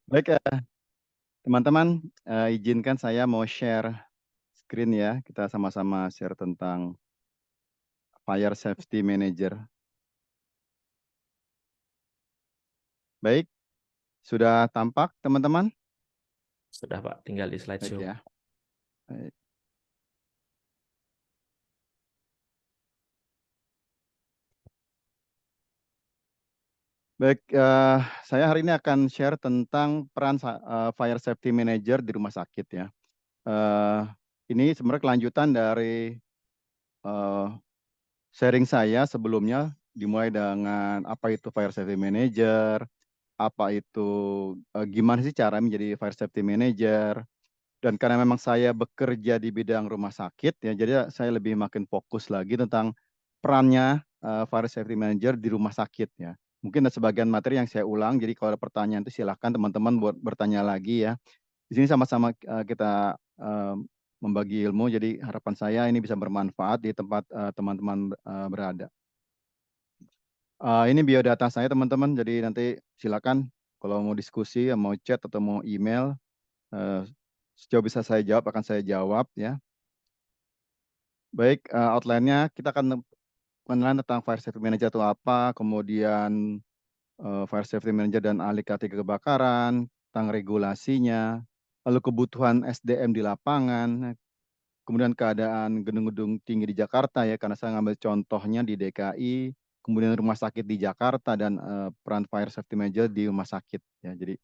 Baik, teman-teman, izinkan saya mau share screen ya. Kita sama-sama share tentang Fire Safety Manager. Baik, sudah tampak teman-teman? Sudah Pak, tinggal di Baik slideshow. ya. Baik. Baik, saya hari ini akan share tentang peran Fire Safety Manager di rumah sakit ya. Eh, ini sebenarnya kelanjutan dari eh, sharing saya sebelumnya, dimulai dengan apa itu Fire Safety Manager, apa itu gimana sih cara menjadi Fire Safety Manager. Dan karena memang saya bekerja di bidang rumah sakit ya, jadi saya lebih makin fokus lagi tentang perannya Fire Safety Manager di rumah sakit ya. Mungkin ada sebagian materi yang saya ulang, jadi kalau ada pertanyaan itu silahkan teman-teman buat bertanya lagi ya. Di sini sama-sama kita membagi ilmu, jadi harapan saya ini bisa bermanfaat di tempat teman-teman berada. Ini biodata saya teman-teman, jadi nanti silakan kalau mau diskusi, mau chat atau mau email, eh, sejauh bisa saya jawab akan saya jawab ya. Baik, outline-nya kita akan mengenal tentang Fire Safety Manager itu apa, kemudian Fire Safety Manager dan ahli K3 kebakaran, tentang regulasinya, lalu kebutuhan SDM di lapangan, kemudian keadaan gedung-gedung tinggi di Jakarta ya, karena saya ngambil contohnya di DKI, kemudian rumah sakit di Jakarta dan peran Fire Safety Manager di rumah sakit ya. Jadi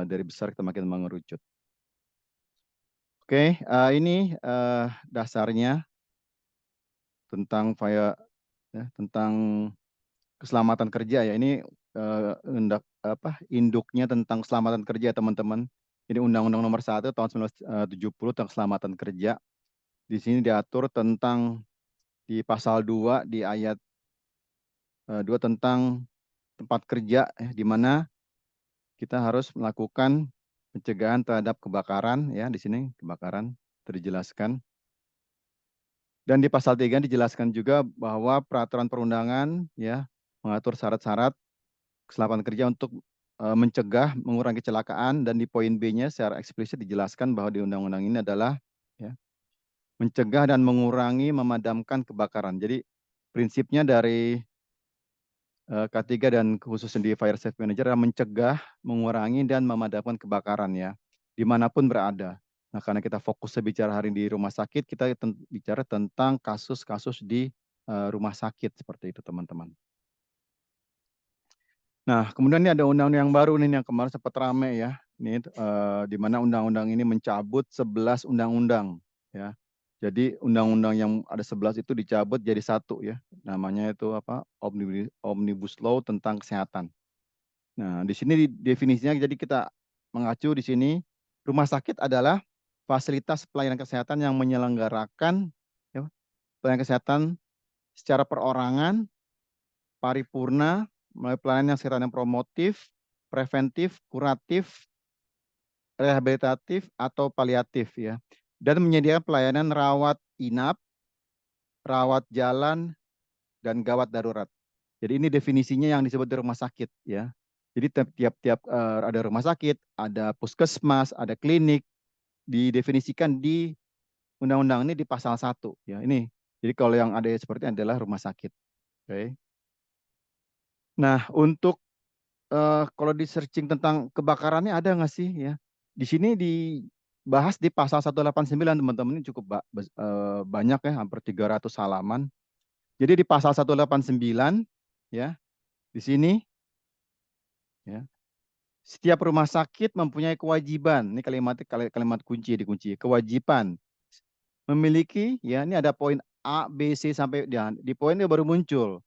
dari besar kita makin mengerucut. Oke, ini dasarnya tentang fire ya, tentang keselamatan kerja ya. Ini induknya tentang keselamatan kerja teman-teman. Ini Undang-Undang Nomor 1 tahun 1970 tentang keselamatan kerja. Di sini diatur tentang di pasal 2 di ayat 2 tentang tempat kerja di mana kita harus melakukan pencegahan terhadap kebakaran ya, di sini kebakaran terjelaskan. Dan di pasal 3 dijelaskan juga bahwa peraturan perundangan ya mengatur syarat-syarat keselamatan kerja untuk mencegah, mengurangi kecelakaan, dan di poin B-nya secara eksplisit dijelaskan bahwa di undang-undang ini adalah ya, mencegah dan mengurangi memadamkan kebakaran. Jadi prinsipnya dari K3 dan khususnya di Fire Safety Manager adalah mencegah, mengurangi, dan memadamkan kebakaran ya, dimanapun berada. Nah, karena kita fokus bicara hari di rumah sakit, kita bicara tentang kasus-kasus di rumah sakit seperti itu, teman-teman. Nah, kemudian ini ada undang-undang yang baru nih yang kemarin sempat rame ya. Ini di mana undang-undang ini mencabut 11 undang-undang ya. Jadi undang-undang yang ada 11 itu dicabut jadi satu ya. Namanya itu apa? Omnibus Law tentang kesehatan. Nah, di sini definisinya jadi kita mengacu di sini rumah sakit adalah fasilitas pelayanan kesehatan yang menyelenggarakan ya, pelayanan kesehatan secara perorangan, paripurna, melalui pelayanan yang sifatnya promotif, preventif, kuratif, rehabilitatif, atau paliatif ya. Dan menyediakan pelayanan rawat inap, rawat jalan, dan gawat darurat. Jadi ini definisinya yang disebut di rumah sakit ya. Jadi tiap-tiap ada rumah sakit, ada puskesmas, ada klinik, didefinisikan di undang-undang ini di pasal 1 ya. Ini. Jadi kalau yang ada seperti ini adalah rumah sakit. Oke. Nah, untuk kalau di searching tentang kebakarannya ada nggak sih ya? Di sini dibahas di pasal 189 teman-teman, ini cukup banyak ya, hampir 300 halaman. Jadi di pasal 189 ya, di sini ya, setiap rumah sakit mempunyai kewajiban, ini kalimat kunci dikunci, kewajiban memiliki ya, ini ada poin A, B, C sampai di poin ini baru muncul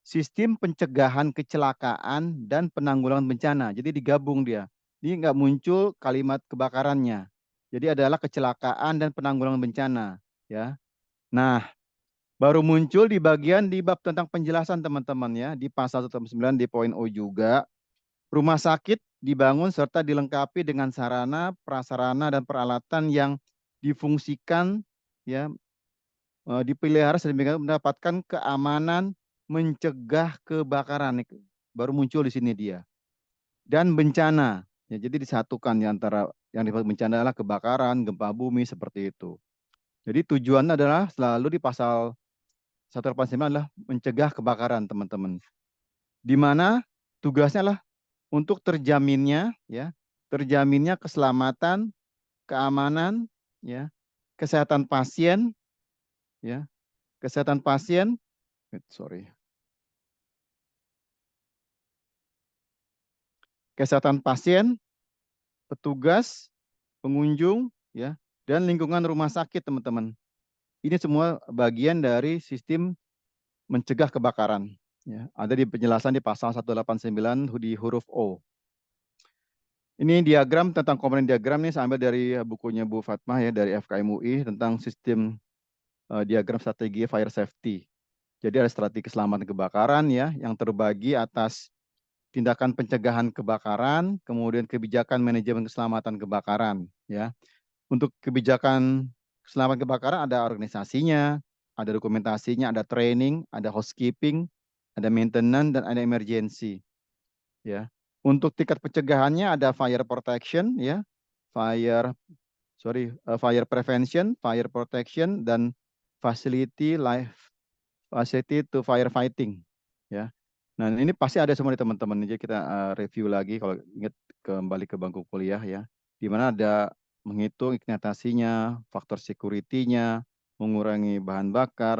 sistem pencegahan kecelakaan dan penanggulangan bencana. Jadi digabung dia. Ini nggak muncul kalimat kebakarannya. Jadi adalah kecelakaan dan penanggulangan bencana. Ya. Nah, baru muncul di bab tentang penjelasan teman-teman ya. Di pasal 109 di poin O juga. Rumah sakit dibangun serta dilengkapi dengan sarana, prasarana, dan peralatan yang difungsikan ya dipelihara sedemikian mendapatkan keamanan mencegah kebakaran. Baru muncul di sini dia. Dan bencana. Ya, jadi disatukan di antara yang disebut bencana adalah kebakaran, gempa bumi seperti itu. Jadi tujuannya adalah selalu di pasal 189 adalah mencegah kebakaran, teman-teman. Di mana tugasnya adalah untuk terjaminnya ya, terjaminnya keselamatan, keamanan ya, kesehatan pasien ya, kesehatan pasien, sorry. Kesehatan pasien, petugas, pengunjung ya, dan lingkungan rumah sakit, teman-teman. Ini semua bagian dari sistem mencegah kebakaran. Ya, ada di penjelasan di pasal 189 di huruf O. Ini diagram tentang komponen diagram nih saya ambil dari bukunya Bu Fatmah ya dari FKM UI tentang sistem diagram strategi fire safety. Jadi ada strategi keselamatan kebakaran ya yang terbagi atas tindakan pencegahan kebakaran, kemudian kebijakan manajemen keselamatan kebakaran ya. Untuk kebijakan keselamatan kebakaran ada organisasinya, ada dokumentasinya, ada training, ada housekeeping, ada maintenance dan ada emergency ya. Untuk tingkat pencegahannya ada fire protection ya, fire prevention, fire protection dan facility to firefighting ya. Nah, ini pasti ada semua di teman-teman. Jadi kita review lagi kalau ingat kembali ke bangku kuliah ya. Di mana ada menghitung ignitasinya, faktor security-nya, mengurangi bahan bakar,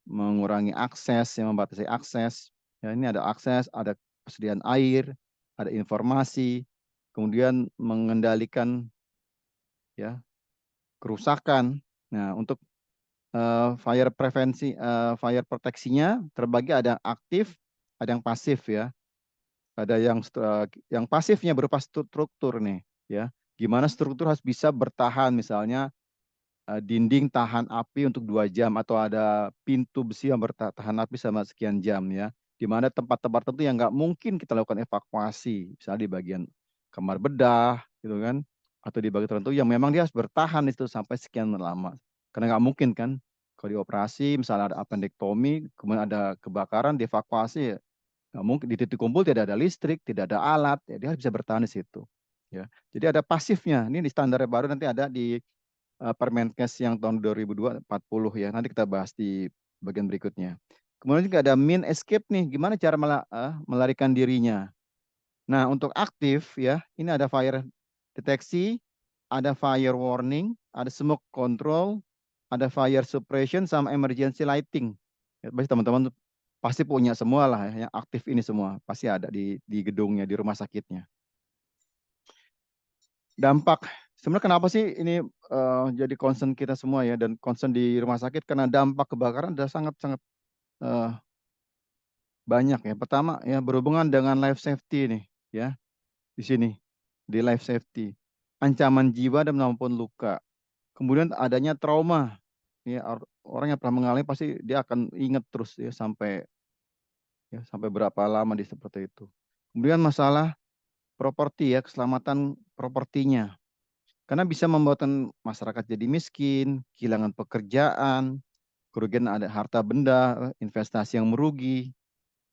mengurangi akses, yang membatasi akses. Ya, ini ada akses, ada persediaan air, ada informasi, kemudian mengendalikan ya kerusakan. Nah, untuk fire proteksinya terbagi ada yang aktif, ada yang pasif ya. Ada yang pasifnya berupa struktur nih ya. Gimana struktur harus bisa bertahan misalnya dinding tahan api untuk 2 jam atau ada pintu besi yang bertahan api sama sekian jam ya. Di mana tempat-tempat tertentu yang nggak mungkin kita lakukan evakuasi, misalnya di bagian kamar bedah gitu kan, atau di bagian tertentu yang memang dia harus bertahan itu sampai sekian lama. Karena nggak mungkin kan kalau dioperasi misalnya ada appendektomi, kemudian ada kebakaran, dievakuasi ya nggak mungkin di titik kumpul tidak ada listrik, tidak ada alat, ya dia bisa bertahan di situ. Ya, jadi ada pasifnya. Ini di standar baru nanti ada di Permenkes yang tahun 2040 ya. Nanti kita bahas di bagian berikutnya. Kemudian juga ada mean escape nih, gimana cara melarikan dirinya. Nah, untuk aktif ya, ini ada fire deteksi, ada fire warning, ada smoke control, ada fire suppression sama emergency lighting. Ya, pasti teman-teman pasti punya semua lah ya, yang aktif ini semua pasti ada di gedungnya, di rumah sakitnya. Dampak sebenarnya kenapa sih ini jadi concern kita semua ya dan concern di rumah sakit karena dampak kebakaran sudah sangat-sangat banyak ya. Pertama ya berhubungan dengan life safety nih ya di sini di life safety, ancaman jiwa dan maupun luka. Kemudian adanya trauma ya orang yang pernah mengalami pasti dia akan ingat terus sampai berapa lama di seperti itu. Kemudian masalah properti ya, keselamatan propertinya. Karena bisa membuatkan masyarakat jadi miskin, kehilangan pekerjaan, kerugian ada harta benda, investasi yang merugi.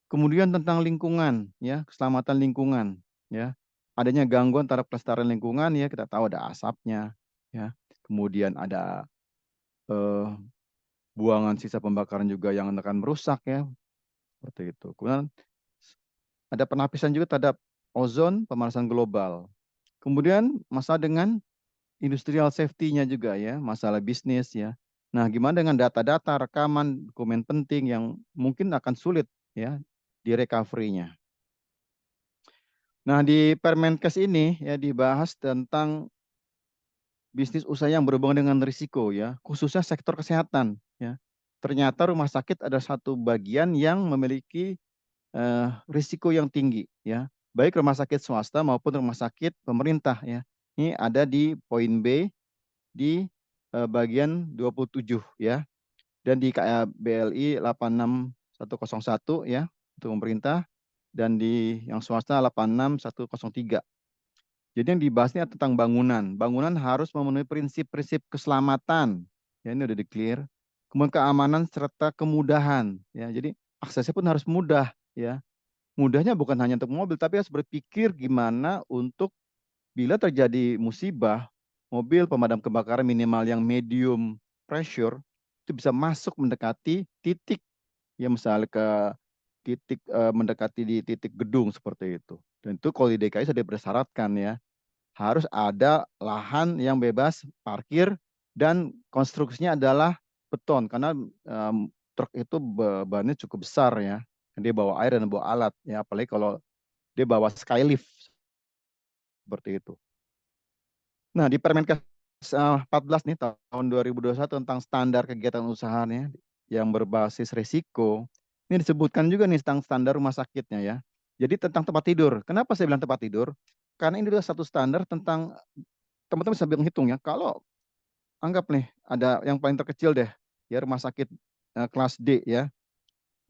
Kemudian tentang lingkungan, ya, keselamatan lingkungan, ya. Adanya gangguan terhadap kelestarian lingkungan, ya, kita tahu ada asapnya, ya. Kemudian ada eh, buangan sisa pembakaran juga yang akan merusak, ya, seperti itu. Kemudian ada penapisan juga terhadap ozon, pemanasan global. Kemudian masalah dengan industrial safety-nya juga ya, masalah bisnis ya. Nah, gimana dengan data-data, rekaman, dokumen penting yang mungkin akan sulit ya di recovery-nya. Nah, di Permenkes ini ya dibahas tentang bisnis usaha yang berhubungan dengan risiko ya, khususnya sektor kesehatan ya. Ternyata rumah sakit ada satu bagian yang memiliki risiko yang tinggi ya, baik rumah sakit swasta maupun rumah sakit pemerintah ya. Ini ada di poin B di bagian 27 ya dan di BLI 86101 ya untuk pemerintah dan di yang swasta 86103. Jadi yang dibahasnya tentang bangunan. Bangunan harus memenuhi prinsip-prinsip keselamatan. Ya ini udah di-clear. Kemudian keamanan serta kemudahan ya. Jadi aksesnya pun harus mudah ya. Mudahnya bukan hanya untuk mobil tapi harus berpikir gimana untuk bila terjadi musibah, mobil pemadam kebakaran minimal yang medium pressure itu bisa masuk mendekati titik, ya misalnya ke titik mendekati di titik gedung seperti itu. Dan itu kalau di DKI sudah bersyaratkan ya, harus ada lahan yang bebas parkir dan konstruksinya adalah beton karena truk itu bebannya cukup besar ya. Dia bawa air dan bawa alat ya, apalagi kalau dia bawa skylift seperti itu. Nah, di Permenkes 14 nih tahun 2021 tentang standar kegiatan usahanya yang berbasis risiko, ini disebutkan juga nih tentang standar rumah sakitnya ya. Jadi tentang tempat tidur. Kenapa saya bilang tempat tidur? Karena ini adalah satu standar tentang teman-teman bisa menghitung ya. Kalau anggap nih ada yang paling terkecil deh, ya rumah sakit kelas D ya.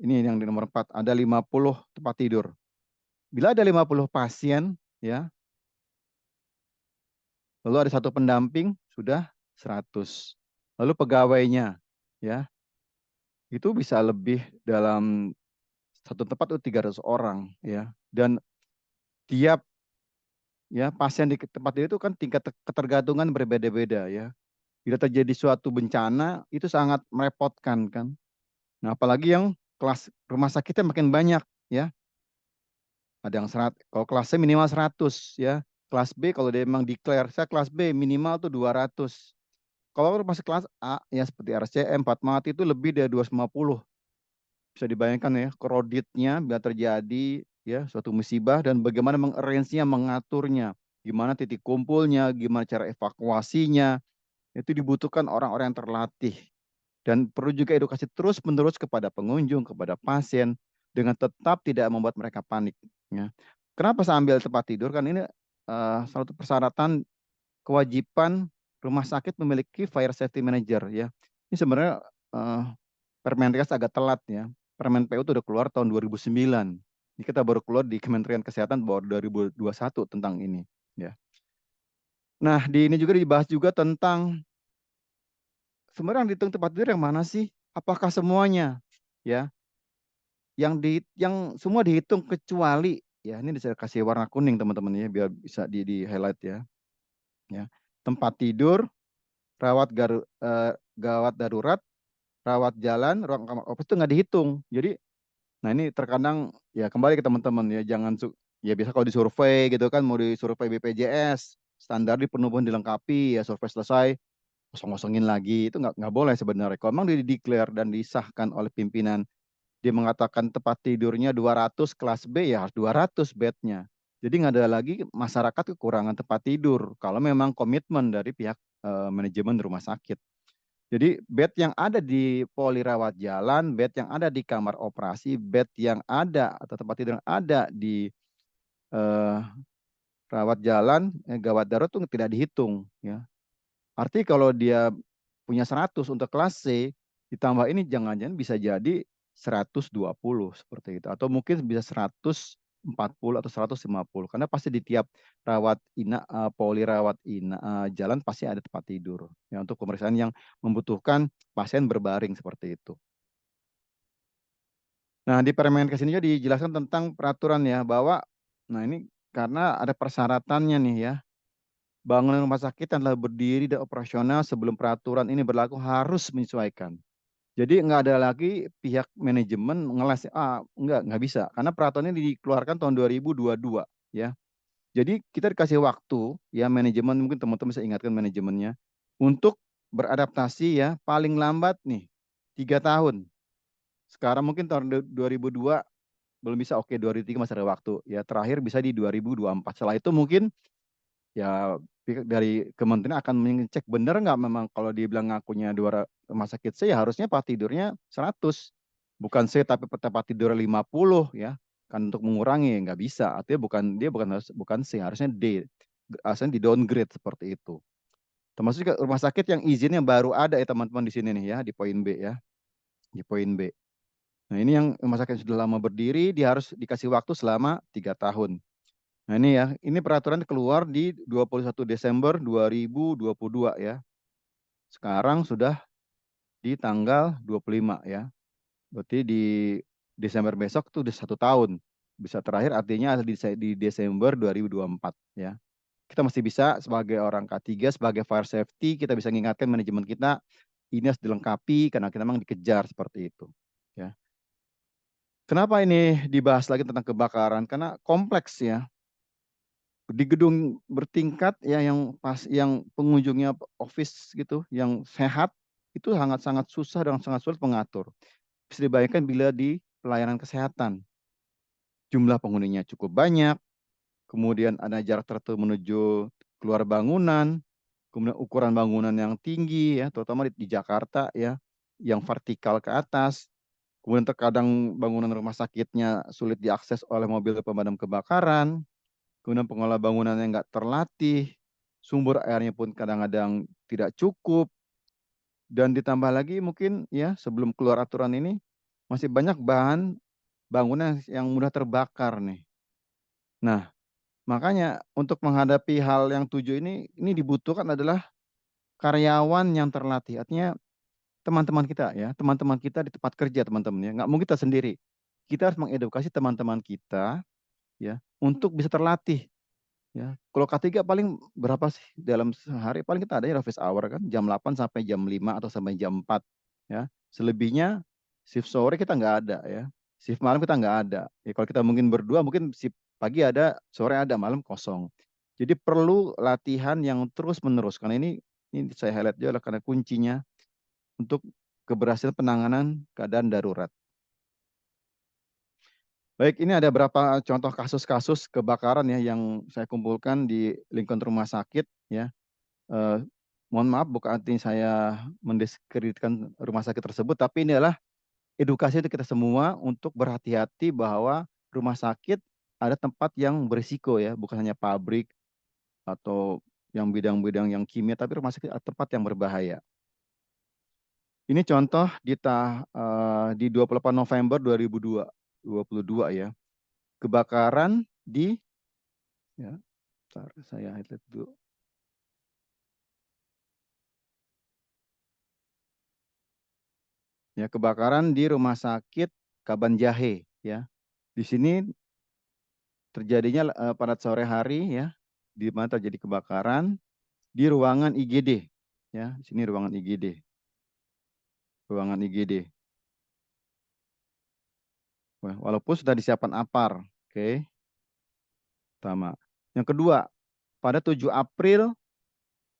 Ini yang di nomor 4, ada 50 tempat tidur. Bila ada 50 pasien ya, lalu ada satu pendamping sudah 100. Lalu pegawainya ya, itu bisa lebih dalam satu tempat itu 300 orang ya. Dan tiap ya pasien di tempat itu kan tingkat ketergantungan berbeda-beda ya. Bila terjadi suatu bencana itu sangat merepotkan kan. Nah, apalagi yang kelas rumah sakitnya makin banyak ya. Ada yang kalau kelasnya minimal 100 ya. Kelas B kalau dia memang declare saya kelas B minimal tuh 200. Kalau masih kelas A ya seperti RCM, Fatmawati itu lebih dari 250. Bisa dibayangkan ya kroditnya bila terjadi ya suatu musibah dan bagaimana mengarrange-nya, mengaturnya, gimana titik kumpulnya, gimana cara evakuasinya, itu dibutuhkan orang-orang yang terlatih. Dan perlu juga edukasi terus-menerus kepada pengunjung, kepada pasien, dengan tetap tidak membuat mereka panik. Ya. Kenapa saya ambil tempat tidur? Kan ini salah satu persyaratan kewajiban rumah sakit memiliki fire safety manager. Ya. Ini sebenarnya Permenkes agak telat ya. Permen PU itu udah keluar tahun 2009. Ini kita baru keluar di Kementerian Kesehatan baru 2021 tentang ini. Ya. Nah, di ini juga dibahas juga tentang sebenarnya yang dihitung tempat tidur yang mana sih? Apakah semuanya? Ya, yang semua dihitung kecuali ya ini saya kasih warna kuning teman-teman ya biar bisa di highlight ya. Ya. Tempat tidur, gawat darurat, rawat jalan, ruang kamar operasi itu nggak dihitung. Jadi, nah ini terkadang ya kembali ke teman-teman ya jangan ya biasa kalau disurvei gitu kan mau disurvei BPJS standar dipenuhi dilengkapi ya survei selesai kosong-kosongin lagi itu nggak boleh sebenarnya. Kalau memang declare dan disahkan oleh pimpinan dia mengatakan tempat tidurnya 200 kelas B ya harus 200 bednya. Jadi nggak ada lagi masyarakat kekurangan tempat tidur kalau memang komitmen dari pihak manajemen rumah sakit. Jadi bed yang ada di poli rawat jalan, bed yang ada di kamar operasi, bed yang ada atau tempat tidur yang ada di eh, rawat jalan, gawat darurat itu tidak dihitung. Ya. Arti kalau dia punya 100 untuk kelas C, ditambah ini jangan-jangan bisa jadi 120 seperti itu. Atau mungkin bisa 140 atau 150. Karena pasti di tiap poli rawat jalan pasti ada tempat tidur. Ya, untuk pemeriksaan yang membutuhkan pasien berbaring seperti itu. Nah, di Permenkes ini juga dijelaskan tentang peraturan ya, bahwa, nah ini karena ada persyaratannya nih ya, bangunan rumah sakit yang telah berdiri dan operasional sebelum peraturan ini berlaku harus menyesuaikan. Jadi nggak ada lagi pihak manajemen ngeles, nggak bisa. Karena peraturan ini dikeluarkan tahun 2022 ya. Jadi kita dikasih waktu ya manajemen mungkin teman-teman bisa ingatkan manajemennya untuk beradaptasi ya paling lambat nih 3 tahun. Sekarang mungkin tahun 2002 belum bisa, oke 2003 masih ada waktu. Ya terakhir bisa di 2024. Setelah itu mungkin ya dari kementerian akan mengecek benar nggak memang kalau dia bilang ngakunya rumah sakit C ya harusnya tempat tidurnya 100. Bukan C tapi tempat tidur 50 ya. Kan untuk mengurangi nggak bisa. Artinya bukan C, harusnya D. Harusnya di downgrade seperti itu. Termasuk juga rumah sakit yang izinnya baru ada ya teman-teman di sini nih ya di poin B ya. Di poin B. Nah ini yang rumah sakit yang sudah lama berdiri dia harus dikasih waktu selama 3 tahun. Nah ini ya, ini peraturan keluar di 21 Desember 2022 ya. Sekarang sudah di tanggal 25 ya. Berarti di Desember besok tuh udah 1 tahun. Bisa terakhir artinya ada di Desember 2024 ya. kita masih bisa sebagai orang K3, sebagai fire safety, kita bisa mengingatkan manajemen kita, ini harus dilengkapi karena kita memang dikejar seperti itu. Ya. Kenapa ini dibahas lagi tentang kebakaran? Karena kompleks ya. Di gedung bertingkat ya yang pengunjungnya office gitu, yang sehat, itu sangat-sangat susah dan sangat sulit mengatur. Bisa dibayangkan bila di pelayanan kesehatan, jumlah penghuninya cukup banyak, kemudian ada jarak tertentu menuju keluar bangunan, kemudian ukuran bangunan yang tinggi ya, terutama di Jakarta ya, yang vertikal ke atas, kemudian terkadang bangunan rumah sakitnya sulit diakses oleh mobil pemadam kebakaran, kemudian pengelola bangunan yang nggak terlatih, sumber airnya pun kadang-kadang tidak cukup, dan ditambah lagi mungkin ya sebelum keluar aturan ini, masih banyak bahan bangunan yang mudah terbakar nih. Nah, makanya untuk menghadapi hal yang tujuh ini dibutuhkan adalah karyawan yang terlatih. Artinya teman-teman kita ya, teman-teman kita di tempat kerja teman-teman ya, nggak mungkin kita sendiri. Kita harus mengedukasi teman-teman kita ya untuk bisa terlatih ya. Kalau K3 paling berapa sih dalam sehari? Paling kita ada ya office hour kan, jam 8 sampai jam 5 atau sampai jam 4 ya. Selebihnya shift sore kita nggak ada ya. Shift malam kita nggak ada. Ya, kalau kita mungkin berdua mungkin shift pagi ada, sore ada, malam kosong. Jadi perlu latihan yang terus-menerus karena ini saya highlight juga karena kuncinya untuk keberhasilan penanganan keadaan darurat. Baik, ini ada beberapa contoh kasus-kasus kebakaran ya yang saya kumpulkan di lingkungan rumah sakit ya. Eh, Mohon maaf bukan arti saya mendiskreditkan rumah sakit tersebut, tapi ini adalah edukasi untuk kita semua untuk berhati-hati bahwa rumah sakit ada tempat yang berisiko ya, bukan hanya pabrik atau yang bidang-bidang yang kimia, tapi rumah sakit ada tempat yang berbahaya. Ini contoh di 28 November 2022 ya. Kebakaran di ya, bentar, saya highlight dulu. Ya, kebakaran di Rumah Sakit Kabanjahe ya. Di sini terjadinya pada sore hari ya, di mana terjadi kebakaran di ruangan IGD ya. Di sini ruangan IGD. Ruangan IGD. Walaupun sudah disiapkan APAR. Oke. Pertama. Yang kedua, pada 7 April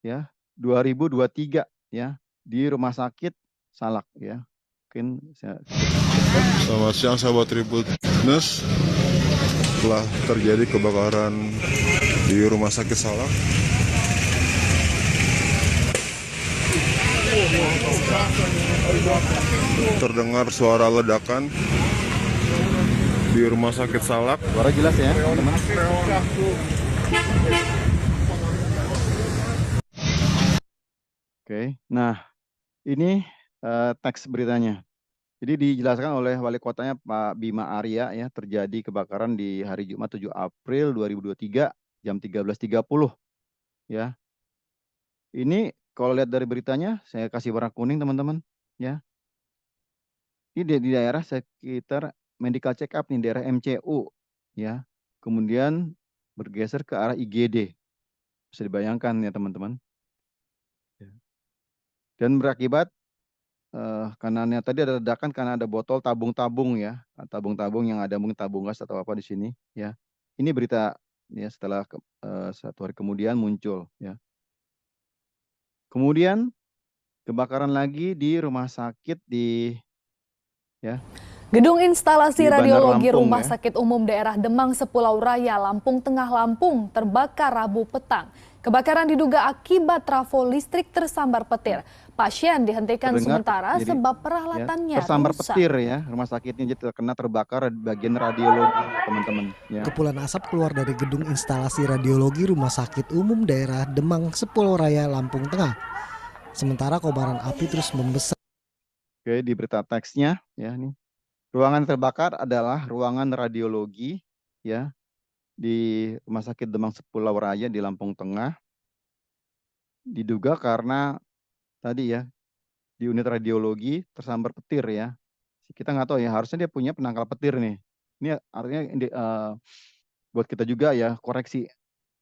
ya 2023 ya di Rumah Sakit Salak ya. Mungkin saya Selamat siang sahabat Tribunnews. Telah terjadi kebakaran di Rumah Sakit Salak. Terdengar suara ledakan di Rumah Sakit Salak. suara jelas ya, teman-teman. Oke, nah ini teks beritanya. Jadi dijelaskan oleh wali kotanya Pak Bima Arya ya, terjadi kebakaran di hari Jumat 7 April 2023 jam 13.30 ya. Ini kalau lihat dari beritanya, saya kasih warna kuning teman-teman ya. Ini di daerah sekitar medical check up nih, daerah MCU ya. Kemudian bergeser ke arah IGD. Bisa dibayangkan ya teman-teman. Dan berakibat karena tadi ada ledakan karena ada botol tabung-tabung ya, tabung-tabung yang ada mungkin tabung gas atau apa di sini ya. Ini berita ya setelah 1 hari kemudian muncul ya. Kemudian kebakaran lagi di rumah sakit di ya Gedung instalasi di Bandar radiologi Lampung Rumah ya. Sakit Umum Daerah Demang Sepulau Raya, Lampung Tengah, Lampung terbakar Rabu petang. Kebakaran diduga akibat trafo listrik tersambar petir. Pasien dihentikan Terdengar sementara jadi sebab ya, peralatannya tersambar rusak. petir ya, rumah sakitnya jadi terkena terbakar di bagian radiologi teman-teman ya. Kepulan asap keluar dari gedung instalasi radiologi Rumah Sakit Umum Daerah Demang Sepulau Raya, Lampung Tengah. Sementara kobaran api terus membesar. Oke, di berita teksnya ya nih. Ruangan terbakar adalah ruangan radiologi ya di Rumah Sakit Demang Sepulau Raya di Lampung Tengah. Diduga karena tadi ya di unit radiologi tersambar petir ya. Kita nggak tahu ya, harusnya dia punya penangkal petir nih. Ini artinya buat kita juga ya koreksi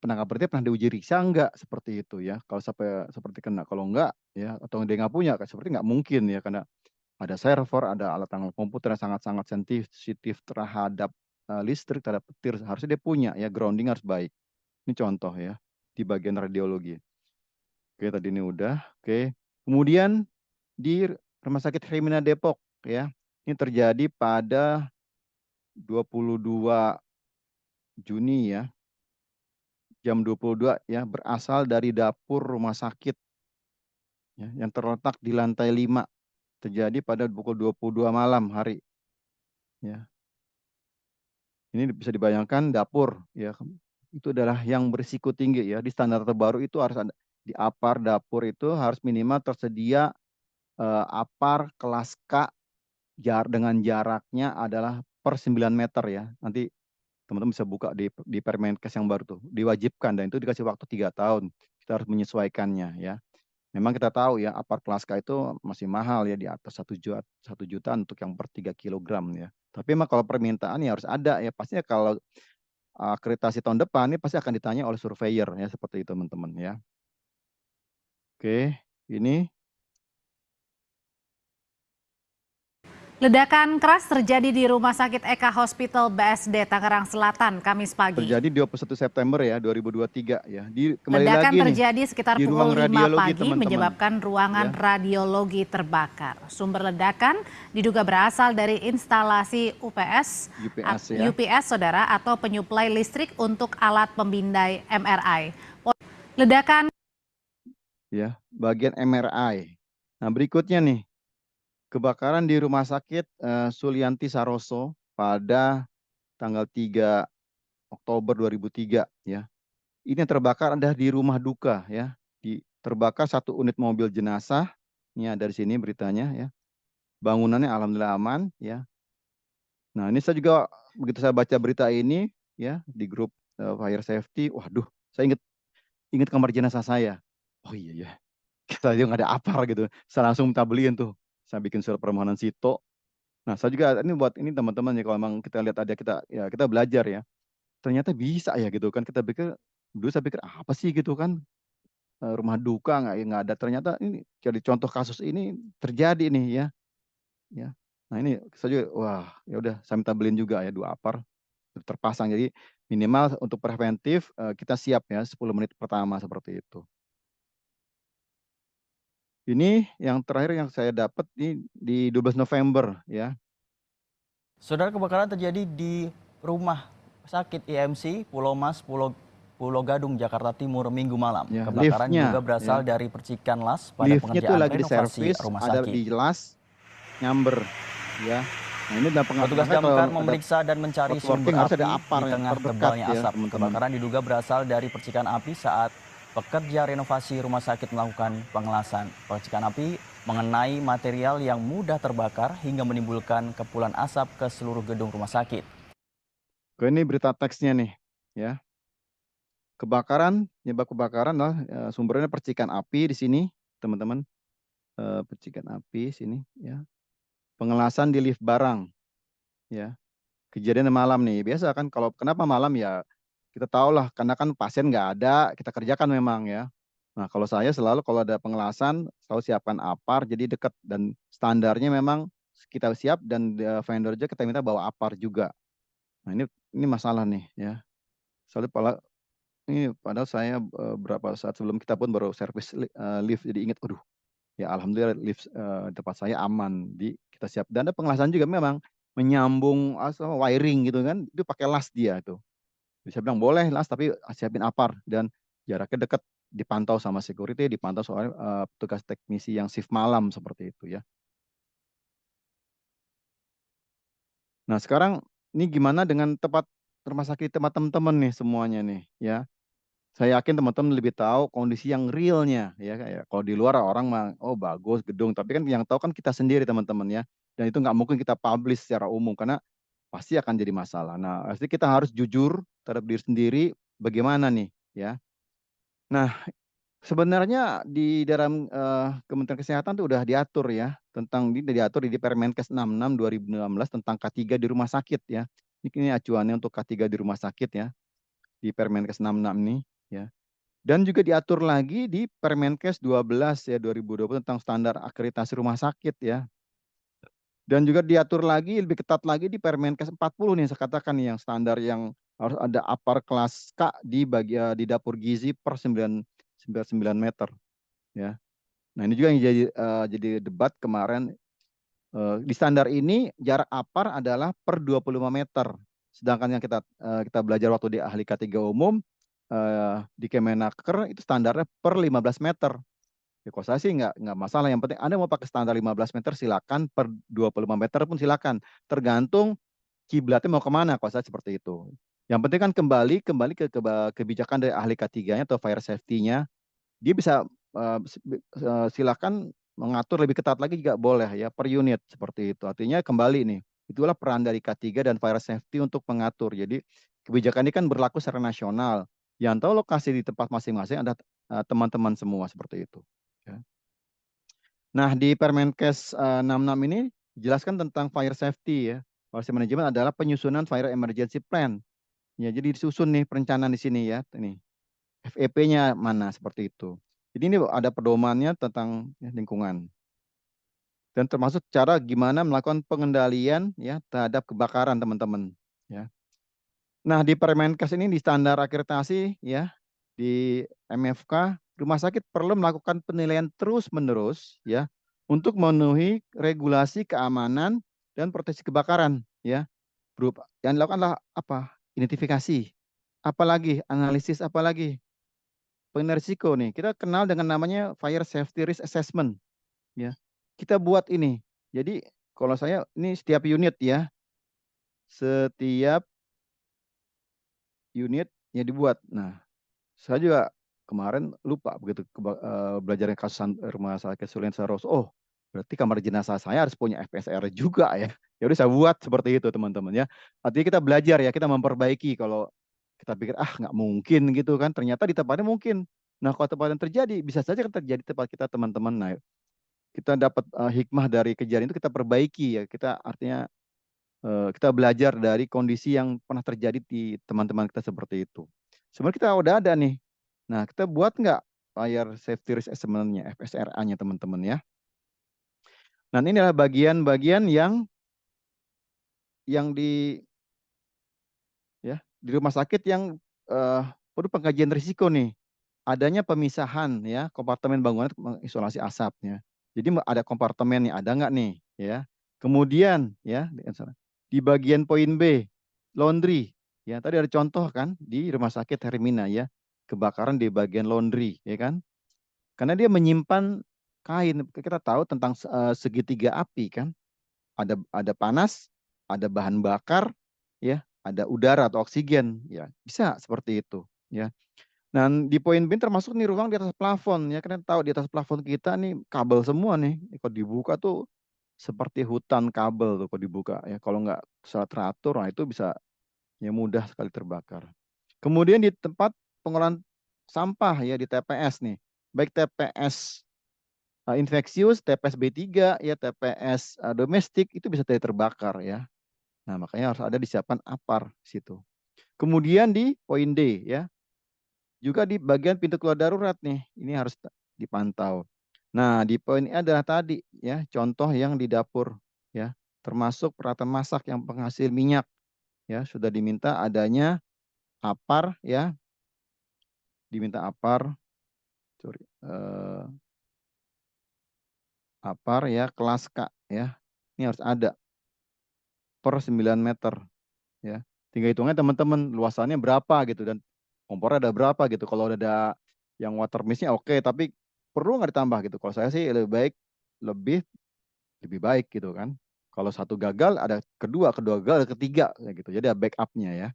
penangkap berarti pernah diuji riksa enggak seperti itu ya. Kalau sampai seperti kena, kalau enggak ya atau dia nggak punya, seperti nggak mungkin ya karena ada server, ada alat tanggal komputer yang sangat-sangat sensitif terhadap listrik, terhadap petir. Harusnya dia punya ya, grounding harus baik. Ini contoh ya di bagian radiologi. Oke, tadi ini udah. Oke. Kemudian di Rumah Sakit Hermina Depok ya. Ini terjadi pada 22 Juni ya. Jam 22 ya, berasal dari dapur rumah sakit ya, yang terletak di lantai 5. Terjadi pada pukul 22 malam hari ya. Ini bisa dibayangkan dapur ya, itu adalah yang berisiko tinggi ya. Di standar terbaru itu harus ada di APAR dapur itu harus minimal tersedia APAR kelas K dengan jaraknya adalah per 9 meter ya. Nanti teman-teman bisa buka di Permenkes yang baru tuh, diwajibkan dan itu dikasih waktu 3 tahun. Kita harus menyesuaikannya ya. Memang kita tahu ya APAR kelas K itu masih mahal ya, di atas 1 juta untuk yang per 3 kilogram ya. Tapi memang kalau permintaan ya harus ada ya. Pastinya kalau akreditasi tahun depan ini pasti akan ditanya oleh surveyor ya, seperti itu teman-teman ya. Oke, ini Ledakan keras terjadi di Rumah Sakit Eka Hospital BSD Tangerang Selatan Kamis pagi. terjadi 21 September ya 2023 ya. Kembali Ledakan lagi terjadi sekitar di pukul ruang 5 radiologi, pagi teman-teman. menyebabkan ruangan Ya. radiologi terbakar. Sumber ledakan diduga berasal dari instalasi UPS saudara, atau penyuplai listrik untuk alat pemindai MRI. Ledakan ya, bagian MRI. Nah, berikutnya nih. Kebakaran di Rumah Sakit Sulianti Saroso pada tanggal 3 Oktober 2003 ya. Ini yang terbakar ada di rumah duka ya. Terbakar 1 unit mobil jenazah. Ini ada di sini beritanya ya. Bangunannya alhamdulillah aman ya. Nah, ini saya juga begitu saya baca berita ini ya di grup fire safety, waduh, saya ingat kamar jenazah saya. Oh iya ya. Kita juga nggak ada APAR gitu. Saya langsung minta beliin tuh. Saya bikin surat permohonan sito. Nah, saya juga ini buat ini teman-teman ya, kalau memang kita lihat ada kita belajar ya. Ternyata bisa ya gitu kan. Dulu saya pikir apa sih gitu kan. Rumah duka nggak ada, ternyata ini jadi contoh kasus ini terjadi nih ya. Ya. Nah, ini saya juga wah, ya udah saya minta beliin juga ya 2 APAR terpasang. Jadi minimal untuk preventif kita siap ya 10 menit pertama seperti itu. Ini yang terakhir yang saya dapat di 12 November ya. Saudara, kebakaran terjadi di Rumah Sakit IMC Pulau Mas, Pulau Gadung, Jakarta Timur Minggu malam. Ya, Kebakaran liftnya, juga berasal ya. dari percikan las pada Liftnya tuh pengerjaan lagi di renovasi servis, rumah ada sakit. di las nyamber ya. Nah, ini adalah Petugas damkar memeriksa dan mencari sumber harus api ada APAR di yang tengah terdekat tebalnya ya, asap. teman-teman. Kebakaran diduga berasal dari percikan api saat pekerja renovasi rumah sakit melakukan pengelasan. Percikan api mengenai material yang mudah terbakar hingga menimbulkan kepulan asap ke seluruh gedung rumah sakit. Ini berita teksnya nih ya. Penyebab kebakaran adalah sumbernya percikan api di sini, teman-teman. Percikan api sini ya. Pengelasan di lift barang ya. Kejadian malam nih. Biasa kan kalau kenapa malam ya kita tahu lah, karena kan pasien nggak ada, kita kerjakan memang ya. Nah, kalau saya selalu kalau ada pengelasan selalu siapkan APAR, jadi dekat dan standarnya memang kita siap, dan vendor juga kita minta bawa APAR juga. Nah, ini masalah nih ya. Padahal saya berapa saat sebelum kita pun baru servis lift, jadi ingat, aduh ya alhamdulillah lift tempat saya aman, kita siap. Dan ada pengelasan juga memang menyambung wiring gitu kan, itu pakai las dia itu. Bisa bilang boleh las tapi siapin APAR, dan jaraknya dekat, dipantau sama security, dipantau soal petugas teknisi yang shift malam seperti itu ya. Nah, sekarang ini gimana dengan rumah sakit tempat teman-teman nih semuanya nih ya. Saya yakin teman-teman lebih tahu kondisi yang realnya ya. Kayak kalau di luar orang mah oh bagus gedung, tapi kan yang tahu kan kita sendiri teman-teman ya. Dan itu nggak mungkin kita publish secara umum karena pasti akan jadi masalah. Nah, pasti kita harus jujur terhadap diri sendiri bagaimana nih ya. Nah, sebenarnya di dalam Kementerian Kesehatan itu udah diatur ya, diatur di Permenkes 66 2016 tentang K3 di rumah sakit ya. Ini acuannya untuk K3 di rumah sakit ya. di Permenkes 66 ini ya. Dan juga diatur lagi di Permenkes 12 ya 2020 tentang standar akreditasi rumah sakit ya. Dan juga diatur lagi lebih ketat lagi di Permenkes 40 nih saya katakan nih, yang standar yang harus ada APAR kelas K di dapur gizi per 99 meter ya. Nah, ini juga yang jadi debat kemarin. Di standar ini jarak APAR adalah per 25 meter. Sedangkan yang kita belajar waktu di ahli K3 umum di Kemenaker itu standarnya per 15 meter. Ya, kalau saya sih nggak masalah. Yang penting Anda mau pakai standar 15 meter silakan, per 25 meter pun silakan. Tergantung kiblatnya mau kemana, kalau saya seperti itu. Yang penting kan kembali ke kebijakan dari ahli K3-nya atau fire safety-nya. Dia bisa silakan mengatur lebih ketat lagi juga boleh ya, per unit seperti itu. Artinya kembali nih, itulah peran dari K3 dan fire safety untuk mengatur. Jadi kebijakan ini kan berlaku secara nasional. Yang tahu lokasi di tempat masing-masing ada teman-teman semua seperti itu. Ya. Nah, di Permenkes 66 ini jelaskan tentang fire safety ya. Fire safety management adalah penyusunan fire emergency plan. Ya, jadi disusun nih perencanaan di sini ya. Ini FEP-nya mana seperti itu. Jadi ini ada pedomannya tentang lingkungan. Dan termasuk cara gimana melakukan pengendalian ya terhadap kebakaran teman-teman ya. Nah, di Permenkes ini di standar akreditasi ya, di MFK, rumah sakit perlu melakukan penilaian terus-menerus ya untuk memenuhi regulasi keamanan dan proteksi kebakaran ya. Berupa yang dilakukan adalah apa? Identifikasi. Apalagi analisis, apalagi pengenal risiko nih. Kita kenal dengan namanya Fire Safety Risk Assessment ya. Kita buat ini. Jadi kalau saya ini setiap unit ya. Setiap unit yang dibuat. Nah, saya juga kemarin lupa begitu belajar kasus rumah sakit Sulian Saroso. Oh, berarti kamar jenazah saya harus punya FSR juga ya. Ya udah saya buat seperti itu teman-teman ya. Artinya kita belajar ya, kita memperbaiki. Kalau kita pikir nggak mungkin gitu kan, ternyata di tempatnya mungkin. Nah, kalau tempatnya terjadi, bisa saja kan terjadi tempat kita teman-teman. Nah, kita dapat hikmah dari kejadian itu kita perbaiki ya. Kita artinya kita belajar dari kondisi yang pernah terjadi di teman-teman kita seperti itu. Sebenarnya kita udah ada nih. Nah, kita buat nggak Fire Safety Risk Assessment-nya, FSRA-nya teman-teman ya. Nah, ini adalah bagian-bagian yang di rumah sakit yang perlu pengkajian risiko nih. Adanya pemisahan ya, kompartemen bangunan mengisolasi asapnya. Jadi ada kompartemen nih, ada nggak nih ya. Kemudian ya di bagian poin B, laundry. Ya, tadi ada contoh kan di Rumah Sakit Hermina ya, kebakaran di bagian laundry ya kan. Karena dia menyimpan kain. Kita tahu tentang segitiga api kan. Ada panas, ada bahan bakar ya, ada udara atau oksigen ya. Bisa seperti itu ya. Dan di poin B termasuk nih ruang di atas plafon ya. Kalian tahu di atas plafon kita nih kabel semua nih. Kalau dibuka tuh seperti hutan kabel tuh kalau dibuka ya. Kalau nggak salah teratur, nah itu bisa ya mudah sekali terbakar. Kemudian di tempat pengolahan sampah ya di TPS nih, baik TPS infeksius, TPS B3 ya, TPS domestik itu bisa terbakar ya. Nah, makanya harus ada disiapkan APAR situ. Kemudian di poin D ya, juga di bagian pintu keluar darurat nih, ini harus dipantau. Nah, di poin E adalah tadi ya, contoh yang di dapur ya, termasuk peralatan masak yang penghasil minyak ya, sudah diminta adanya APAR ya. Diminta APAR. APAR ya kelas K ya. Ini harus ada per 9 meter ya. Tinggal hitungnya teman-teman luasannya berapa gitu dan kompornya ada berapa gitu. Kalau ada yang water mist-nya oke, tapi perlu nggak ditambah gitu. Kalau saya sih lebih baik gitu kan. Kalau satu gagal ada kedua gagal ada ketiga kayak gitu. Jadi ada backup-nya ya.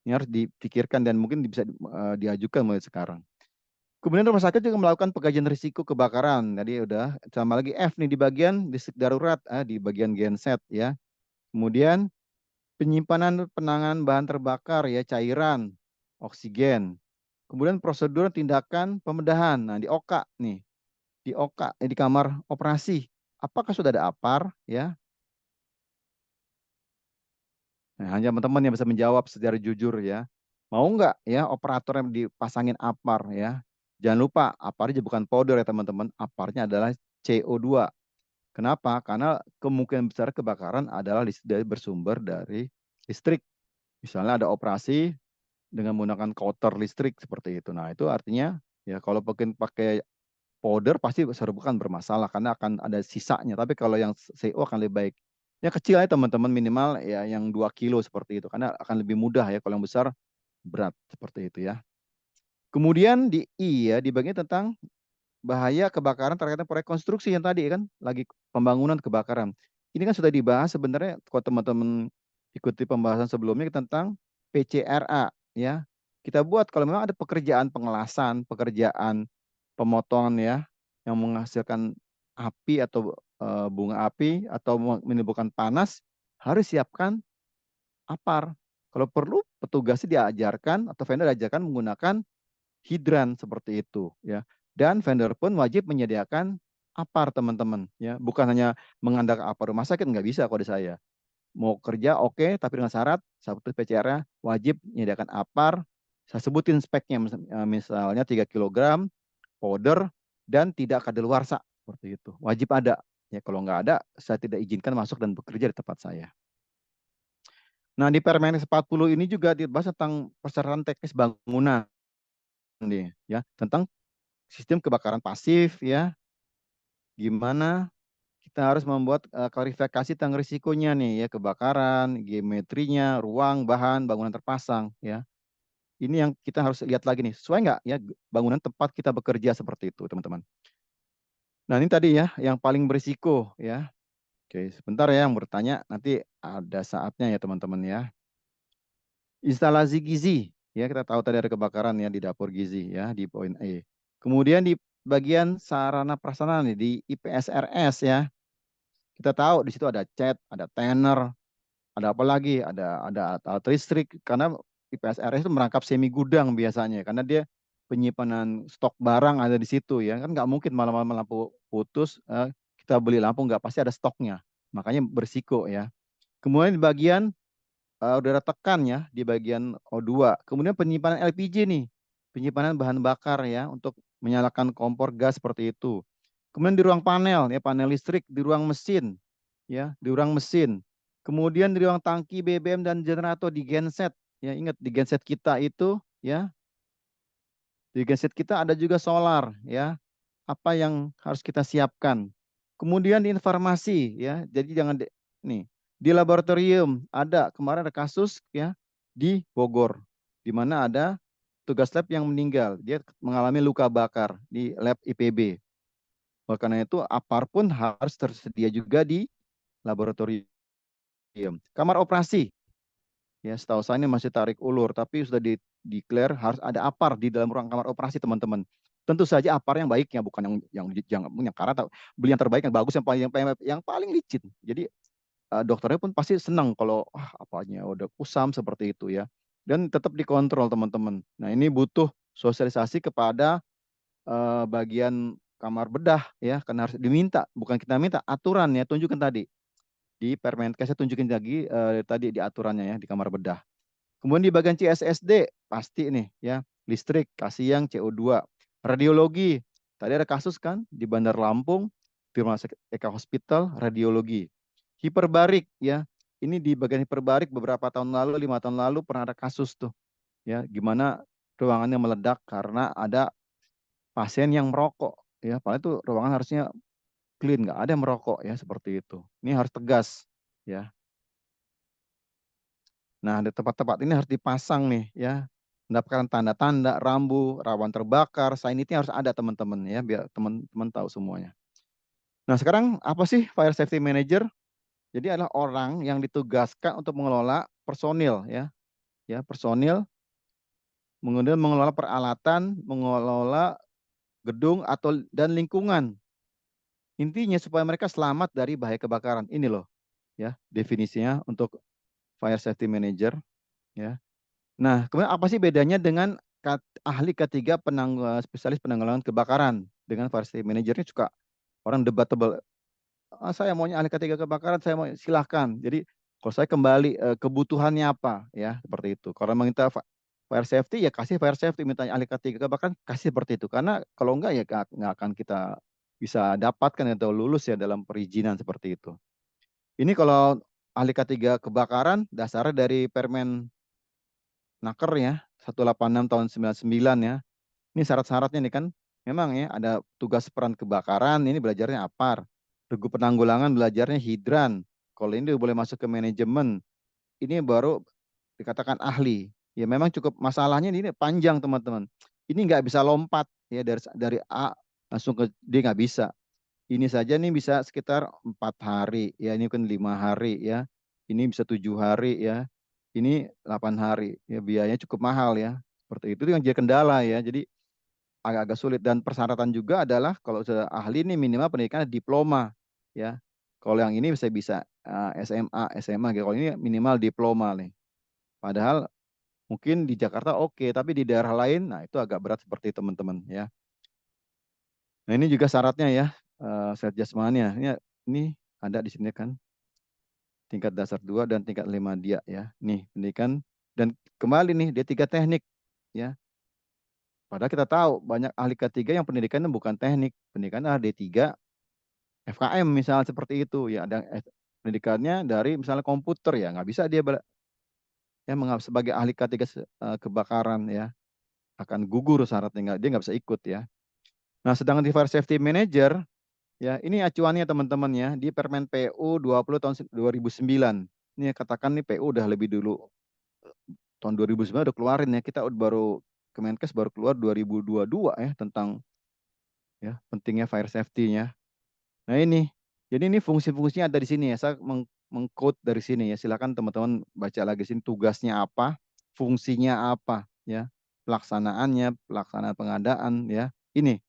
Ini harus dipikirkan dan mungkin bisa diajukan mulai sekarang. Kemudian rumah sakit juga melakukan pengkajian risiko kebakaran. Tadi udah sama lagi F nih di bagian listrik darurat di bagian genset ya. Kemudian penyimpanan penanganan bahan terbakar ya, cairan, oksigen. Kemudian prosedur tindakan pembedahan. Nah, di OKA nih. Di OKA di kamar operasi. Apakah sudah ada APAR ya? Nah, hanya teman-teman yang bisa menjawab secara jujur ya. Mau nggak ya operator yang dipasangin APAR ya. Jangan lupa APAR-nya bukan powder ya teman-teman, APAR-nya adalah CO2. Kenapa? Karena kemungkinan besar kebakaran adalah bersumber dari listrik. Misalnya ada operasi dengan menggunakan kotor listrik seperti itu. Nah, itu artinya ya kalau pakai powder pasti bukan bermasalah karena akan ada sisanya. Tapi kalau yang CO akan lebih baik. Ya kecil aja teman-teman, minimal ya yang 2 kilo seperti itu. Karena akan lebih mudah ya, kalau yang besar berat seperti itu ya. Kemudian di I ya, di bagian tentang bahaya kebakaran terkait proyek konstruksi yang tadi kan lagi pembangunan kebakaran. Ini kan sudah dibahas sebenarnya kalau teman-teman ikuti pembahasan sebelumnya tentang PCRA ya. Kita buat kalau memang ada pekerjaan pengelasan, pekerjaan pemotongan ya yang menghasilkan api atau bunga api atau menimbulkan panas, harus siapkan APAR. Kalau perlu petugasnya diajarkan atau vendor diajarkan menggunakan hidran seperti itu ya. Dan vendor pun wajib menyediakan APAR teman-teman ya. Bukan hanya mengandalkan APAR rumah sakit, nggak bisa kalau di saya. Mau kerja oke, tapi dengan syarat satu PCR wajib menyediakan APAR. Saya sebutin speknya misalnya 3 kg powder dan tidak kadaluarsa seperti itu. Wajib ada. Ya kalau nggak ada, saya tidak izinkan masuk dan bekerja di tempat saya. Nah, di Permenkes 40 ini juga dibahas tentang persyaratan teknis bangunan nih ya, tentang sistem kebakaran pasif ya. Gimana kita harus membuat klarifikasi tentang risikonya nih ya, kebakaran, geometrinya, ruang, bahan, bangunan terpasang ya. Ini yang kita harus lihat lagi nih, sesuai nggak ya bangunan tempat kita bekerja seperti itu, teman-teman. Nah, ini tadi ya yang paling berisiko ya. Oke, sebentar ya yang bertanya, nanti ada saatnya ya teman-teman ya. Instalasi gizi, ya kita tahu tadi ada kebakaran ya di dapur gizi ya di poin E. Kemudian di bagian sarana prasarana nih di IPSRS ya. Kita tahu di situ ada cat, ada tanner, ada apa lagi, ada alat listrik karena IPSRS itu merangkap semi gudang biasanya karena dia penyimpanan stok barang ada di situ ya. Kan nggak mungkin malam-malam lampu putus kita beli lampu nggak pasti ada stoknya. Makanya berisiko ya. Kemudian di bagian udara tekan ya di bagian O2. Kemudian penyimpanan LPG nih, penyimpanan bahan bakar ya untuk menyalakan kompor gas seperti itu. Kemudian di ruang panel ya, panel listrik, di ruang mesin ya, di ruang mesin. Kemudian di ruang tangki BBM dan generator di genset ya, ingat di genset kita itu ya, di genset kita ada juga solar ya. Apa yang harus kita siapkan? Kemudian informasi ya, jadi jangan nih di laboratorium ada kemarin ada kasus ya di Bogor di mana ada tugas lab yang meninggal, dia mengalami luka bakar di lab IPB. Oleh karena itu APAR pun harus tersedia juga di laboratorium. Kamar operasi ya, setahu saya ini masih tarik ulur tapi sudah declare harus ada APAR di dalam ruang kamar operasi teman-teman. Tentu saja APAR yang baik ya, bukan yang karat, beli yang terbaik yang bagus yang paling licin. Jadi dokternya pun pasti senang kalau apanya udah kusam seperti itu ya. Dan tetap dikontrol teman-teman. Nah, ini butuh sosialisasi kepada bagian kamar bedah ya, karena harus diminta, bukan kita minta, aturan ya, tunjukkan tadi. Di Permenkes saya tunjukin lagi tadi di aturannya ya di kamar bedah. Kemudian di bagian CSSD pasti nih ya, listrik, kasih yang CO2, radiologi. Tadi ada kasus kan di Bandar Lampung, di Rumah Sakit Eka Hospital, radiologi. Hiperbarik ya. Ini di bagian hiperbarik beberapa tahun lalu, 5 tahun lalu pernah ada kasus tuh. Ya, gimana ruangannya meledak karena ada pasien yang merokok ya. Padahal itu ruangan harusnya clean, nggak ada yang merokok ya seperti itu. Ini harus tegas ya. Nah, di tempat-tempat ini harus dipasang nih ya. Mendapatkan tanda-tanda rambu, rawan terbakar, sanitnya harus ada teman-teman ya, biar teman-teman tahu semuanya. Nah, sekarang apa sih Fire Safety Manager? Jadi adalah orang yang ditugaskan untuk mengelola personil ya. Ya, personil, kemudian mengelola peralatan, mengelola gedung atau dan lingkungan. Intinya supaya mereka selamat dari bahaya kebakaran. Ini loh ya definisinya untuk Fire Safety Manager ya. Nah, kemudian apa sih bedanya dengan ahli ketiga spesialis penanggulangan kebakaran dengan Fire Safety Manager? Ini suka orang debatable. Saya maunya ahli ketiga kebakaran, saya mau silahkan. Jadi kalau saya kembali kebutuhannya apa ya seperti itu. Kalau memang kita fire safety ya kasih fire safety, mintanya ahli K3 kebakaran kasih seperti itu. Karena kalau enggak ya nggak akan kita bisa dapatkan atau lulus ya dalam perizinan seperti itu. Ini kalau ahli K3 kebakaran dasarnya dari Permen Naker ya 186 tahun 99 ya. Ini syarat-syaratnya nih kan memang ya ada tugas peran kebakaran, ini belajarnya APAR. Regu penanggulangan belajarnya hidran. Kalau ini boleh masuk ke manajemen, ini baru dikatakan ahli. Ya memang cukup masalahnya ini panjang teman-teman. Ini nggak bisa lompat ya dari A langsung ke D, nggak bisa. Ini saja nih bisa sekitar 4 hari ya, ini kan 5 hari ya. Ini bisa 7 hari ya. Ini 8 hari ya, biayanya cukup mahal ya. Seperti itu yang jadi kendala ya. Jadi agak-agak sulit, dan persyaratan juga adalah kalau sudah ahli nih minimal pendidikan diploma ya. Kalau yang ini bisa SMA, SMA gitu. Kalau ini minimal diploma nih. Padahal mungkin di Jakarta oke, tapi di daerah lain nah itu agak berat seperti teman-teman ya. Nah, ini juga syaratnya ya, syarat jasmania. Ini ada di sini kan. Tingkat dasar 2 dan tingkat 5 dia ya. Nih, pendidikan dan kembali nih D3 teknik ya. Padahal kita tahu banyak ahli K3 yang pendidikannya bukan teknik, pendidikannya D3 FKM misal seperti itu ya, ada pendidikannya dari misalnya komputer ya, nggak bisa dia ya sebagai ahli K3 kebakaran ya, akan gugur syaratnya, dia nggak bisa ikut ya. Nah, sedangkan di Fire Safety Manager ya, ini acuannya teman-teman ya, di Permen PU 20 tahun 2009. Ini katakan nih PU udah lebih dulu, tahun 2009 udah keluarin ya, kita baru Kemenkes baru keluar 2022 ya tentang ya pentingnya fire safety-nya. Nah ini, jadi ini fungsi-fungsinya ada di sini ya. Saya mengquote dari sini ya. Silakan teman-teman baca lagi sini tugasnya apa, fungsinya apa ya, pelaksanaannya, pelaksanaan pengadaan ya. Ini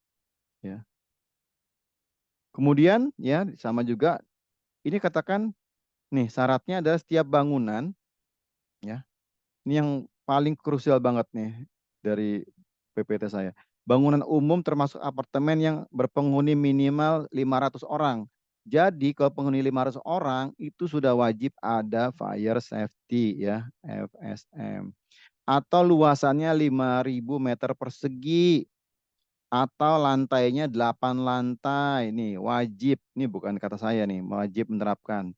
ya. Kemudian ya sama juga ini katakan nih syaratnya adalah setiap bangunan ya. Ini yang paling krusial banget nih dari PPT saya. Bangunan umum termasuk apartemen yang berpenghuni minimal 500 orang. Jadi kalau penghuni 500 orang itu sudah wajib ada fire safety ya, FSM. Atau luasannya 5.000 meter persegi. Atau lantainya 8 lantai. Nih wajib, ini bukan kata saya nih, wajib menerapkan.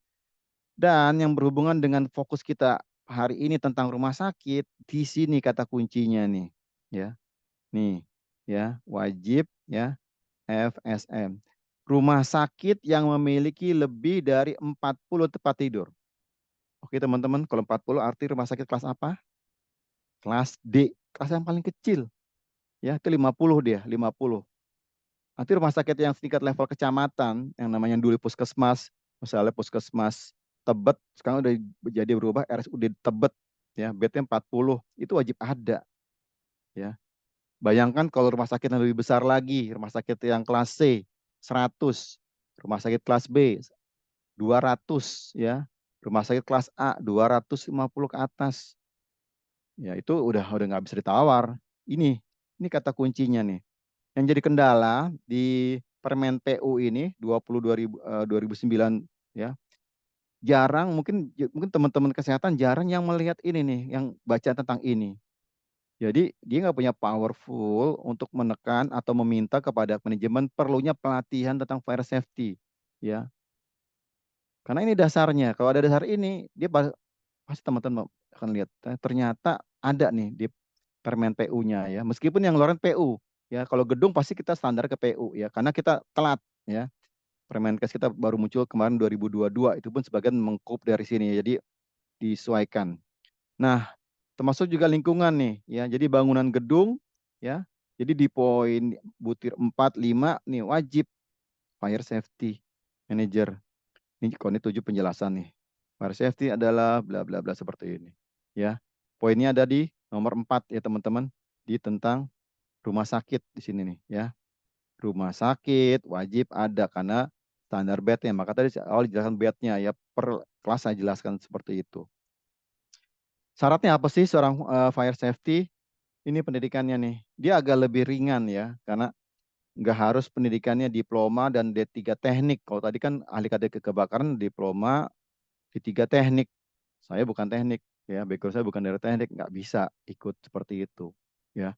Dan yang berhubungan dengan fokus kita hari ini tentang rumah sakit, di sini kata kuncinya nih. Ya. Nih, ya, wajib ya FSM. Rumah sakit yang memiliki lebih dari 40 tempat tidur. Oke, teman-teman, kalau 40 arti rumah sakit kelas apa? Kelas D, kelas yang paling kecil. Ya, itu 50 dia, 50. Nanti rumah sakit yang tingkat level kecamatan yang namanya dulu puskesmas, misalnya puskesmas Tebet, sekarang udah jadi berubah RSUD Tebet ya, bednya 40, itu wajib ada. Ya. Bayangkan kalau rumah sakit yang lebih besar lagi, rumah sakit yang kelas C 100, rumah sakit kelas B 200 ya, rumah sakit kelas A 250 ke atas. Ya itu udah nggak bisa ditawar. Ini kata kuncinya nih. Yang jadi kendala di Permen PU ini 2009 ya. Jarang mungkin teman-teman kesehatan jarang yang melihat ini nih, yang baca tentang ini. Jadi dia nggak punya powerful untuk menekan atau meminta kepada manajemen perlunya pelatihan tentang fire safety, ya. Karena ini dasarnya. Kalau ada dasar ini, dia pasti teman-teman akan lihat ternyata ada nih di Permen PU-nya ya. Meskipun yang ngeluarin PU, ya. Kalau gedung pasti kita standar ke PU ya, karena kita telat ya. Permenkes kita baru muncul kemarin 2022, itu pun sebagian mengkup dari sini, jadi disesuaikan. Nah, termasuk juga lingkungan nih ya. Jadi bangunan gedung ya. Jadi di poin butir 4, 5 nih wajib fire safety manager. Ini kalau ini 7 penjelasan nih. Fire safety adalah bla bla bla seperti ini. Ya. Poinnya ada di nomor 4 ya teman-teman, di tentang rumah sakit di sini nih ya. Rumah sakit wajib ada karena standar bednya. Maka tadi awal dijelaskan bednya ya, per kelas saya jelaskan seperti itu. Syaratnya apa sih seorang fire safety? Ini pendidikannya nih. Dia agak lebih ringan ya, karena nggak harus pendidikannya diploma dan D3 teknik. Kalau tadi kan ahli K3 kebakaran diploma D3 teknik. Saya bukan teknik. ya background saya bukan dari teknik, nggak bisa ikut seperti itu, ya.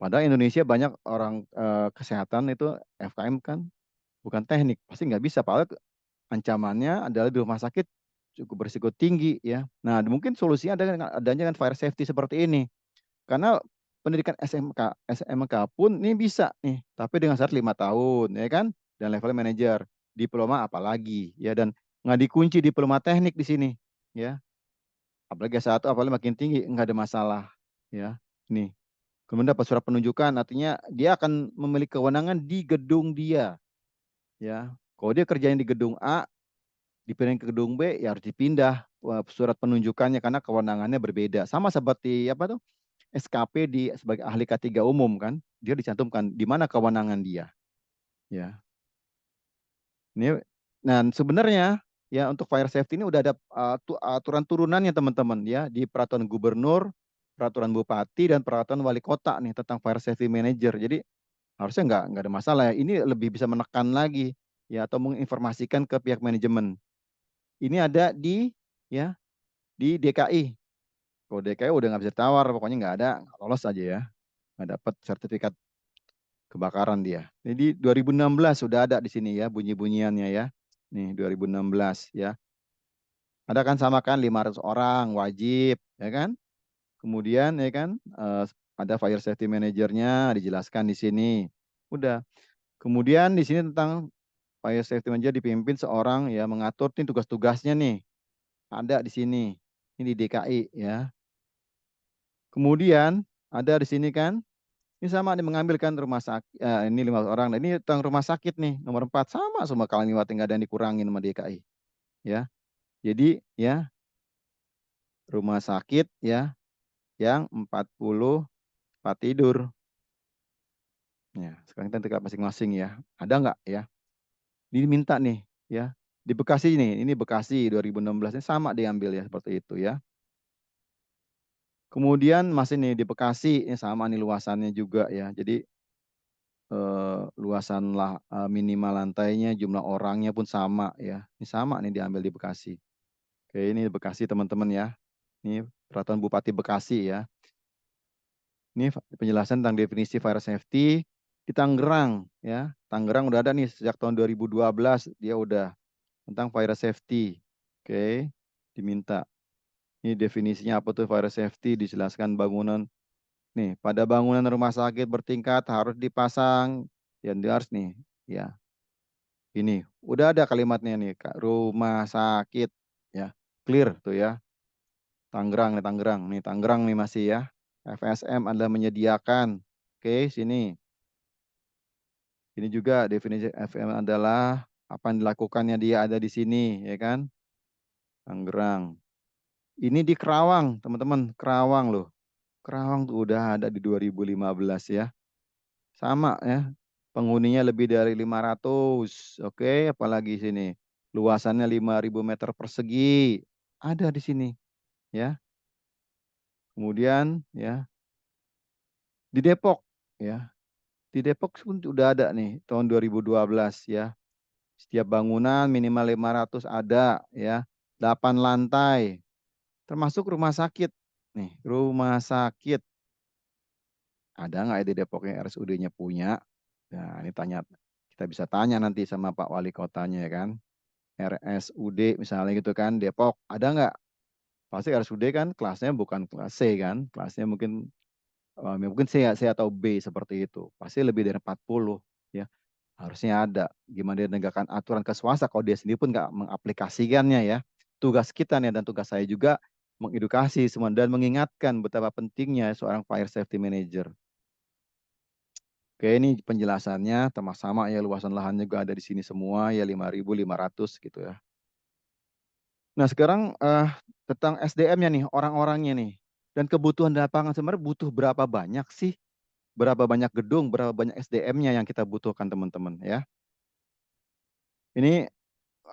Padahal Indonesia banyak orang kesehatan itu FKM kan bukan teknik, pasti nggak bisa. Padahal ancamannya adalah di rumah sakit cukup berisiko tinggi ya. Nah mungkin solusinya adanya kan fire safety seperti ini. Karena pendidikan SMK pun ini bisa nih, tapi dengan syarat 5 tahun ya kan, dan level manajer, diploma apalagi ya, dan nggak dikunci diploma teknik di sini ya. Apalagi S1 apalagi makin tinggi nggak ada masalah ya. Nih, kemudian dapat surat penunjukan artinya dia akan memiliki kewenangan di gedung dia ya. Kalau dia kerjain di gedung A, dipindahin ke gedung B ya harus dipindah surat penunjukannya karena kewenangannya berbeda. Sama seperti apa tuh? SKP sebagai ahli K3 umum kan, dia dicantumkan di mana kewenangan dia. Ya. Ini dan sebenarnya ya untuk fire safety ini udah ada aturan turunannya teman-teman ya di peraturan gubernur, peraturan bupati dan peraturan wali kota nih tentang fire safety manager. Jadi harusnya nggak ada masalah ya. Ini lebih bisa menekan lagi ya atau menginformasikan ke pihak manajemen. Ini ada di ya di DKI. Kalau DKI udah nggak bisa tawar, pokoknya nggak ada, nggak lolos aja ya, nggak dapat sertifikat kebakaran dia. Jadi 2016 sudah ada di sini ya bunyi-bunyiannya ya. Nih 2016 ya. Ada kan sama kan 500 orang wajib ya kan. Kemudian ya kan ada fire safety manajernya dijelaskan di sini. Udah. Kemudian di sini tentang fire safety manager dipimpin seorang ya mengatur nih tugas-tugasnya nih. Ada di sini. Ini di DKI ya. Kemudian ada di sini kan. Ini sama nih mengambilkan rumah sakit, ini 5 orang. Nah, ini tentang rumah sakit nih, nomor 4 sama semua Kalimantan nggak ada yang dikurangin sama DKI. Ya, jadi ya rumah sakit ya yang 40 tidur. Ya, sekarang kita tingkat masing-masing ya. Ada nggak ya? Ini minta nih ya. Di Bekasi ini Bekasi 2016 ini sama diambil ya seperti itu ya. Kemudian masih nih di Bekasi ini sama nih luasannya juga ya. Jadi luasan minimal lantainya, jumlah orangnya pun sama ya. Ini sama nih diambil di Bekasi. Oke, ini Bekasi teman-teman ya. Ini peraturan Bupati Bekasi ya. Ini penjelasan tentang definisi fire safety di Tangerang ya. Tangerang udah ada nih sejak tahun 2012 dia udah tentang fire safety. Oke, diminta. Ini definisinya apa tuh fire safety, dijelaskan bangunan. Nih, pada bangunan rumah sakit bertingkat harus dipasang yang dia harus nih ya. Ini udah ada kalimatnya nih Kak, rumah sakit ya. Clear tuh ya. Tangerang nih Tangerang nih masih ya. FSM adalah menyediakan. Oke, sini. Ini juga definisi FSM adalah apa yang dilakukannya dia ada di sini ya kan. Tangerang. Ini di Kerawang, teman-teman. Kerawang loh. Kerawang tuh udah ada di 2015 ya. Sama ya. Penghuninya lebih dari 500. Oke, apalagi sini. Luasannya 5.000 meter persegi. Ada di sini ya. Kemudian ya di Depok ya. Di Depok pun udah ada nih tahun 2012 ya. Setiap bangunan minimal 500 ada ya. 8 lantai. Termasuk rumah sakit. Nih, rumah sakit. Ada nggak ya di Depok yang RSUD-nya punya? Nah, ini kita bisa tanya nanti sama Pak Wali Kotanya ya kan. RSUD misalnya gitu kan, Depok ada nggak? Pasti RSUD kan kelasnya bukan kelas C kan, kelasnya mungkin C atau B seperti itu. Pasti lebih dari 40 ya. Harusnya ada. Gimana dia menegakkan aturan ke swasta kalau dia sendiri pun nggak mengaplikasikannya ya. Tugas kita nih dan tugas saya juga mengedukasi semua dan mengingatkan betapa pentingnya seorang fire safety manager. Oke, ini penjelasannya sama ya luasan lahannya juga ada di sini semua ya 5.500 gitu ya. Nah, sekarang tentang SDM-nya nih, orang-orangnya nih. Dan kebutuhan lapangan sebenarnya butuh berapa banyak sih? Berapa banyak gedung, berapa banyak SDM-nya yang kita butuhkan teman-teman ya. Ini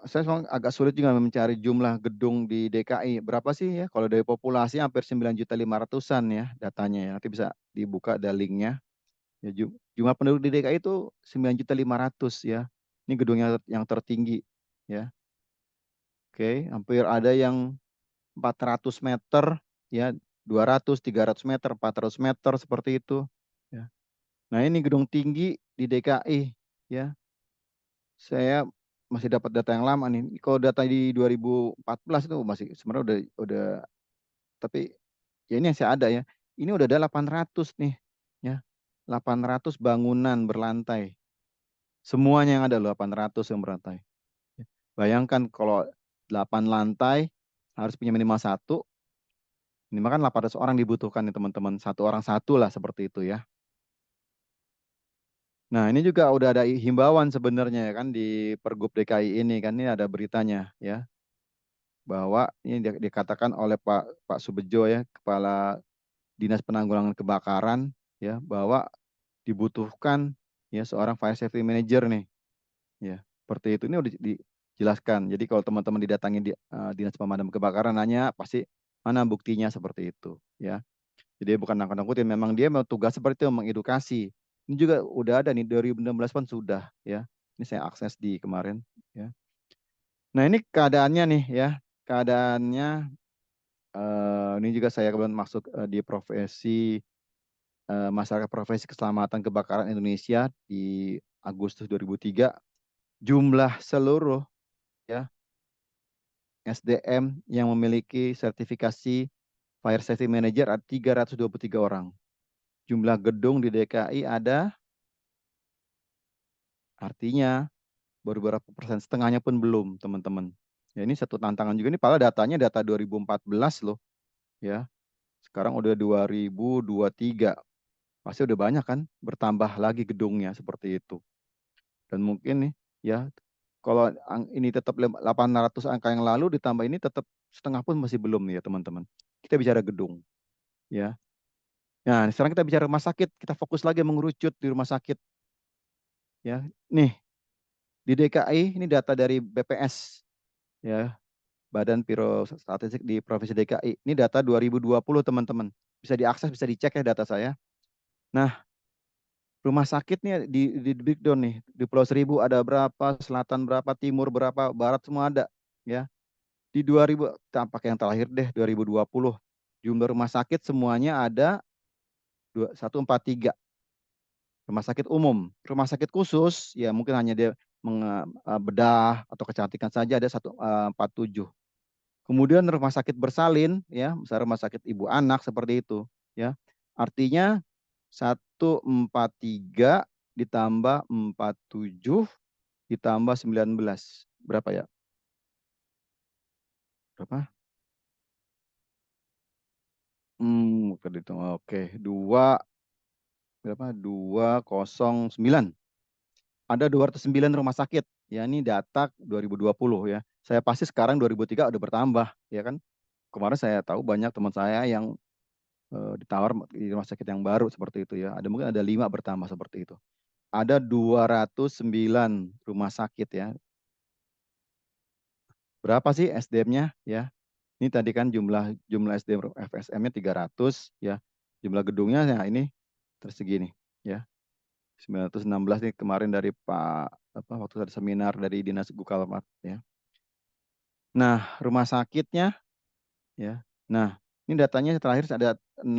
saya memang agak sulit juga mencari jumlah gedung di DKI. Berapa sih ya? Kalau dari populasi hampir 9.500.000-an ya datanya ya. Nanti bisa dibuka ada linknya. Ya, jumlah penduduk di DKI itu 9.500.000 ya. Ini gedung yang tertinggi ya. Oke, hampir ada yang 400 meter, ya 200, 300 meter, 400 meter seperti itu. Ya. Nah ini gedung tinggi di DKI, ya. Saya masih dapat data yang lama nih. Kalau data di 2014 itu masih sebenarnya udah tapi ya ini yang saya ada ya. Ini udah ada 800 nih, ya. 800 bangunan berlantai. Semuanya yang ada 800 yang berlantai. Bayangkan kalau 8 lantai harus punya minimal 1. Minimal kan 800 orang dibutuhkan nih teman-teman. 1 orang 1 lah seperti itu ya. Nah ini juga udah ada himbauan sebenarnya ya kan di Pergub DKI ini kan, ini ada beritanya ya. Bahwa ini dikatakan oleh Pak Subedjo ya, Kepala Dinas Penanggulangan Kebakaran ya, bahwa dibutuhkan ya seorang fire safety manager nih. Ya, seperti itu. Ini udah dijelaskan. Jadi kalau teman-teman didatangi di Dinas Pemadam Kebakaran nanya pasti mana buktinya seperti itu ya. Jadi bukan nakut-nakutin, memang dia mau tugas seperti itu mengedukasi. Ini juga udah ada nih 2016 pun sudah ya. Ini saya akses di kemarin ya. Nah, ini keadaannya nih ya. Keadaannya ini juga saya kebetulan masuk di profesi Masyarakat Profesi Keselamatan Kebakaran Indonesia di Agustus 2003. Jumlah seluruh ya SDM yang memiliki sertifikasi Fire Safety Manager ada 323 orang. Jumlah gedung di DKI ada, artinya baru berapa persen, setengahnya pun belum teman-teman. Ya ini satu tantangan juga, ini padahal datanya data 2014 loh ya. Sekarang udah 2023. Pasti udah banyak kan, bertambah lagi gedungnya seperti itu. Dan mungkin nih ya, kalau ini tetap 800 angka yang lalu ditambah ini tetap setengah pun masih belum nih ya teman-teman. Kita bicara gedung ya. Nah sekarang kita bicara rumah sakit, kita fokus lagi mengerucut di rumah sakit. Ya, nih di DKI ini data dari BPS ya, Badan Biro Statistik di Provinsi DKI. Ini data 2020 teman-teman. Bisa diakses, bisa dicek ya data saya. Nah, rumah sakit nih di breakdown nih. Di Pulau Seribu ada berapa, selatan berapa, timur berapa, barat semua ada ya. Di 2000, kita pakai yang terakhir deh, 2020. Jumlah rumah sakit semuanya ada 143. Rumah sakit umum. Rumah sakit khusus ya mungkin hanya dia bedah atau kecantikan saja ada 147. Kemudian rumah sakit bersalin ya, misalnya rumah sakit ibu anak seperti itu ya. Artinya 143 ditambah 47 ditambah 19. Berapa ya? Berapa? Oke, 2 berapa? 209. Ada 209 rumah sakit. Ya ini data 2020 ya. Saya pasti sekarang 2003 udah bertambah ya kan. Kemarin saya tahu banyak teman saya yang ditawar di rumah sakit yang baru seperti itu ya. Ada mungkin ada 5 bertambah seperti itu. Ada 209 rumah sakit ya. Berapa sih SDM-nya ya? Ini tadi kan jumlah SDM FSM-nya 300 ya. Jumlah gedungnya ya ini tersegi nih ya. 916 nih kemarin dari waktu ada seminar dari Dinas Gukalmat ya. Nah, rumah sakitnya ya. Nah, ini datanya terakhir ada 5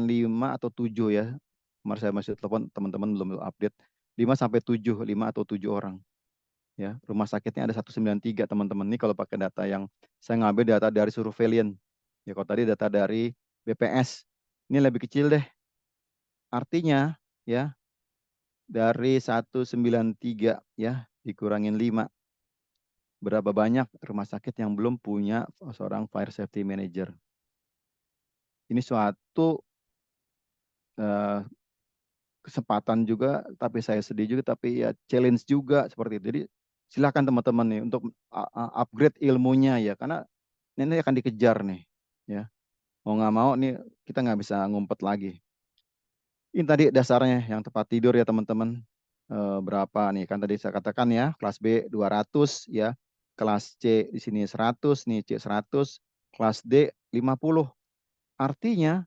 atau 7 ya. Kemarin saya masih telepon teman-teman belum update. 5 sampai 7, 5 atau 7 orang. Ya, rumah sakitnya ada 193 teman-teman. Ini kalau pakai data yang saya ngambil data dari Surveillance. Ya, kalau tadi data dari BPS. Ini lebih kecil deh. Artinya ya dari 193 ya dikurangin 5. Berapa banyak rumah sakit yang belum punya seorang fire safety manager. Ini suatu kesempatan juga, tapi saya sedih juga, tapi ya challenge juga seperti itu. Jadi silakan teman-teman nih untuk upgrade ilmunya ya, karena ini akan dikejar nih ya. Mau nggak mau nih kita nggak bisa ngumpet lagi. Ini tadi dasarnya yang tempat tidur ya teman-teman. Berapa nih kan tadi saya katakan ya, kelas B 200 ya, kelas C di sini 100 nih, C 100, kelas D 50. Artinya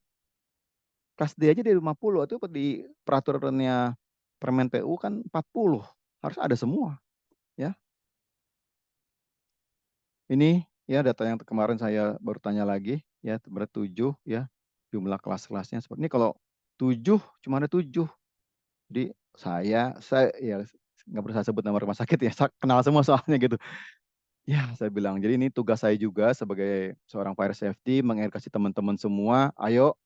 kelas D aja di 50 itu di peraturannya Permen PU kan 40. Harus ada semua ya. Ini ya data yang kemarin saya baru tanya lagi ya berarti 7 ya. Jumlah kelas-kelasnya seperti ini, kalau 7 cuma ada 7. Jadi saya ya nggak perlu saya sebut nama rumah sakit ya, kenal semua soalnya gitu. Ya saya bilang, jadi ini tugas saya juga sebagai seorang fire safety mengedukasi teman-teman semua, ayo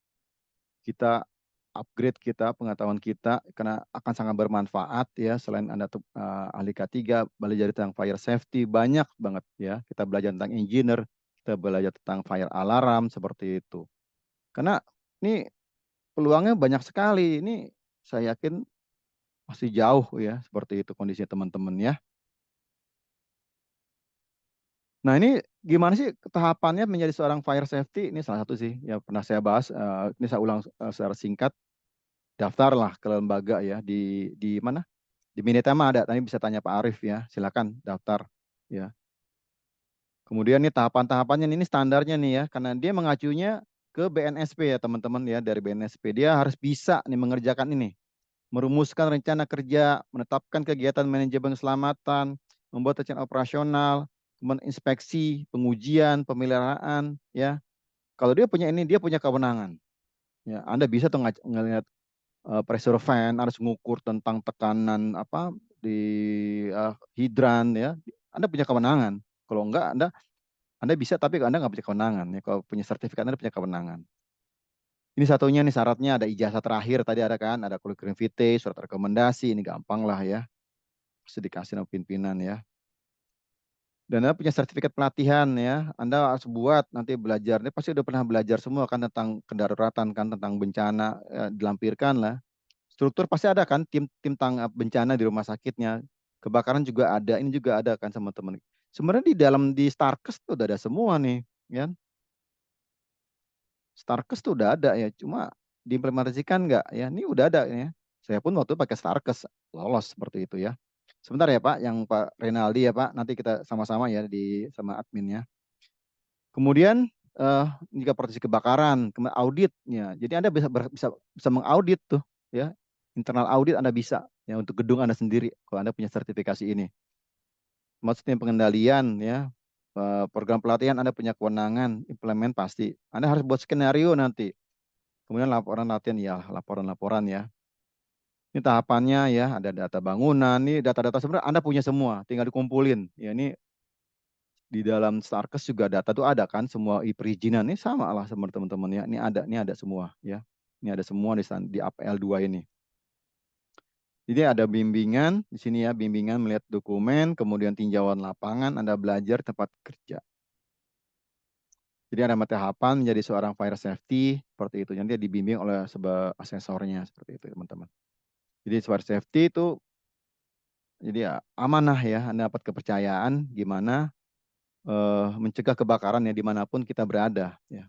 kita upgrade pengetahuan kita karena akan sangat bermanfaat ya. Selain Anda ahli K3, belajar tentang fire safety banyak banget ya. Kita belajar tentang engineer, kita belajar tentang fire alarm seperti itu. Karena ini peluangnya banyak sekali. Ini saya yakin masih jauh ya seperti itu kondisinya teman-teman ya. Nah ini gimana sih tahapannya menjadi seorang fire safety? Ini salah satu sih yang pernah saya bahas. Ini saya ulang secara singkat. Daftarlah ke lembaga ya di mana? Di Minitema ada. Tadi bisa tanya Pak Arief ya. Silakan daftar ya. Kemudian nih tahapan-tahapannya ini standarnya nih ya, karena dia mengacunya ke BNSP ya teman-teman ya, dari BNSP. Dia harus bisa nih mengerjakan ini. Merumuskan rencana kerja, menetapkan kegiatan manajemen keselamatan, membuat rencana operasional, inspeksi, pengujian, pemeliharaan ya. Kalau dia punya ini, dia punya kewenangan. Ya, Anda bisa tuh ngelihat pressure fan, harus mengukur tentang tekanan apa di hidran ya. Anda punya kewenangan. Kalau enggak, Anda bisa, tapi Anda nggak punya kewenangan. Ya, kalau punya sertifikat, Anda punya kewenangan. Ini satunya nih syaratnya ada ijazah terakhir tadi ada kan, ada curriculum vitae, surat rekomendasi, ini gampang lah ya. Pasti dikasih sama pimpinan ya. Dan Anda punya sertifikat pelatihan ya. Anda harus buat nanti belajar. Ini pasti udah pernah belajar semua kan tentang kedaruratan kan, tentang bencana, ya, dilampirkan lah. Struktur pasti ada kan, tim tanggap bencana di rumah sakitnya. Kebakaran juga ada, ini juga ada kan sama teman. Sebenarnya di Starkes tuh udah ada semua nih, ya. Starkes tuh udah ada ya, cuma diimplementasikan nggak ya? Ini udah ada ya. Saya pun waktu pakai Starkes lolos seperti itu ya. Sebentar ya Pak, yang Pak Renaldi ya Pak, nanti kita sama-sama ya sama adminnya. Kemudian jika potensi kebakaran, auditnya. Jadi Anda bisa mengaudit tuh ya. Internal audit Anda bisa ya untuk gedung Anda sendiri kalau Anda punya sertifikasi ini. Maksudnya pengendalian ya. Program pelatihan Anda punya kewenangan, implement pasti. Anda harus buat skenario nanti. Kemudian laporan latihan ya, laporan-laporan ya. Ini tahapannya ya, ada data bangunan, ini data-data sebenarnya Anda punya semua, tinggal dikumpulin. Ya ini di dalam Starkes juga data tuh ada kan, semua perizinan ini sama lah sama teman-teman ya. Ini ada semua ya. Ini ada semua di APL 2 ini. Jadi ada bimbingan di sini ya, bimbingan melihat dokumen, kemudian tinjauan lapangan, Anda belajar tempat kerja. Jadi ada tahapan menjadi seorang fire safety seperti itu. Nanti dibimbing oleh sebuah asesornya seperti itu teman-teman. Jadi fire safety itu jadi ya amanah ya, Anda dapat kepercayaan gimana mencegah kebakaran ya dimanapun kita berada. Ya.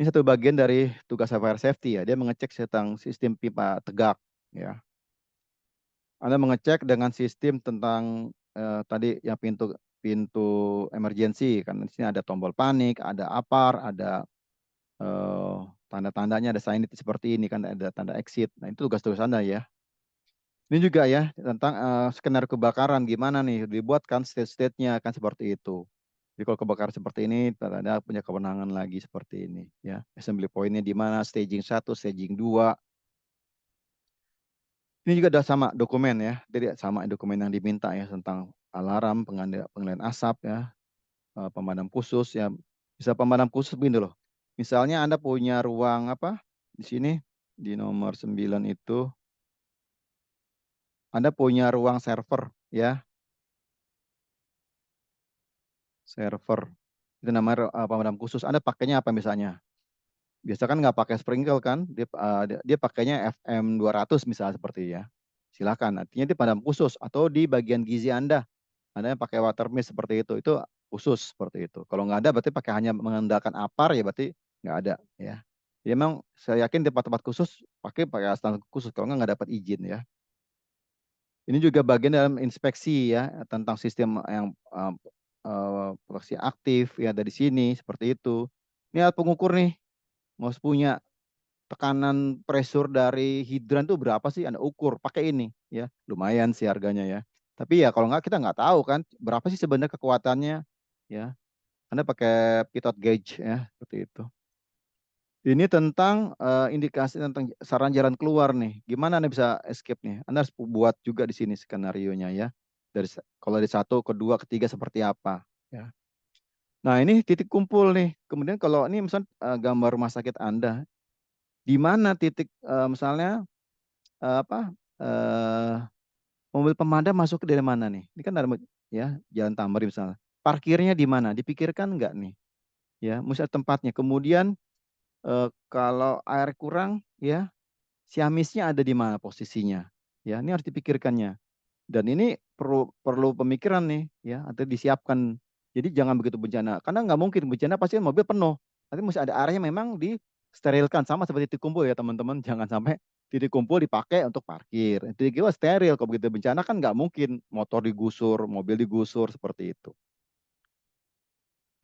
Ini satu bagian dari tugas fire safety ya, dia mengecek tentang sistem pipa tegak. Ya. Anda mengecek dengan sistem tentang tadi yang pintu emergency, kan di sini ada tombol panik, ada APAR, ada tanda-tandanya, ada sign seperti ini kan, ada tanda exit. Nah itu tugas-tugas Anda ya. Ini juga ya tentang skenario kebakaran gimana nih dibuatkan stage-stage-nya kan seperti itu. Jadi kalau kebakaran seperti ini, Anda punya kewenangan lagi seperti ini ya. Assembly point-nya di mana, staging 1, staging 2. Ini juga ada sama dokumen ya. Jadi sama dokumen yang diminta ya tentang alarm, pengendalian asap ya, pemadam khusus ya. Bisa pemadam khusus begini loh. Misalnya Anda punya ruang apa? Di sini di nomor 9 itu Anda punya ruang server ya. Server. Itu namanya pemadam khusus. Anda pakainya apa misalnya? Biasa kan nggak pakai sprinkle kan? Dia pakainya FM 200 misalnya seperti ya. Silakan. Artinya di pemadam khusus atau di bagian gizi Anda yang pakai water mist seperti itu khusus seperti itu. Kalau nggak ada berarti pakai hanya mengandalkan APAR ya berarti nggak ada ya. Jadi memang saya yakin di tempat-tempat khusus pakai standar khusus, kalau nggak dapat izin ya. Ini juga bagian dalam inspeksi ya tentang sistem yang produksi aktif ya dari sini seperti itu. Ini alat pengukur nih, mau punya tekanan pressure dari hidran tuh berapa sih, Anda ukur pakai ini ya, lumayan sih harganya ya. Tapi ya kalau nggak kita nggak tahu kan berapa sih sebenarnya kekuatannya ya. Anda pakai pitot gauge ya seperti itu. Ini tentang indikasi tentang saran jalan keluar nih. Gimana Anda bisa escape nih? Anda harus buat juga di sini skenarionya ya. Kalau dari 1 ke 2 ke 3 seperti apa ya. Nah, ini titik kumpul nih. Kemudian kalau ini misalnya gambar rumah sakit Anda, di mana titik misalnya apa mobil pemadam masuk dari mana nih? Ini kan ada ya Jalan Tambari misalnya. Parkirnya di mana? Dipikirkan nggak nih? Ya, mesti ada tempatnya. Kemudian kalau air kurang ya, Ciamisnya ada di mana posisinya? Ya, ini harus dipikirkannya. Dan ini perlu pemikiran nih ya, atau disiapkan. Jadi jangan begitu bencana, karena nggak mungkin bencana pasti mobil penuh. Nanti mesti ada area memang disterilkan sama seperti titik kumpul ya teman-teman. Jangan sampai titik kumpul dipakai untuk parkir. Titik kumpul steril. Kalau begitu bencana kan nggak mungkin motor digusur, mobil digusur seperti itu.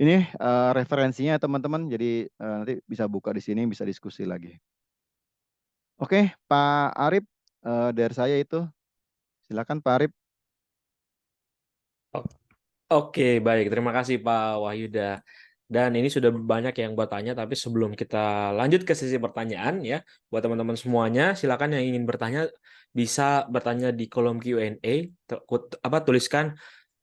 Ini referensinya teman-teman. Jadi nanti bisa buka di sini, bisa diskusi lagi. Oke, Pak Arif, dari saya itu. Silakan Pak Arif. Oke, baik. Terima kasih Pak Wahyuda. Dan ini sudah banyak yang bertanya, tapi sebelum kita lanjut ke sesi pertanyaan ya, buat teman-teman semuanya, silakan yang ingin bertanya bisa bertanya di kolom Q&A, tuliskan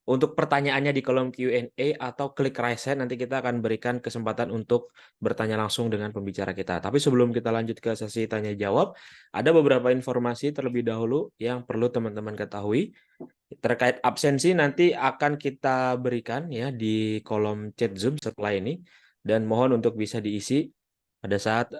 untuk pertanyaannya di kolom Q&A atau klik raise hand, nanti kita akan berikan kesempatan untuk bertanya langsung dengan pembicara kita. Tapi sebelum kita lanjut ke sesi tanya jawab, ada beberapa informasi terlebih dahulu yang perlu teman-teman ketahui. Terkait absensi nanti akan kita berikan ya di kolom chat Zoom setelah ini, dan mohon untuk bisa diisi pada saat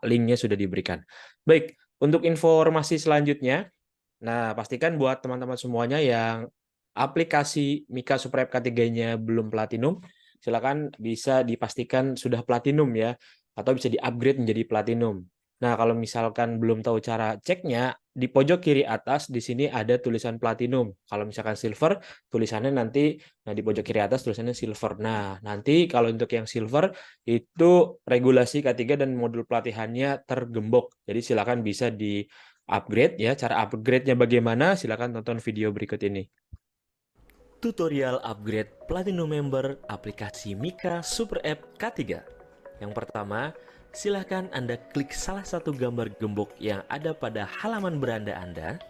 linknya sudah diberikan. Baik, untuk informasi selanjutnya, nah pastikan buat teman-teman semuanya yang aplikasi Mika Super App K3-nya belum platinum, silakan bisa dipastikan sudah platinum ya, atau bisa di-upgrade menjadi platinum. Nah, kalau misalkan belum tahu cara ceknya, di pojok kiri atas di sini ada tulisan platinum. Kalau misalkan silver, tulisannya nanti di pojok kiri atas tulisannya silver. Nah, nanti kalau untuk yang silver itu regulasi K3 dan modul pelatihannya tergembok. Jadi silakan bisa di-upgrade ya. Cara upgrade-nya bagaimana? Silakan tonton video berikut ini. Tutorial upgrade Platinum Member aplikasi Mika Super App K3. Yang pertama, silahkan Anda klik salah satu gambar gembok yang ada pada halaman beranda Anda,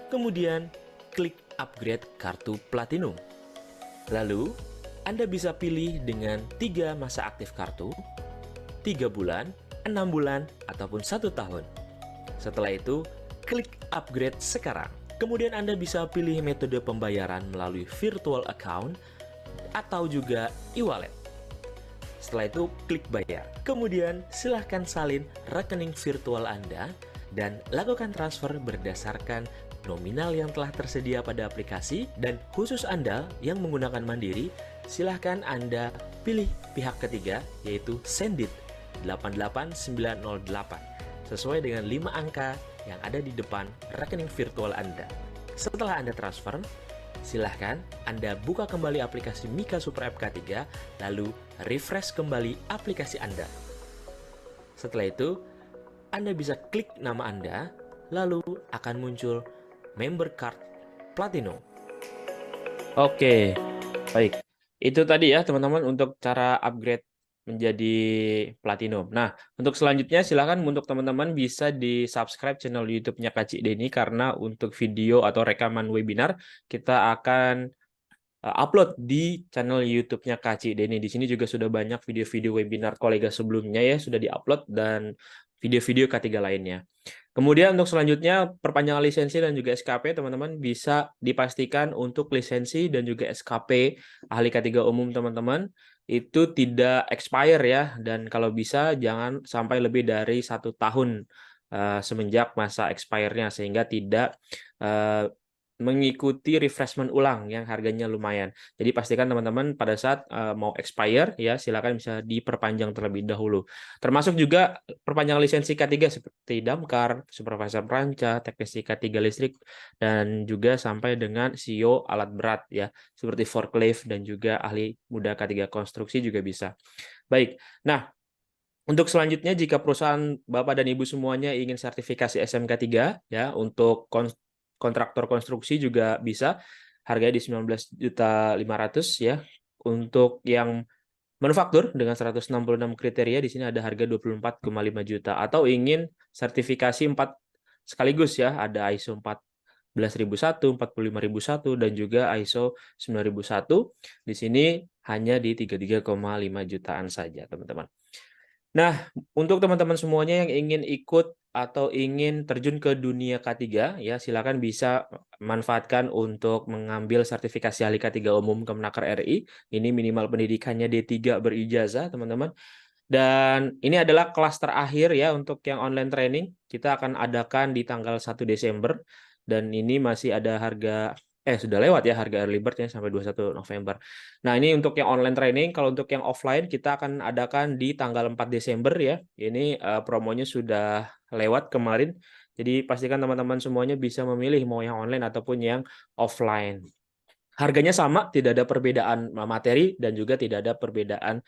kemudian klik upgrade kartu Platinum. Lalu, Anda bisa pilih dengan 3 masa aktif kartu, 3 bulan, 6 bulan, ataupun 1 tahun. Setelah itu, klik upgrade sekarang. Kemudian Anda bisa pilih metode pembayaran melalui virtual account atau juga e-wallet. Setelah itu, klik bayar. Kemudian, silahkan salin rekening virtual Anda dan lakukan transfer berdasarkan nominal yang telah tersedia pada aplikasi. Dan khusus Anda yang menggunakan Mandiri, silahkan Anda pilih pihak ketiga, yaitu Sendit 88908, sesuai dengan 5 angka yang ada di depan rekening virtual Anda. Setelah Anda transfer, silahkan Anda buka kembali aplikasi Mika Super App K3, lalu refresh kembali aplikasi Anda. Setelah itu, Anda bisa klik nama Anda, lalu akan muncul member card Platinum. Oke, baik. Itu tadi ya teman-teman untuk cara upgrade menjadi platinum. Nah, untuk selanjutnya silakan untuk teman-teman bisa di-subscribe channel YouTube-nya Kak Cik Denny, karena untuk video atau rekaman webinar kita akan upload di channel YouTube-nya Kak Cik Denny. Di sini juga sudah banyak video-video webinar kolega sebelumnya ya sudah di-upload, dan video-video K3 lainnya. Kemudian untuk selanjutnya perpanjangan lisensi dan juga SKP, teman-teman bisa dipastikan untuk lisensi dan juga SKP ahli K3 umum teman-teman itu tidak expire ya, dan kalau bisa jangan sampai lebih dari 1 tahun semenjak masa expire-nya, sehingga tidak mengikuti refreshment ulang yang harganya lumayan. Jadi pastikan teman-teman pada saat mau expire ya silakan bisa diperpanjang terlebih dahulu. Termasuk juga perpanjangan lisensi K3 seperti damkar, supervisor peranca, teknisi K3 listrik, dan juga sampai dengan CEO alat berat ya seperti forklift, dan juga ahli muda K3 konstruksi juga bisa. Baik. Nah, untuk selanjutnya jika perusahaan Bapak dan Ibu semuanya ingin sertifikasi SMK 3 ya untuk kontraktor konstruksi juga bisa, harganya di 19.500.000 ya. Untuk yang manufaktur dengan 166 kriteria, di sini ada harga 24,5 juta. Atau ingin sertifikasi 4 sekaligus ya, ada ISO 14001, 45001 dan juga ISO 9001. Di sini hanya di 33,5 jutaan saja, teman-teman. Nah, untuk teman-teman semuanya yang ingin ikut atau ingin terjun ke dunia K3, ya silakan bisa manfaatkan untuk mengambil sertifikasi ahli K3 umum Kemenaker RI. Ini minimal pendidikannya D3 berijazah, teman-teman. Dan ini adalah kelas terakhir ya untuk yang online training. Kita akan adakan di tanggal 1 Desember. Dan ini masih ada harga, sudah lewat ya harga early bird-nya sampai 21 November. Nah, ini untuk yang online training. Kalau untuk yang offline, kita akan adakan di tanggal 4 Desember ya. Ini promonya sudah lewat kemarin. Jadi pastikan teman-teman semuanya bisa memilih mau yang online ataupun yang offline. Harganya sama, tidak ada perbedaan materi dan juga tidak ada perbedaan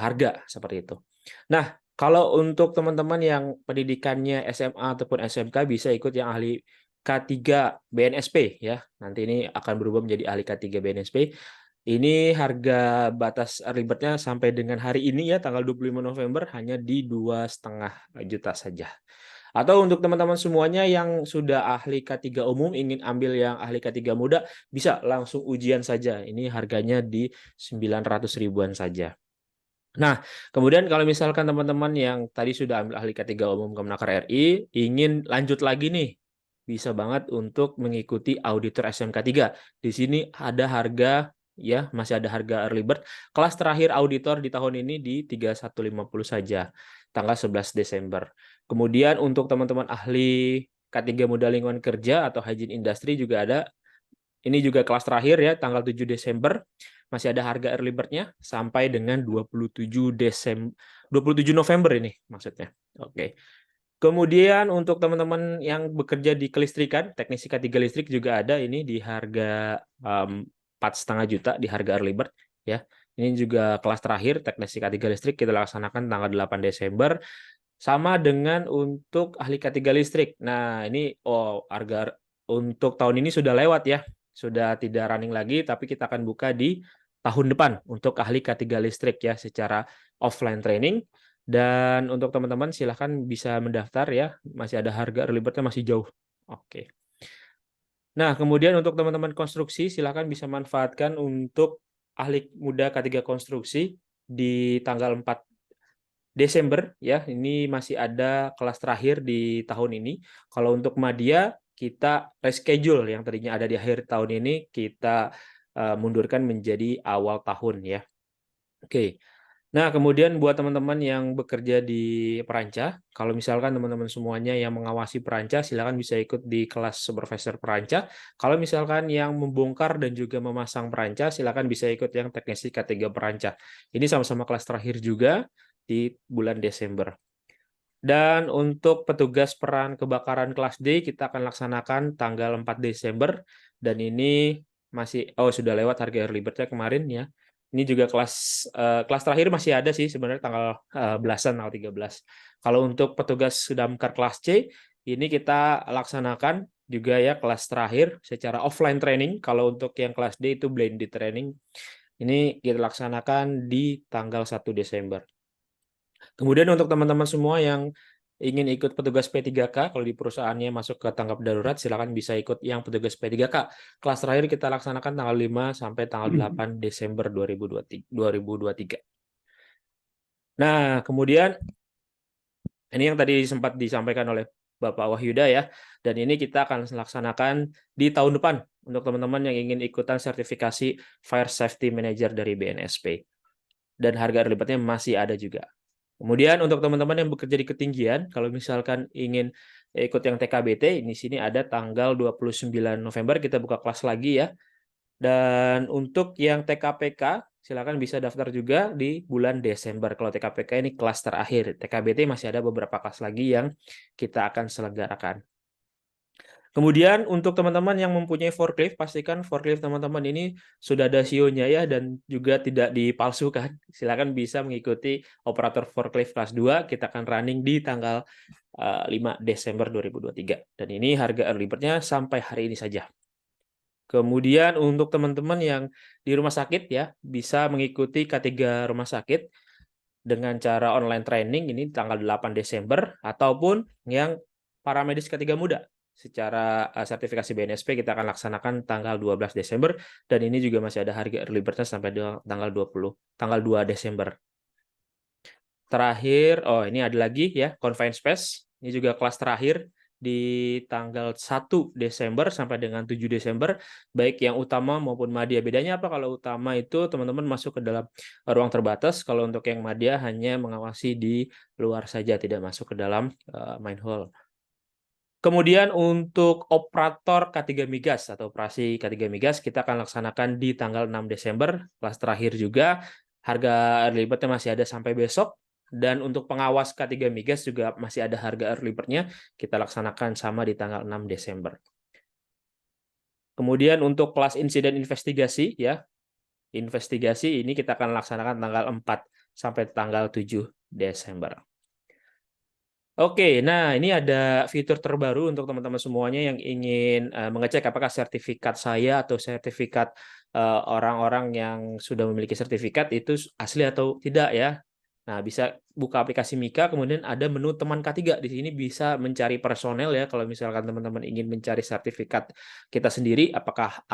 harga seperti itu. Nah, kalau untuk teman-teman yang pendidikannya SMA ataupun SMK bisa ikut yang ahli K3 BNSP ya. Nanti ini akan berubah menjadi ahli K3 BNSP. Ini harga batas early bird-nya sampai dengan hari ini ya, tanggal 25 November hanya di 2,5 juta saja. Atau untuk teman-teman semuanya yang sudah ahli K3 umum ingin ambil yang ahli K3 muda, bisa langsung ujian saja. Ini harganya di 900 ribuan saja. Nah, kemudian kalau misalkan teman-teman yang tadi sudah ambil ahli K3 umum Kemenaker RI ingin lanjut lagi nih, bisa banget untuk mengikuti auditor SMK 3. Di sini ada harga ya, masih ada harga early bird. Kelas terakhir auditor di tahun ini di 3150 saja, tanggal 11 Desember. Kemudian untuk teman-teman ahli K3 Muda Lingkungan Kerja atau Hygiene Industry juga ada. Ini juga kelas terakhir ya, tanggal 7 Desember. Masih ada harga early bird-nya sampai dengan 27 November ini maksudnya. Oke. Kemudian untuk teman-teman yang bekerja di kelistrikan, teknisi K3 listrik juga ada ini di harga 4,5 juta di harga early bird ya. Ini juga kelas terakhir teknisi K3 listrik kita laksanakan tanggal 8 Desember. Sama dengan untuk ahli K3 listrik. Nah, ini harga untuk tahun ini sudah lewat ya. Sudah tidak running lagi, tapi kita akan buka di tahun depan untuk ahli K3 listrik ya secara offline training. Dan untuk teman-teman silahkan bisa mendaftar ya, masih ada harga early bird-nya masih jauh. Oke. Nah, kemudian untuk teman-teman konstruksi silahkan bisa manfaatkan untuk ahli muda K3 konstruksi di tanggal 4 Desember ya. Ini masih ada kelas terakhir di tahun ini. Kalau untuk Madya kita reschedule yang tadinya ada di akhir tahun ini kita mundurkan menjadi awal tahun ya. Oke. Nah, kemudian buat teman-teman yang bekerja di peranca, kalau misalkan teman-teman semuanya yang mengawasi peranca, silakan bisa ikut di kelas supervisor peranca. Kalau misalkan yang membongkar dan juga memasang peranca, silakan bisa ikut yang teknisi K3 peranca. Ini sama-sama kelas terakhir juga di bulan Desember. Dan untuk petugas peran kebakaran kelas D, kita akan laksanakan tanggal 4 Desember. Dan ini masih, sudah lewat harga early bird-nya kemarin ya. Ini juga kelas terakhir masih ada sih sebenarnya tanggal belasan, tanggal 13. Kalau untuk petugas damkar kelas C, ini kita laksanakan juga ya kelas terakhir secara offline training. Kalau untuk yang kelas D itu blended training. Ini kita laksanakan di tanggal 1 Desember. Kemudian untuk teman-teman semua yang ingin ikut petugas P3K, kalau di perusahaannya masuk ke tanggap darurat, silakan bisa ikut yang petugas P3K. Kelas terakhir kita laksanakan tanggal 5 sampai tanggal 8 Desember 2023. Nah, kemudian ini yang tadi sempat disampaikan oleh Bapak Wahyuda ya, dan ini kita akan laksanakan di tahun depan untuk teman-teman yang ingin ikutan sertifikasi Fire Safety Manager dari BNSP. Dan harga early bird-nya masih ada juga. Kemudian untuk teman-teman yang bekerja di ketinggian, kalau misalkan ingin ikut yang TKBT, di sini ada tanggal 29 November kita buka kelas lagi ya. Dan untuk yang TKPK, silakan bisa daftar juga di bulan Desember. Kalau TKPK ini kelas terakhir, TKBT masih ada beberapa kelas lagi yang kita akan selenggarakan. Kemudian untuk teman-teman yang mempunyai forklift, pastikan forklift teman-teman ini sudah ada CEO-nya ya dan juga tidak dipalsukan. Silakan bisa mengikuti operator forklift kelas 2. Kita akan running di tanggal 5 Desember 2023. Dan ini harga early bird-nya sampai hari ini saja. Kemudian untuk teman-teman yang di rumah sakit ya, bisa mengikuti K3 rumah sakit dengan cara online training ini tanggal 8 Desember, ataupun yang paramedis K3 muda. Secara sertifikasi BNSP kita akan laksanakan tanggal 12 Desember, dan ini juga masih ada harga early bird sampai tanggal 2 Desember. Terakhir, ini ada lagi ya, Confined Space. Ini juga kelas terakhir di tanggal 1 Desember sampai dengan 7 Desember, baik yang utama maupun madya. Bedanya apa? Kalau utama itu teman-teman masuk ke dalam ruang terbatas, kalau untuk yang madya hanya mengawasi di luar saja, tidak masuk ke dalam main hall. Kemudian untuk operator K3 Migas atau operasi K3 Migas, kita akan laksanakan di tanggal 6 Desember, kelas terakhir juga. Harga early bird-nya masih ada sampai besok. Dan untuk pengawas K3 Migas juga masih ada harga early bird-nya, kita laksanakan sama di tanggal 6 Desember. Kemudian untuk kelas insiden investigasi, ya, investigasi ini kita akan laksanakan tanggal 4 sampai tanggal 7 Desember. Oke, nah ini ada fitur terbaru untuk teman-teman semuanya yang ingin mengecek apakah sertifikat saya atau sertifikat orang-orang yang sudah memiliki sertifikat itu asli atau tidak ya. Nah, bisa buka aplikasi Mika, kemudian ada menu teman K3. Di sini bisa mencari personel ya, kalau misalkan teman-teman ingin mencari sertifikat kita sendiri, apakah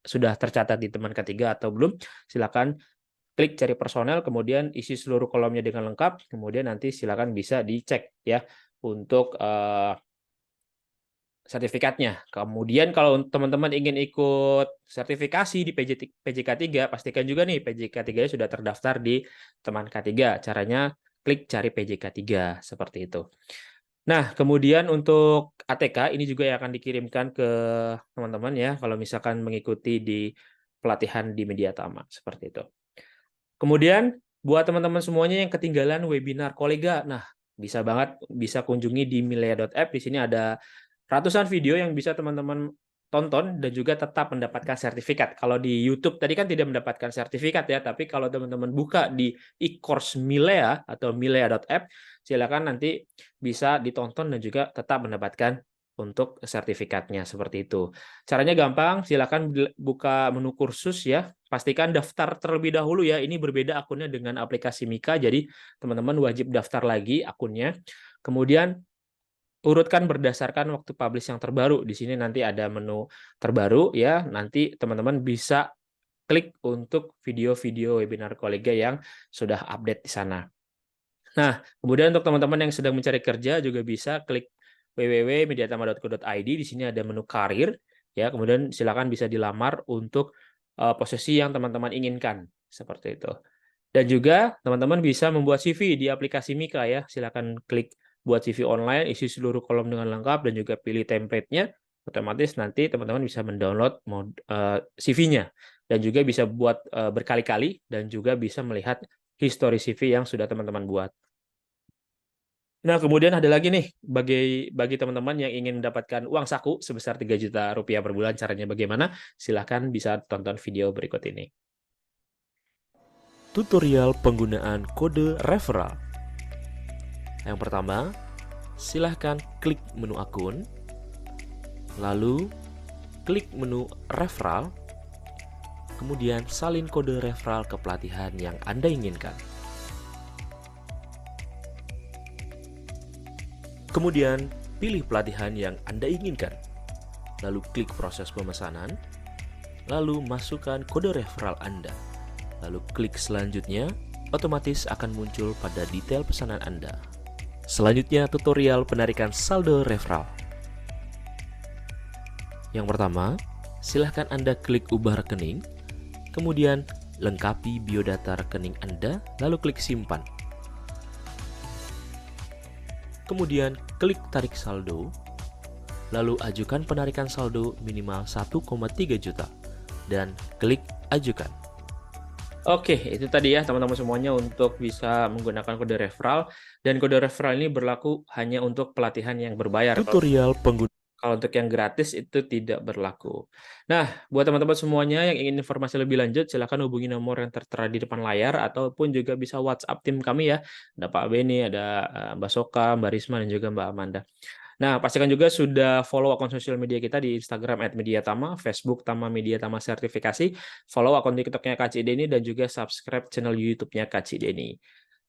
sudah tercatat di teman K3 atau belum, silakan klik cari personel, kemudian isi seluruh kolomnya dengan lengkap, kemudian nanti silakan bisa dicek ya untuk sertifikatnya. Kemudian kalau teman-teman ingin ikut sertifikasi di PJK3, pastikan juga nih PJK3 sudah terdaftar di teman K3. Caranya klik cari PJK3 seperti itu. Nah, kemudian untuk ATK ini juga yang akan dikirimkan ke teman-teman ya kalau misalkan mengikuti di pelatihan di Mediatama seperti itu. Kemudian buat teman-teman semuanya yang ketinggalan webinar kolega, nah bisa kunjungi di milea.app. Di sini ada ratusan video yang bisa teman-teman tonton dan juga tetap mendapatkan sertifikat. Kalau di YouTube tadi kan tidak mendapatkan sertifikat ya, tapi kalau teman-teman buka di e-course Milea atau milea.app, silakan nanti bisa ditonton dan juga tetap mendapatkan untuk sertifikatnya seperti itu. Caranya gampang, silakan buka menu kursus ya. Pastikan daftar terlebih dahulu ya. Ini berbeda akunnya dengan aplikasi Mika, jadi teman-teman wajib daftar lagi akunnya. Kemudian urutkan berdasarkan waktu publish yang terbaru. Di sini nanti ada menu terbaru ya. Nanti teman-teman bisa klik untuk video-video webinar kolega yang sudah update di sana. Nah, kemudian untuk teman-teman yang sedang mencari kerja juga bisa klik www.mediatama.co.id. Di sini ada menu karir ya. Kemudian silakan bisa dilamar untuk posisi yang teman-teman inginkan seperti itu. Dan juga teman-teman bisa membuat CV di aplikasi Mika ya. Silakan klik buat CV online, isi seluruh kolom dengan lengkap dan juga pilih template-nya. Otomatis nanti teman-teman bisa mendownload CV-nya dan juga bisa buat berkali-kali dan juga bisa melihat histori CV yang sudah teman-teman buat. Nah, kemudian ada lagi nih bagi teman-teman yang ingin mendapatkan uang saku sebesar 3 juta rupiah per bulan. Caranya bagaimana? Silahkan bisa tonton video berikut ini. Tutorial penggunaan kode referral. Yang pertama, silahkan klik menu akun, lalu klik menu referral, kemudian salin kode referral ke pelatihan yang Anda inginkan. Kemudian, pilih pelatihan yang Anda inginkan, lalu klik proses pemesanan, lalu masukkan kode referral Anda, lalu klik selanjutnya, otomatis akan muncul pada detail pesanan Anda. Selanjutnya, tutorial penarikan saldo referral. Yang pertama, silahkan Anda klik ubah rekening, kemudian lengkapi biodata rekening Anda, lalu klik simpan. Kemudian klik tarik saldo, lalu ajukan penarikan saldo minimal 1,3 juta, dan klik ajukan. Oke, itu tadi ya teman-teman semuanya untuk bisa menggunakan kode referral, dan kode referral ini berlaku hanya untuk pelatihan yang berbayar. Tutorial pengguna. Kalau untuk yang gratis itu tidak berlaku. Nah, buat teman-teman semuanya yang ingin informasi lebih lanjut, silakan hubungi nomor yang tertera di depan layar, ataupun juga bisa WhatsApp tim kami ya. Ada Pak Beni, ada Mbak Soka, Mbak Risma, dan juga Mbak Amanda. Nah, pastikan juga sudah follow akun sosial media kita di Instagram @mediatama, Facebook Tama Media Tama Sertifikasi, follow akun TikToknya Kak Cideni, dan juga subscribe channel YouTube-nya Kak Cideni.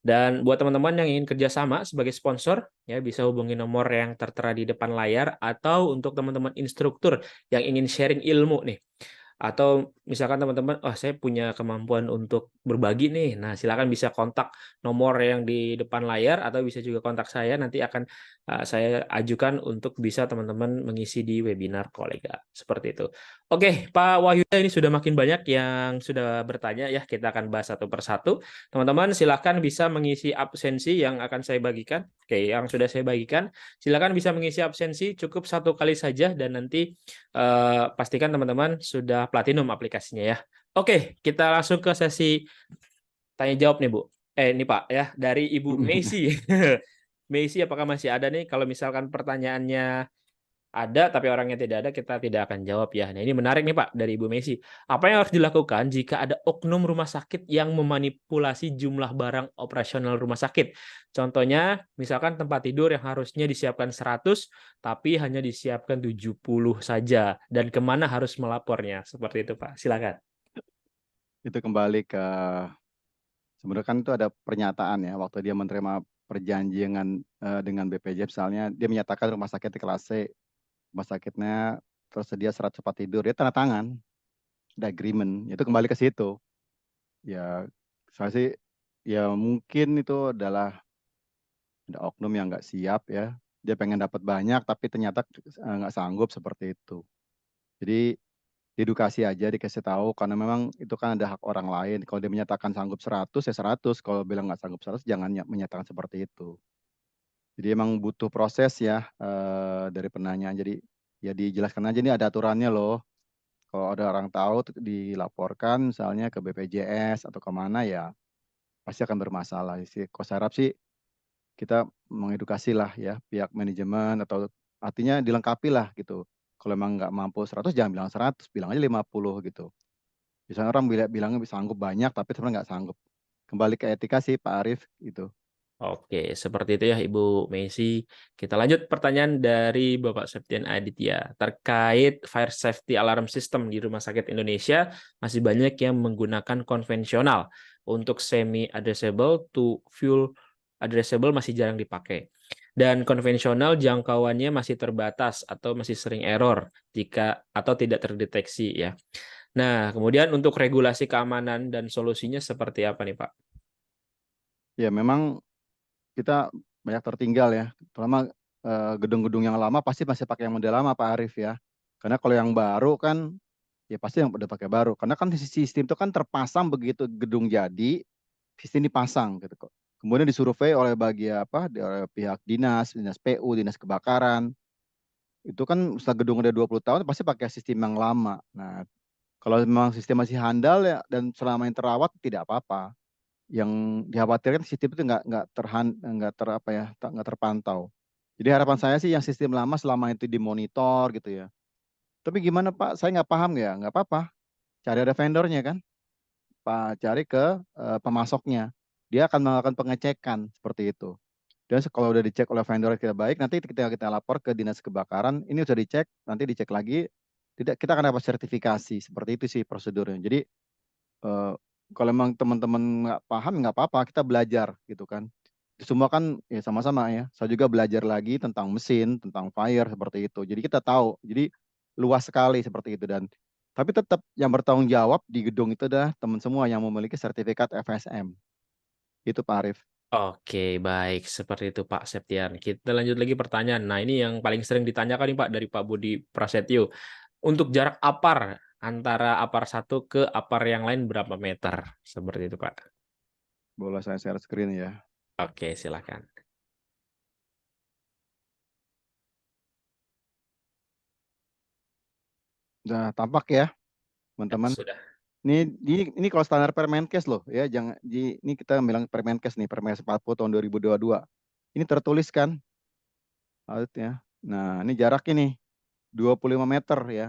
Dan buat teman-teman yang ingin kerjasama sebagai sponsor, ya bisa hubungi nomor yang tertera di depan layar, atau untuk teman-teman instruktur yang ingin sharing ilmu nih. Atau misalkan teman-teman, oh saya punya kemampuan untuk berbagi nih. Nah, silakan bisa kontak nomor yang di depan layar, atau bisa juga kontak saya, nanti akan saya ajukan untuk bisa teman-teman mengisi di webinar kolega. Seperti itu. Oke, Pak Wahyuda, ini sudah makin banyak yang sudah bertanya ya. Kita akan bahas satu persatu. Teman-teman silakan bisa mengisi absensi yang akan saya bagikan. Oke, yang sudah saya bagikan, silakan bisa mengisi absensi, cukup 1 kali saja, dan nanti pastikan teman-teman sudah platinum aplikasinya ya. Oke, kita langsung ke sesi tanya jawab nih, Bu. Ini Pak ya, dari Ibu Messi. Messi, apakah masih ada nih? Kalau misalkan pertanyaannya ada tapi orangnya tidak ada, kita tidak akan jawab ya. Nah, ini menarik nih Pak dari Ibu Messi. Apa yang harus dilakukan jika ada oknum rumah sakit yang memanipulasi jumlah barang operasional rumah sakit? Contohnya, misalkan tempat tidur yang harusnya disiapkan 100, tapi hanya disiapkan 70 saja. Dan kemana harus melapornya? Seperti itu Pak, silakan. Itu kembali ke, sebenarnya kan itu ada pernyataan ya, waktu dia menerima perjanjian dengan BPJS misalnya, dia menyatakan rumah sakit kelas C, rumah sakitnya tersedia 100 tempat tidur, dia tanda tangan, ada agreement, itu kembali ke situ. Ya, saya sih, ya mungkin itu adalah ada oknum yang nggak siap ya, dia pengen dapat banyak tapi ternyata nggak sanggup seperti itu. Jadi diedukasi aja, dikasih tahu, karena memang itu kan ada hak orang lain. Kalau dia menyatakan sanggup 100 ya 100, kalau bilang nggak sanggup 100 jangan menyatakan seperti itu. Jadi emang butuh proses ya dari penanyaan. Jadi ya dijelaskan aja, ini ada aturannya loh. Kalau ada orang tahu dilaporkan misalnya ke BPJS atau kemana, ya pasti akan bermasalah sih. Kalau saya harap sih kita mengedukasi lah ya pihak manajemen, atau artinya dilengkapi lah gitu. Kalau memang nggak mampu 100 jangan bilang 100, bilang aja 50 gitu. Misalnya orang bilangnya sanggup banyak tapi sebenarnya nggak sanggup. Kembali ke etika sih Pak Arief gitu. Oke, seperti itu ya Ibu Messi. Kita lanjut pertanyaan dari Bapak Septian Aditya. Terkait fire safety alarm system di Rumah Sakit Indonesia, masih banyak yang menggunakan konvensional. Untuk semi addressable to full addressable masih jarang dipakai. Dan konvensional jangkauannya masih terbatas atau masih sering error jika atau tidak terdeteksi ya. Nah, kemudian untuk regulasi keamanan dan solusinya seperti apa nih Pak? Ya memang kita banyak tertinggal ya, terutama gedung-gedung yang lama pasti masih pakai yang model lama Pak Arief ya. Karena kalau yang baru kan ya pasti yang udah pakai baru. Karena kan sistem itu kan terpasang begitu gedung jadi, sistem dipasang gitu kok. Kemudian disurvei oleh oleh pihak dinas PU, dinas kebakaran. Itu kan setelah gedung udah 20 tahun pasti pakai sistem yang lama. Nah, kalau memang sistem masih handal ya dan selama yang terawat tidak apa-apa. Yang dikhawatirkan sistem itu nggak terpantau. Jadi harapan saya sih yang sistem lama selama itu dimonitor gitu ya. Tapi gimana Pak? Saya nggak paham ya, nggak apa-apa. Cari ada vendornya kan, Pak, cari ke pemasoknya. Dia akan melakukan pengecekan seperti itu. Dan kalau udah dicek oleh vendor kita baik, nanti kita lapor ke dinas kebakaran. Ini sudah dicek, nanti dicek lagi. Tidak, kita akan dapat sertifikasi. Seperti itu sih prosedurnya. Jadi kalau memang teman-teman nggak paham nggak apa-apa, kita belajar gitu kan. Semua kan ya sama-sama ya. Saya juga belajar lagi tentang mesin, tentang fire seperti itu. Jadi kita tahu. Jadi luas sekali seperti itu, dan tapi tetap yang bertanggung jawab di gedung itu adalah teman semua yang memiliki sertifikat FSM. Itu Pak Arief. Oke, baik. Seperti itu Pak Septian. Kita lanjut lagi pertanyaan. Nah, ini yang paling sering ditanyakan nih Pak dari Pak Budi Prasetyo. Untuk jarak apar antara apar satu ke apar yang lain berapa meter? Seperti itu Pak. Boleh saya share screen ya. Oke, silakan. Udah tampak ya, teman-teman. Sudah. Ini kalau standar Permenkes loh ya, jangan ini kita bilang Permenkes nih, Permenkes 40 tahun 2022. Ini tertulis kan. Ya. Nah, ini jarak ini 25 meter ya.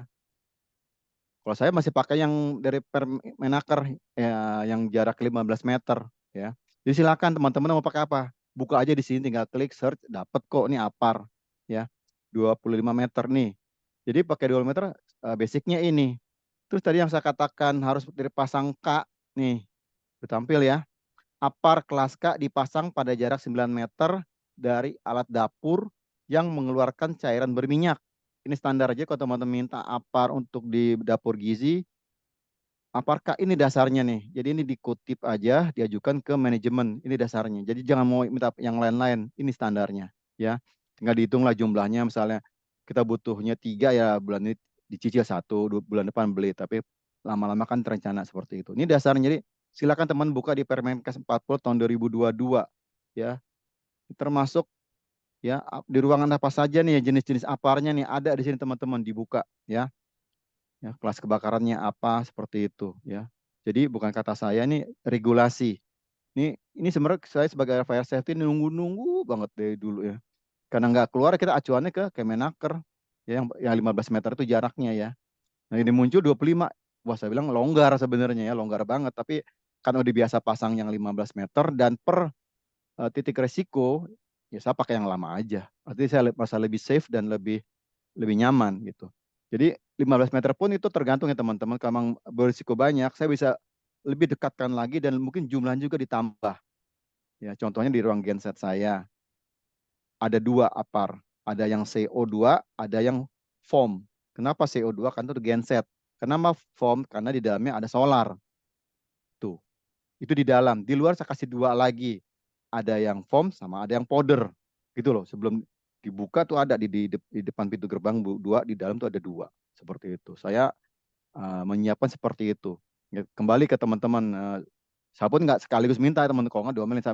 Kalau saya masih pakai yang dari Permenaker ya, yang jarak 15 meter ya. Jadi silakan teman-teman mau pakai apa? Buka aja di sini, tinggal klik search, dapat kok ini apar ya. 25 meter nih. Jadi pakai 25 meter basicnya ini. Terus tadi yang saya katakan harus dipasang K nih, ditampil ya. Apar kelas K dipasang pada jarak 9 meter dari alat dapur yang mengeluarkan cairan berminyak. Ini standar aja kalau teman-teman minta apar untuk di dapur gizi. Apakah ini dasarnya nih? Jadi ini dikutip aja, diajukan ke manajemen. Ini dasarnya. Jadi jangan mau minta yang lain-lain. Ini standarnya, ya. Tinggal dihitunglah jumlahnya. Misalnya kita butuhnya 3 ya bulan ini dicicil 1, bulan depan beli. Tapi lama-lama kan terencana seperti itu. Ini dasarnya. Jadi silakan teman buka di Permenkes 40 tahun 2022, ya. Termasuk ya di ruangan apa saja nih jenis-jenis aparnya nih ada di sini teman-teman dibuka, ya. Ya, kelas kebakarannya apa seperti itu, ya. Jadi bukan kata saya, ini regulasi. Ini sebenarnya saya sebagai fire safety nunggu banget dari dulu ya. Karena nggak keluar kita acuannya ke Kemenaker ya, yang 15 meter itu jaraknya ya. Nah ini muncul 25. Wah saya bilang longgar sebenarnya ya, longgar banget. Tapi kan udah biasa pasang yang 15 meter dan per titik resiko ya saya pakai yang lama aja. Artinya saya merasa lebih safe dan lebih nyaman gitu. Jadi 15 meter pun itu tergantung ya teman-teman. Kalau memang berisiko banyak, saya bisa lebih dekatkan lagi dan mungkin jumlahnya juga ditambah. Ya, contohnya di ruang genset saya ada 2 apar, ada yang CO2, ada yang foam. Kenapa CO2? Karena itu genset. Kenapa foam? Karena di dalamnya ada solar. Tuh, itu di dalam. Di luar saya kasih 2 lagi. Ada yang foam sama ada yang powder. Gitu loh. Sebelum dibuka tuh ada di depan pintu gerbang 2, di dalam tuh ada 2. Seperti itu. Saya menyiapkan seperti itu. Ya, kembali ke teman-teman. Saya pun nggak sekaligus minta teman, kalau nggak diomelin.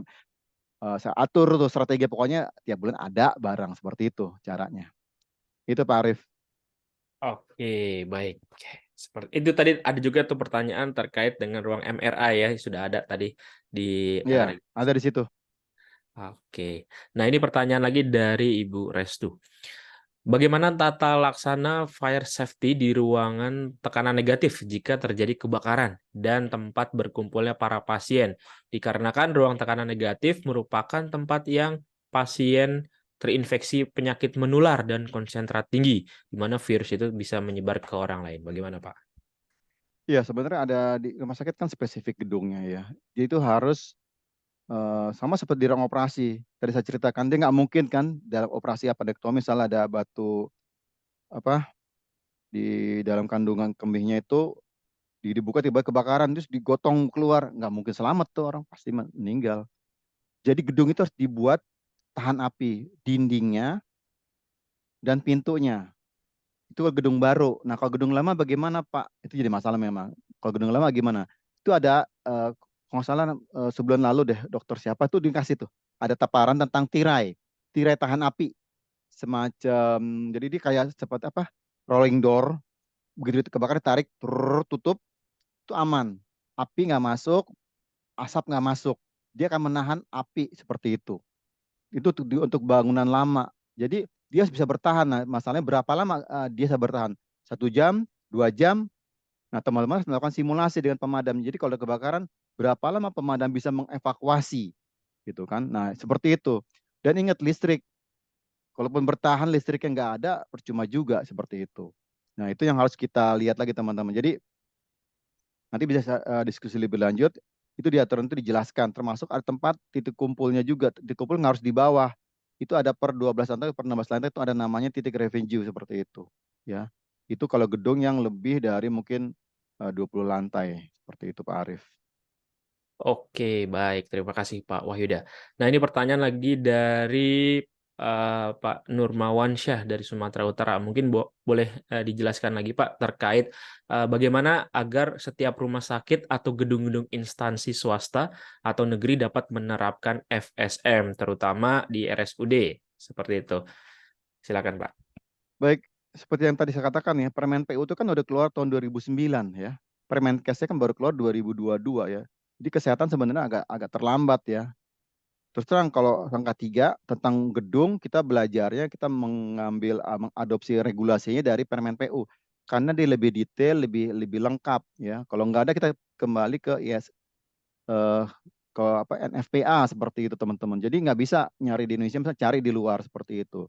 Saya atur tuh strategi, pokoknya tiap bulan ada barang seperti itu caranya. Itu Pak Arief. Oke, baik. Seperti itu tadi ada juga tuh pertanyaan terkait dengan ruang MRI ya, sudah ada tadi di Iya, ada di situ. Oke. Nah, ini pertanyaan lagi dari Ibu Restu. Bagaimana tata laksana fire safety di ruangan tekanan negatif jika terjadi kebakaran dan tempat berkumpulnya para pasien? Dikarenakan ruang tekanan negatif merupakan tempat yang pasien terinfeksi penyakit menular dan konsentrat tinggi, di mana virus itu bisa menyebar ke orang lain. Bagaimana, Pak? Iya, sebenarnya ada di rumah sakit kan spesifik gedungnya ya. Jadi itu harus sama seperti di ruang operasi. Tadi saya ceritakan, dia nggak mungkin kan dalam operasi apendektomi misalnya ada batu apa di dalam kandungan kemihnya itu dibuka tiba kebakaran terus digotong keluar, nggak mungkin selamat tuh orang pasti meninggal. Jadi gedung itu harus dibuat tahan api, dindingnya dan pintunya. Itu gedung baru. Nah kalau gedung lama bagaimana Pak? Itu jadi masalah memang. Kalau gedung lama gimana? Itu ada kalau nggak salah sebulan lalu deh dokter siapa tuh dikasih tuh ada paparan tentang tirai tahan api semacam, jadi dia kayak seperti apa rolling door, begitu itu kebakaran tarik tutup itu aman, api nggak masuk, asap nggak masuk, dia akan menahan api seperti itu untuk bangunan lama. Jadi dia bisa bertahan. Nah, masalahnya berapa lama dia bisa bertahan? 1 jam, 2 jam. Nah, teman-teman harus melakukan simulasi dengan pemadam. Jadi kalau ada kebakaran, berapa lama pemadam bisa mengevakuasi, gitu kan? Nah, seperti itu. Dan ingat listrik, kalaupun bertahan listriknya nggak ada, percuma juga seperti itu. Nah, itu yang harus kita lihat lagi teman-teman. Jadi nanti bisa diskusi lebih lanjut. Itu di aturan itu dijelaskan, termasuk ada tempat titik kumpulnya juga. Titik kumpul harus di bawah. Itu ada per 12 lantai, per 16 lantai itu ada namanya titik revenue seperti itu. Ya, itu kalau gedung yang lebih dari mungkin 20 lantai. Seperti itu Pak Arief. Oke, baik. Terima kasih Pak Wahyuda. Nah, ini pertanyaan lagi dari Pak Nurmawansyah dari Sumatera Utara. Mungkin boleh dijelaskan lagi Pak terkait bagaimana agar setiap rumah sakit atau gedung-gedung instansi swasta atau negeri dapat menerapkan FSM, terutama di RSUD. Seperti itu. Silakan Pak. Baik, seperti yang tadi saya katakan ya, Permen PU itu kan udah keluar tahun 2009 ya. Permenkesnya kan baru keluar 2022 ya. Jadi kesehatan sebenarnya agak terlambat ya. Terus terang kalau angka 3 tentang gedung kita belajarnya kita mengadopsi regulasinya dari Permen PU karena dia lebih detail, lebih lengkap ya. Kalau nggak ada kita kembali ke ke NFPA seperti itu teman-teman. Jadi nggak bisa nyari di Indonesia, misalnya cari di luar seperti itu.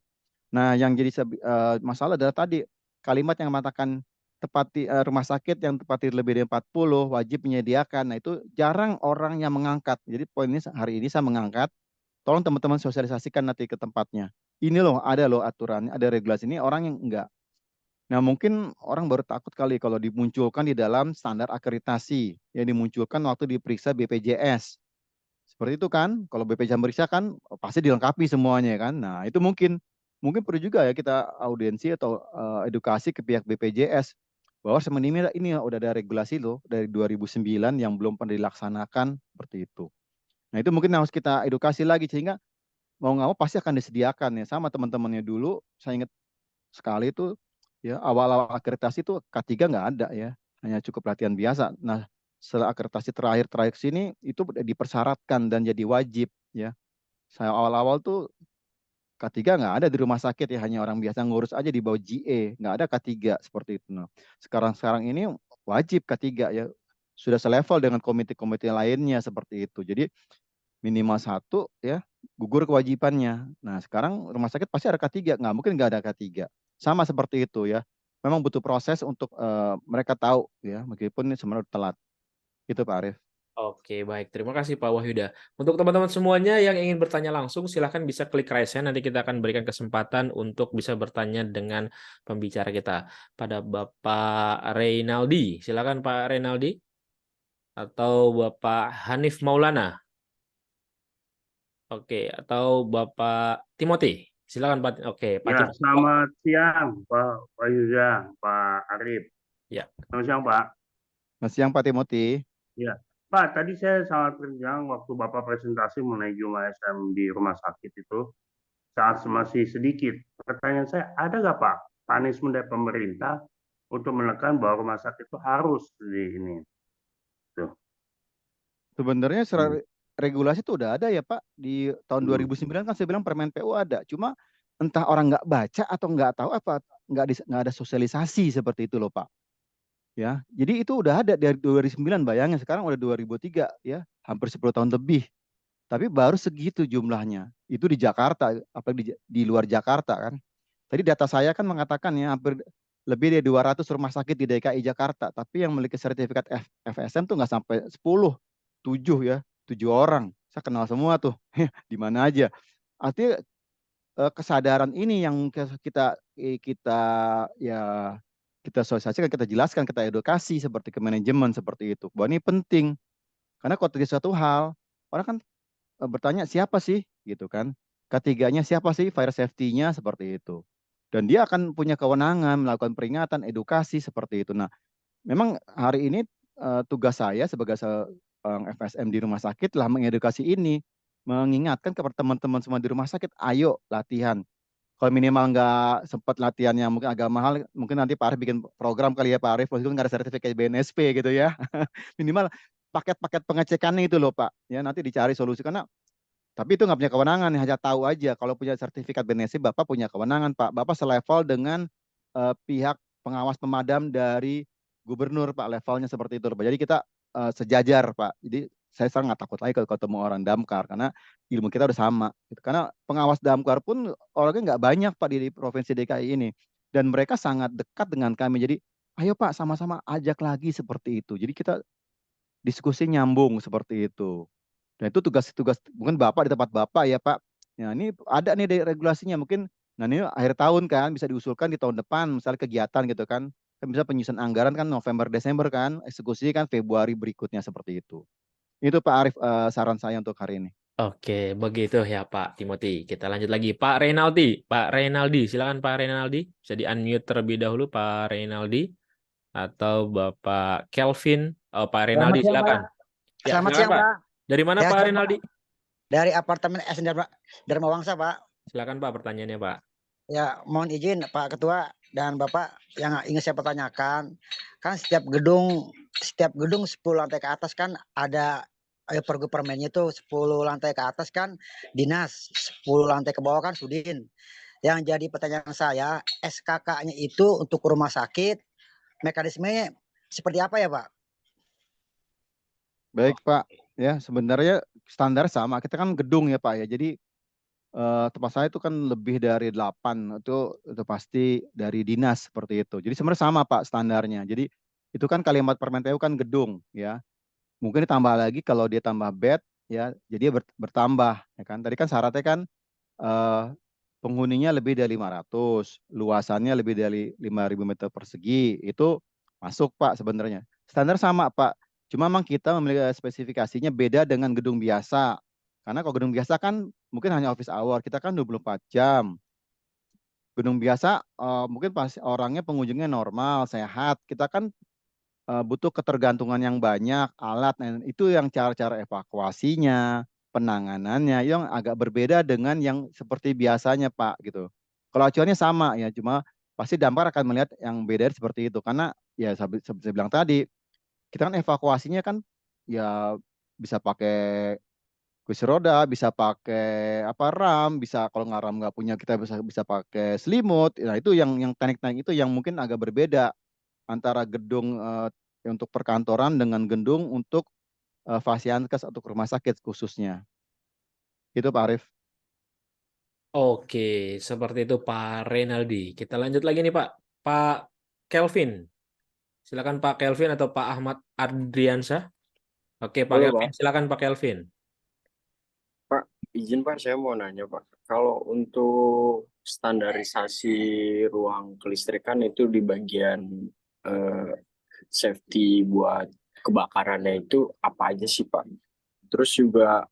Nah, yang jadi masalah adalah tadi kalimat yang mengatakan rumah sakit yang tempat tidur lebih dari 40 wajib menyediakan. Nah, itu jarang orang yang mengangkat. Jadi poin ini hari ini saya mengangkat, tolong teman-teman sosialisasikan nanti ke tempatnya. Ini loh, ada loh aturannya, ada regulasi ini, orang yang enggak. Nah, mungkin orang baru takut kali kalau dimunculkan di dalam standar akreditasi yang dimunculkan waktu diperiksa BPJS. Seperti itu kan, kalau BPJS meriksa kan pasti dilengkapi semuanya kan. Nah, itu mungkin perlu juga ya kita audiensi atau edukasi ke pihak BPJS bahwa sebenarnya ini udah ada regulasi loh dari 2009 yang belum pernah dilaksanakan seperti itu. Nah, itu mungkin harus kita edukasi lagi sehingga mau nggak mau pasti akan disediakan ya sama teman-temannya dulu. Saya ingat sekali itu ya awal-awal akreditasi itu K3 nggak ada ya, hanya cukup latihan biasa. Nah, setelah akreditasi terakhir sini itu dipersyaratkan dan jadi wajib ya. Saya awal-awal tuh K3 nggak ada di rumah sakit ya, hanya orang biasa ngurus aja di bawah GE, nggak ada K3 seperti itu. Nah, sekarang ini wajib K3 ya, sudah selevel dengan komite-komite lainnya seperti itu. Jadi minimal 1 ya, gugur kewajibannya. Nah, sekarang rumah sakit pasti ada K3, nggak mungkin nggak ada K3. Sama seperti itu ya. Memang butuh proses untuk mereka tahu ya, meskipun ini sebenarnya telat. Itu Pak Arief. Oke, baik. Terima kasih Pak Wahyuda. Untuk teman-teman semuanya yang ingin bertanya langsung, silahkan bisa klik raise hand. Nanti kita akan berikan kesempatan untuk bisa bertanya dengan pembicara kita. Pada Bapak Reynaldi. Silakan Pak Reynaldi. Atau Bapak Hanif Maulana. Oke, atau Bapak Timothy. Silakan Pak. Oke, Pak Ya, Timothy. selamat siang Pak Wahyuda, Pak Arif. Ya. Selamat siang Pak. Selamat siang Pak Timothy. Ya, Pak, tadi saya sangat terjang waktu Bapak presentasi mengenai jumlah SM di rumah sakit itu saat masih sedikit. Pertanyaan saya, ada nggak Pak punishment dari pemerintah untuk menekan bahwa rumah sakit itu harus di ini? Tuh. Sebenarnya regulasi itu udah ada ya Pak. Di tahun 2009 kan saya bilang Permen PU ada. Cuma entah orang nggak baca atau nggak tahu apa, nggak ada sosialisasi seperti itu loh Pak. Ya, jadi itu udah ada dari 2009, bayangin sekarang udah 2003 ya, hampir 10 tahun lebih. Tapi baru segitu jumlahnya. Itu di Jakarta, apalagi di luar Jakarta kan. Tadi data saya kan mengatakan ya hampir lebih dari 200 rumah sakit di DKI Jakarta, tapi yang memiliki sertifikat FSM tuh nggak sampai 10, 7 ya, 7 orang. Saya kenal semua tuh, di mana aja. Artinya kesadaran ini yang kita ya kita sosialisasikan, kita jelaskan, kita edukasi seperti ke manajemen seperti itu. Bahwa ini penting. Karena kalau terjadi suatu hal, orang kan bertanya siapa sih gitu kan. Ketiganya siapa sih fire safety-nya seperti itu. Dan dia akan punya kewenangan melakukan peringatan, edukasi seperti itu. Nah, memang hari ini tugas saya sebagai FSM di rumah sakit lah mengedukasi ini, mengingatkan kepada teman-teman semua di rumah sakit, ayo latihan. Kalau minimal nggak sempat latihan yang mungkin agak mahal, mungkin nanti Pak Arief bikin program kali ya Pak Arief, meskipun nggak ada sertifikat BNSP gitu ya. Minimal paket-paket pengecekannya itu loh Pak. Ya nanti dicari solusi karena tapi itu nggak punya kewenangan, hanya tahu aja. Kalau punya sertifikat BNSP, Bapak punya kewenangan Pak. Bapak selevel dengan pihak pengawas pemadam dari gubernur Pak, levelnya seperti itu Pak. Jadi kita sejajar Pak. Jadi saya sekarang nggak takut lagi kalau ketemu orang damkar karena ilmu kita udah sama. Karena pengawas damkar pun orangnya nggak banyak Pak di provinsi DKI ini dan mereka sangat dekat dengan kami. Jadi ayo Pak sama-sama ajak lagi seperti itu. Jadi kita diskusi nyambung seperti itu. Dan itu tugas-tugas mungkin Bapak di tempat Bapak ya Pak. Ya ini ada nih dari regulasinya mungkin. Nah ini akhir tahun kan bisa diusulkan di tahun depan misalnya kegiatan gitu kan. Kan bisa penyusunan anggaran kan November Desember kan, eksekusi kan Februari berikutnya seperti itu. Itu Pak Arief saran saya untuk hari ini. Oke, begitu ya Pak Timothy. Kita lanjut lagi. Pak Reynaldi. Pak Reynaldi, silakan Pak Reynaldi. Bisa di-unmute terlebih dahulu Pak Reynaldi. Atau Bapak Kelvin. Oh, Pak Reynaldi, silakan. Ya, Selamat silakan, siang, Pak. Dari mana Ya, Pak Reynaldi? Dari apartemen SN Dharma Wangsa, Pak. Silakan Pak pertanyaannya, Pak. Ya, mohon izin Pak Ketua dan Bapak yang ingin saya pertanyakan, kan setiap gedung 10 lantai ke atas kan ada permennya itu 10 lantai ke atas kan dinas, 10 lantai ke bawah kan Sudin. Yang jadi pertanyaan saya, SKK-nya itu untuk rumah sakit, mekanismenya seperti apa ya Pak? Baik Pak, ya sebenarnya standar sama. Kita kan gedung ya Pak ya. Jadi tempat saya itu kan lebih dari 8, itu pasti dari dinas seperti itu. Jadi sebenarnya sama Pak standarnya. Jadi itu kan kalimat Permen PU kan gedung ya. Mungkin ditambah lagi kalau dia tambah bed ya, jadi bertambah ya kan. Tadi kan syaratnya kan eh, penghuninya lebih dari 500, luasannya lebih dari 5.000 meter persegi, itu masuk Pak sebenarnya. Standar sama Pak, cuma memang kita memiliki spesifikasinya beda dengan gedung biasa. Karena kalau gedung biasa kan mungkin hanya office hour, kita kan 24 jam. Gedung biasa mungkin pas orangnya pengunjungnya normal, sehat. Kita kan butuh ketergantungan yang banyak, alat, dan itu yang cara-cara evakuasinya, penanganannya yang agak berbeda dengan yang seperti biasanya Pak gitu. Kalau acuannya sama ya, cuma pasti damkar akan melihat yang beda seperti itu karena ya seperti saya bilang tadi, kita kan evakuasinya kan ya bisa pakai kursi roda, bisa pakai apa ram, bisa kalau nggak ram nggak punya kita bisa bisa pakai selimut. Nah itu yang teknik-teknik itu yang mungkin agak berbeda antara gedung untuk perkantoran dengan gedung untuk fasilitas atau rumah sakit khususnya. Itu Pak Arief. Oke, seperti itu Pak Renaldi. Kita lanjut lagi nih Pak. Pak Kelvin. Silakan Pak Kelvin atau Pak Ahmad Adriansyah. Oke, Pak Halo Kelvin. Pak. Silakan Pak Kelvin. Pak, izin Pak, saya mau nanya Pak. Kalau untuk standarisasi ruang kelistrikan itu di bagian eh, safety buat kebakarannya itu apa aja sih Pak? Terus juga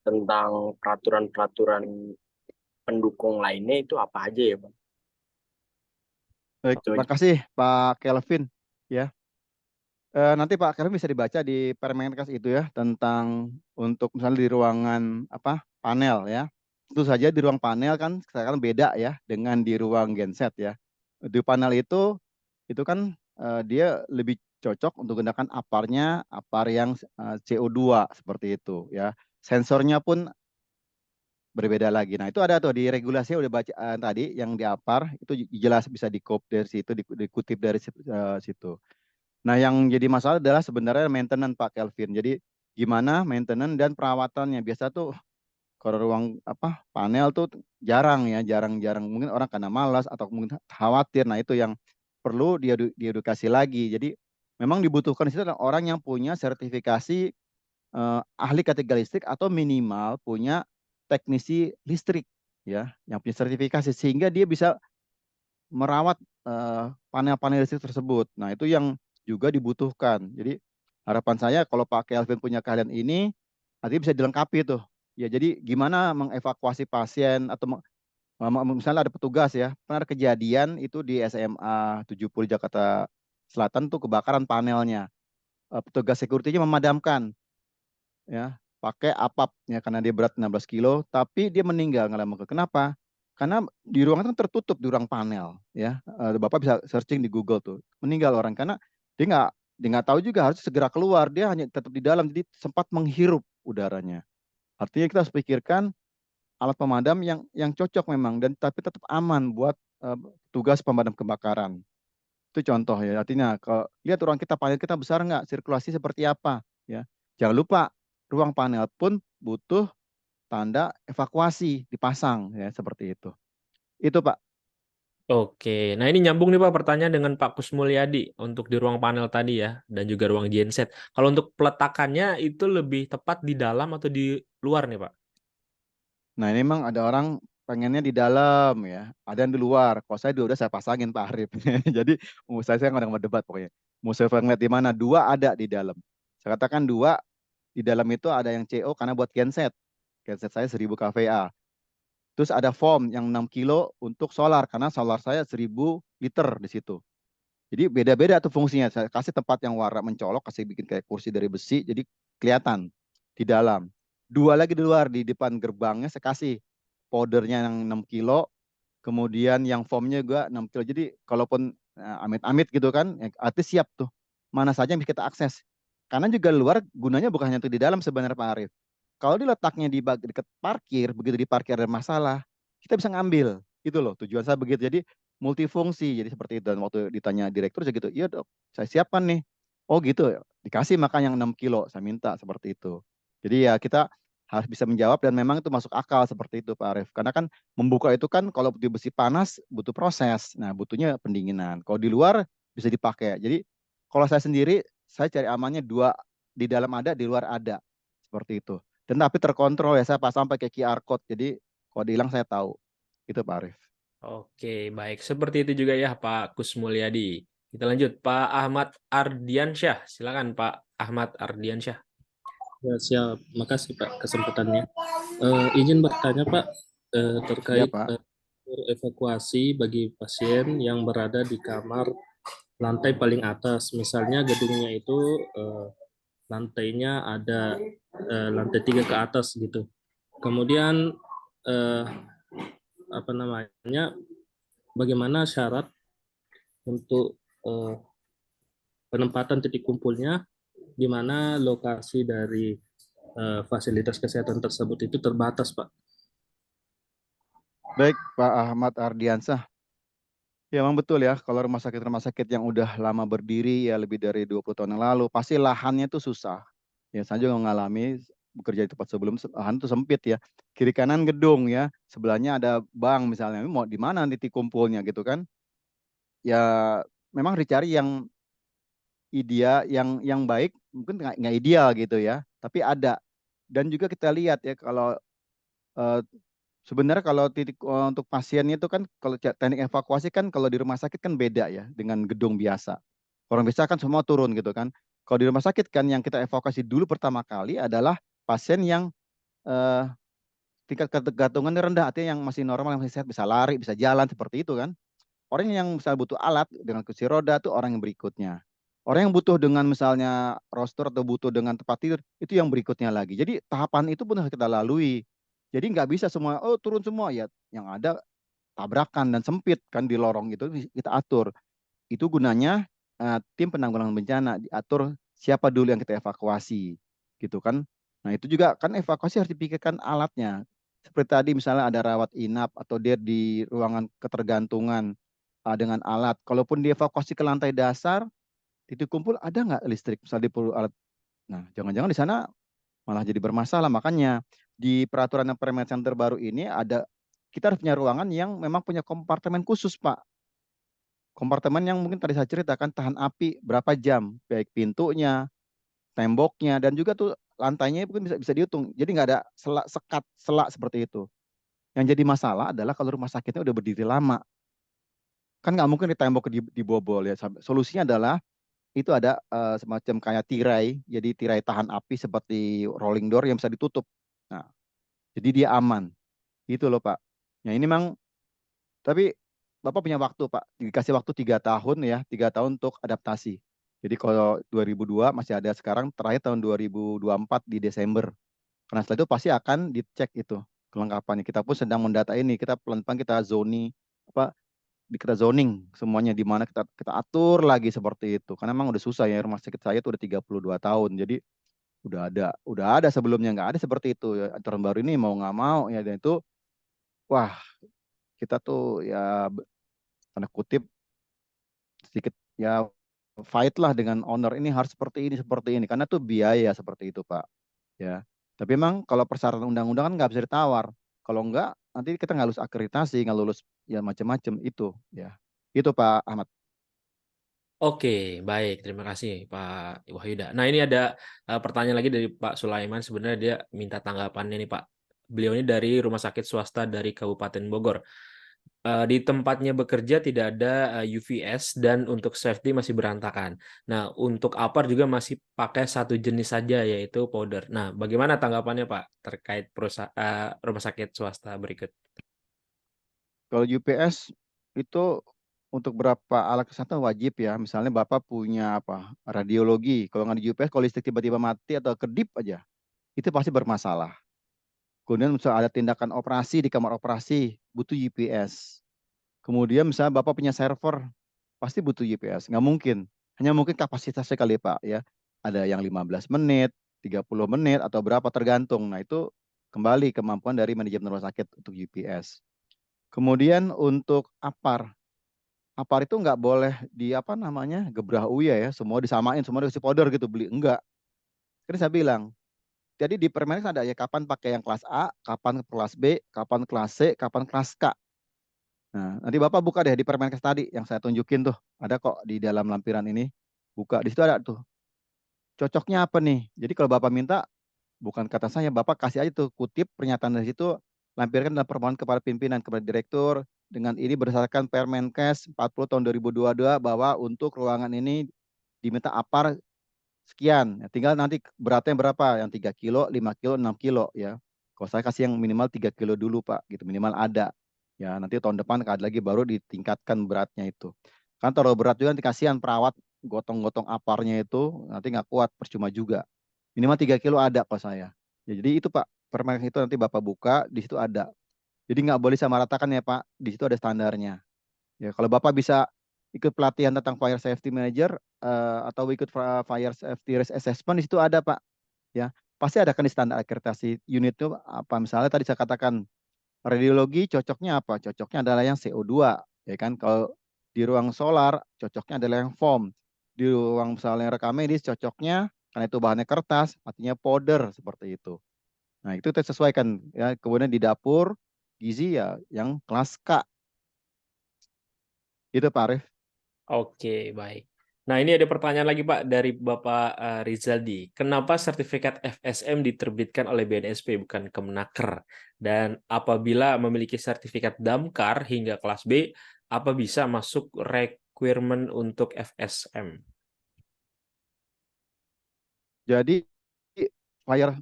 tentang peraturan-peraturan pendukung lainnya itu apa aja ya Pak? Baik, Itu terima aja. kasih Pak Kelvin. Ya, nanti Pak Kelvin bisa dibaca di Permenkes itu ya tentang untuk misalnya di ruangan apa panel ya. Tentu saja di ruang panel kan sekarang beda ya dengan di ruang genset ya. Di panel itu kan dia lebih cocok untuk gunakan aparnya, apar yang CO2 seperti itu ya. Sensornya pun berbeda lagi. Nah, itu ada tuh di regulasinya udah baca tadi yang di apar itu jelas bisa dari situ dikutip dari situ. Nah, yang jadi masalah adalah sebenarnya maintenance Pak Kelvin. Jadi gimana maintenance dan perawatannya. Biasa tuh kalau ruang apa panel tuh jarang ya, jarang-jarang mungkin orang karena malas atau mungkin khawatir. Nah, itu yang perlu diedukasi lagi. Jadi memang dibutuhkan di situ adalah orang yang punya sertifikasi ahli kategori listrik atau minimal punya teknisi listrik ya, yang punya sertifikasi sehingga dia bisa merawat panel-panel listrik tersebut. Nah, itu yang juga dibutuhkan. Jadi harapan saya kalau Pak Kelvin punya keahlian ini, nanti bisa dilengkapi tuh. Ya, jadi gimana mengevakuasi pasien atau misalnya ada petugas ya, pernah ada kejadian itu di SMA 70 Jakarta Selatan tuh kebakaran panelnya. Petugas security-nya memadamkan ya, pakai apap ya karena dia berat 16 kilo, tapi dia meninggal nggak lama. Kenapa? Karena di ruangan kan tertutup di ruang panel ya. Bapak bisa searching di Google tuh. Meninggal orang karena dia nggak tahu juga harus segera keluar, dia hanya tetap di dalam jadi sempat menghirup udaranya. Artinya kita harus pikirkan alat pemadam yang cocok memang dan tapi tetap aman buat tugas pemadam kebakaran. Itu contoh ya. Artinya kalau lihat ruang kita panel kita besar nggak, sirkulasi seperti apa ya. Jangan lupa ruang panel pun butuh tanda evakuasi dipasang ya seperti itu. Itu Pak. Oke, nah ini nyambung nih Pak pertanyaan dengan Pak Kusmulyadi untuk di ruang panel tadi ya dan juga ruang genset. Kalau untuk peletakannya itu lebih tepat di dalam atau di luar nih Pak? Nah ini memang ada orang pengennya di dalam ya, ada yang di luar. Kalau saya udah saya pasangin Pak Arif. Jadi saya nggak mau debat pokoknya. Mau saya ngeliat di mana? Dua ada di dalam. Saya katakan dua di dalam itu ada yang CO karena buat genset. Genset saya 1000 kVA. Terus ada foam yang 6 kilo untuk solar karena solar saya 1000 liter di situ. Jadi beda-beda tuh fungsinya. Saya kasih tempat yang warna mencolok, kasih bikin kayak kursi dari besi, jadi kelihatan di dalam. Dua lagi di luar, di depan gerbangnya saya kasih powdernya yang 6 kilo, kemudian yang foamnya juga 6 kilo. Jadi kalaupun amit-amit gitu kan, artis siap tuh. Mana saja yang bisa kita akses. Karena juga luar gunanya bukan hanya untuk di dalam sebenarnya Pak Arief. Kalau diletaknya di dekat parkir, begitu di parkir ada masalah, kita bisa ngambil. Gitu loh, tujuan saya begitu. Jadi multifungsi, jadi seperti itu. Dan waktu ditanya direktur saya gitu, iya dok, saya siapkan nih. Oh gitu, dikasih makan yang 6 kilo, saya minta seperti itu. Jadi ya kita harus bisa menjawab dan memang itu masuk akal seperti itu Pak Arief. Karena kan membuka itu kan kalau di besi panas butuh proses. Nah, butuhnya pendinginan. Kalau di luar bisa dipakai. Jadi kalau saya sendiri saya cari amannya 2, di dalam ada, di luar ada. Seperti itu. Dan tapi terkontrol ya, saya pasang pakai QR code. Jadi kalau hilang saya tahu. Itu Pak Arief. Oke, baik. Seperti itu juga ya Pak Kus Mulyadi. Kita lanjut, Pak Ahmad Ardiansyah. Silakan Pak Ahmad Ardiansyah. Ya, siap. Makasih Pak kesempatannya. Izin bertanya Pak terkait Pak. evakuasi bagi pasien yang berada di kamar lantai paling atas. Misalnya gedungnya itu lantainya ada lantai 3 ke atas gitu. Kemudian apa namanya? Bagaimana syarat untuk penempatan titik kumpulnya, di mana lokasi dari fasilitas kesehatan tersebut itu terbatas, Pak. Baik, Pak Ahmad Ardiansyah. Ya, memang betul ya, kalau rumah sakit yang udah lama berdiri ya lebih dari 20 tahun yang lalu, pasti lahannya tuh susah. Ya, saya juga mengalami bekerja di tempat sebelum, lahan itu sempit ya. Kiri kanan gedung ya, sebelahnya ada bank misalnya. Ini mau di mana titik kumpulnya gitu kan? Ya, memang dicari yang ideal, yang baik, mungkin nggak ideal gitu ya, tapi ada. Dan juga kita lihat ya kalau eh, sebenarnya kalau titik untuk pasiennya itu kan kalau teknik evakuasi kan kalau di rumah sakit kan beda ya dengan gedung biasa. Orang biasa kan semua turun gitu kan. Kalau di rumah sakit kan yang kita evakuasi dulu pertama kali adalah pasien yang eh, tingkat ketergantungannya rendah, artinya yang masih normal, yang masih sehat, bisa lari, bisa jalan seperti itu kan. Orang yang misalnya butuh alat dengan kursi roda itu orang yang berikutnya. Orang yang butuh dengan misalnya roster atau butuh dengan tempat tidur itu yang berikutnya lagi. Jadi tahapan itu pun harus kita lalui. Jadi nggak bisa semua turun semua ya, yang ada tabrakan dan sempit kan di lorong itu kita atur. Itu gunanya tim penanggulangan bencana diatur siapa dulu yang kita evakuasi gitu kan. Nah itu juga kan evakuasi harus dipikirkan alatnya. Seperti tadi misalnya ada rawat inap atau dia di ruangan ketergantungan dengan alat. Kalaupun dievakuasi ke lantai dasar, titik kumpul ada nggak listrik? Misalnya perlu alat. Nah jangan-jangan di sana malah jadi bermasalah. Makanya di peraturan yang permen center baru ini ada, kita harus punya ruangan yang memang punya kompartemen khusus Pak. Kompartemen yang mungkin tadi saya ceritakan tahan api berapa jam, baik pintunya, temboknya, dan juga tuh lantainya mungkin bisa dihitung. Jadi nggak ada sekat, selak seperti itu. Yang jadi masalah adalah kalau rumah sakitnya udah berdiri lama. Kan nggak mungkin di tembok dibobol ya. Solusinya adalah itu ada semacam kayak tirai, jadi tirai tahan api seperti rolling door yang bisa ditutup. Nah, jadi dia aman. Itu loh Pak. Nah ini memang, tapi Bapak punya waktu Pak, dikasih waktu 3 tahun ya, 3 tahun untuk adaptasi. Jadi kalau 2002 masih ada, sekarang terakhir tahun 2024 di Desember. Karena setelah itu pasti akan dicek itu kelengkapannya. Kita pun sedang mendata ini, kita pelan-pelan kita zoning, kita zoning semuanya di mana kita atur lagi seperti itu. Karena memang udah susah ya, rumah sakit saya itu udah 32 tahun. Jadi udah ada sebelumnya nggak ada seperti itu ya. Aturan baru ini mau nggak mau ya, dan itu wah, kita tuh ya tanda kutip sedikit ya fight lah dengan owner, ini harus seperti ini karena tuh biaya seperti itu Pak ya. Tapi memang kalau persyaratan undang-undang kan nggak bisa ditawar. Kalau nggak nanti kita nggak lulus akreditasi, nggak lulus ya macam-macam itu ya. Itu Pak Ahmad. Oke, baik. Terima kasih Pak Wahyuda. Nah ini ada pertanyaan lagi dari Pak Sulaiman. Sebenarnya dia minta tanggapannya nih Pak. Beliau ini dari rumah sakit swasta dari Kabupaten Bogor. Di tempatnya bekerja tidak ada UVS dan untuk safety masih berantakan. Nah, untuk APAR juga masih pakai satu jenis saja yaitu powder. Nah, bagaimana tanggapannya Pak terkait rumah sakit swasta berikut? Kalau UPS itu untuk berapa alat kesehatan wajib ya. Misalnya Bapak punya radiologi. Kalau nggak di UPS, kalau listrik tiba-tiba mati atau kedip aja, itu pasti bermasalah. Kemudian misalnya ada tindakan operasi di kamar operasi, butuh UPS. Kemudian misalnya Bapak punya server, pasti butuh UPS. Nggak mungkin. Hanya mungkin kapasitasnya kali Pak ya. Ada yang 15 menit, 30 menit, atau berapa tergantung. Nah itu kembali kemampuan dari manajemen rumah sakit untuk UPS. Kemudian untuk APAR. APAR itu nggak boleh di gebrah uya ya. Semua disamain, semua dikasih powder gitu, beli. Enggak. Kan saya bilang, jadi di Permenkes ada ya kapan pakai yang kelas A, kapan kelas B, kapan kelas C, kapan kelas K. Nah, nanti Bapak buka deh di Permenkes tadi yang saya tunjukin tuh. Ada kok di dalam lampiran ini. Buka, di situ ada tuh. Cocoknya apa nih? Jadi kalau Bapak minta, bukan kata saya, Bapak kasih aja tuh kutip pernyataan dari situ, lampirkan dalam permohonan kepada pimpinan, kepada direktur, dengan ini berdasarkan Permenkes 40 tahun 2022 bahwa untuk ruangan ini diminta APAR sekian. Ya, tinggal nanti beratnya berapa? Yang 3 kilo, 5 kilo, 6 kilo ya. Kalau saya kasih yang minimal 3 kilo dulu Pak, gitu minimal ada. Ya, nanti tahun depan ada lagi baru ditingkatkan beratnya itu. Kan terlalu berat juga nanti kasihan perawat gotong-gotong aparnya itu nanti nggak kuat, percuma juga. Minimal 3 kilo ada kalau saya. Ya, jadi itu Pak, Permenkes itu nanti Bapak buka, di situ ada. Jadi nggak boleh sama ratakan ya Pak, di situ ada standarnya. Ya, kalau Bapak bisa ikut pelatihan tentang Fire Safety Manager atau ikut Fire Safety Risk Assessment, di situ ada Pak. Ya, pasti ada kan di standar akreditasi unit itu apa. Misalnya tadi saya katakan radiologi cocoknya apa? Cocoknya adalah yang CO2, ya kan? Kalau di ruang solar cocoknya adalah yang foam. Di ruang misalnya rekam medis cocoknya karena itu bahannya kertas, artinya powder seperti itu. Nah, itu kita sesuaikan ya. Kemudian di dapur gizi ya yang kelas K. Itu Pak Arif. Oke, baik. Nah, ini ada pertanyaan lagi Pak dari Bapak Rizaldi. Kenapa sertifikat FSM diterbitkan oleh BNSP bukan Kemenaker? Dan apabila memiliki sertifikat Damkar hingga kelas B, apa bisa masuk requirement untuk FSM? Jadi Fire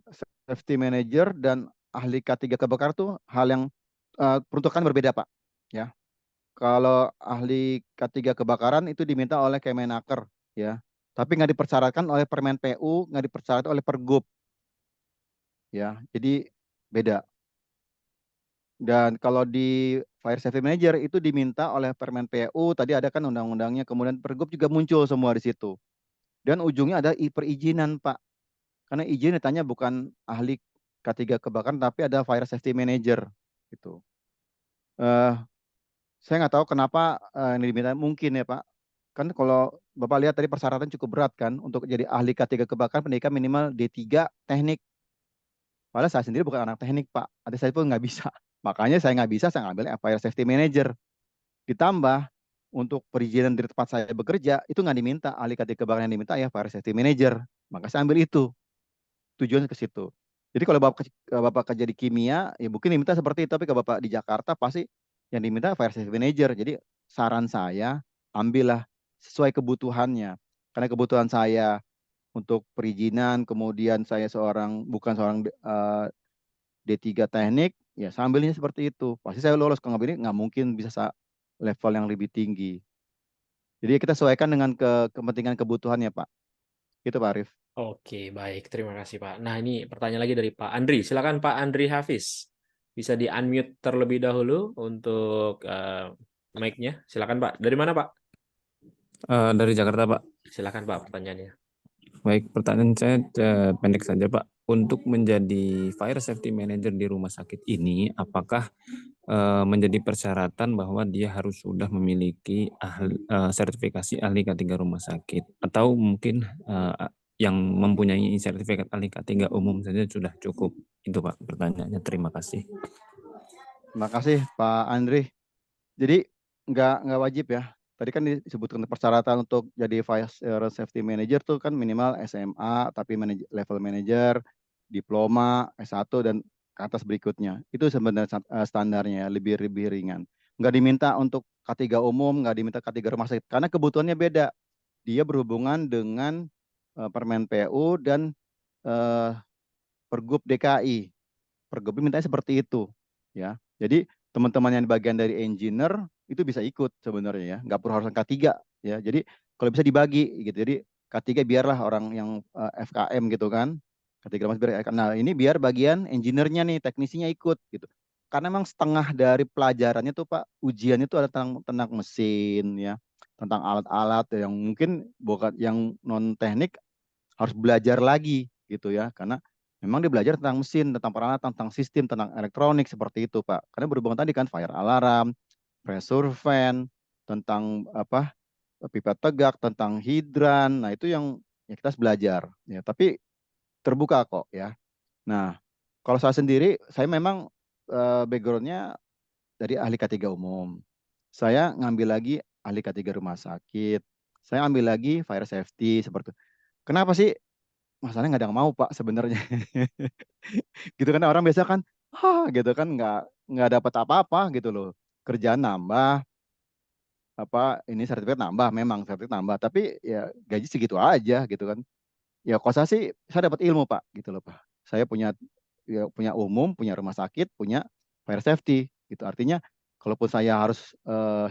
Safety Manager dan ahli K3 kebakaran tuh hal yang peruntukan berbeda Pak. Ya, kalau ahli K3 kebakaran itu diminta oleh Kemenaker ya. Tapi nggak dipersyaratkan oleh Permen PU, nggak dipersyaratkan oleh Pergub. Ya, jadi beda. Dan kalau di Fire Safety Manager itu diminta oleh Permen PU, tadi ada kan undang-undangnya, kemudian Pergub juga muncul semua di situ. Dan ujungnya ada perizinan, Pak. Karena izin ditanya bukan ahli K3 kebakaran, tapi ada Fire Safety Manager gitu. Saya nggak tahu kenapa ini diminta, mungkin ya Pak. Kan kalau Bapak lihat tadi persyaratan cukup berat kan untuk jadi ahli K3 kebakaran, pendidikan minimal D3 teknik. Padahal saya sendiri bukan anak teknik Pak, adik saya pun nggak bisa. Makanya saya nggak bisa, saya ngambil Fire Safety Manager. Ditambah untuk perizinan di tempat saya bekerja itu nggak diminta ahli K3 kebakaran, yang diminta ya Fire Safety Manager. Maka saya ambil itu, tujuan ke situ. Jadi kalau Bapak kerja di kimia, ya mungkin diminta seperti itu. Tapi kalau Bapak di Jakarta pasti yang diminta Fire Safety Manager. Jadi saran saya, ambillah sesuai kebutuhannya. Karena kebutuhan saya untuk perizinan, kemudian saya bukan seorang D3 teknik, ya saya ambilnya seperti itu. Pasti saya lolos. Kalau nggak nggak mungkin bisa level yang lebih tinggi. Jadi kita sesuaikan dengan kepentingan kebutuhannya Pak. Itu Pak Arif. Oke, baik. Terima kasih, Pak. Nah, ini pertanyaan lagi dari Pak Andri. Silakan Pak Andri Hafiz. Bisa di-unmute terlebih dahulu untuk mic-nya. Silakan, Pak. Dari mana, Pak? Dari Jakarta, Pak. Silakan, Pak, pertanyaannya. Baik, pertanyaan saya pendek saja, Pak. Untuk menjadi Fire Safety Manager di rumah sakit ini, apakah menjadi persyaratan bahwa dia harus sudah memiliki sertifikasi ahli K3 rumah sakit? Atau mungkin yang mempunyai sertifikat ahli K3 umum saja sudah cukup? Itu Pak pertanyaannya. Terima kasih. Terima kasih Pak Andri. Jadi nggak wajib ya. Tadi kan disebutkan persyaratan untuk jadi Fire Safety Manager tuh kan minimal SMA, tapi level manager, diploma, S1 dan ke atas berikutnya. Itu sebenarnya standarnya lebih ringan. Nggak diminta untuk K3 umum, nggak diminta K3 rumah sakit karena kebutuhannya beda. Dia berhubungan dengan Permen PU dan Pergub DKI. Pergub mintanya seperti itu, ya. Jadi teman-teman yang bagian dari engineer itu bisa ikut sebenarnya ya, nggak perlu harus K3 ya. Jadi kalau bisa dibagi gitu. Jadi K3 biarlah orang yang FKM gitu kan. K3 mas biar. Nah ini biar bagian engineer-nya nih, teknisinya ikut gitu. Karena memang setengah dari pelajarannya tuh Pak, ujiannya tuh ada tentang mesin ya, tentang alat-alat yang mungkin bukan yang non teknik harus belajar lagi gitu ya, karena memang dia belajar tentang mesin, tentang peralatan, tentang sistem, tentang elektronik seperti itu Pak. Karena berhubungan tadi kan fire alarm, pressure fan, tentang apa pipa tegak, tentang hidran. Nah itu yang ya kita harus belajar. Ya, tapi terbuka kok ya. Nah, kalau saya sendiri, saya memang background-nya dari ahli K3 umum. Saya ngambil lagi ahli K3 rumah sakit. Saya ambil lagi fire safety seperti itu. Kenapa sih? Masalahnya nggak ada yang mau Pak sebenarnya. Gitu kan orang biasa kan, gitu kan nggak dapat apa-apa gitu loh. Kerjaan nambah, apa ini sertifikat nambah, memang sertifikat nambah, tapi ya gaji segitu aja gitu kan. Ya kalau saya sih saya dapat ilmu Pak gitu loh Pak. Saya punya ya, punya umum, punya rumah sakit, punya fire safety gitu. Artinya kalaupun saya harus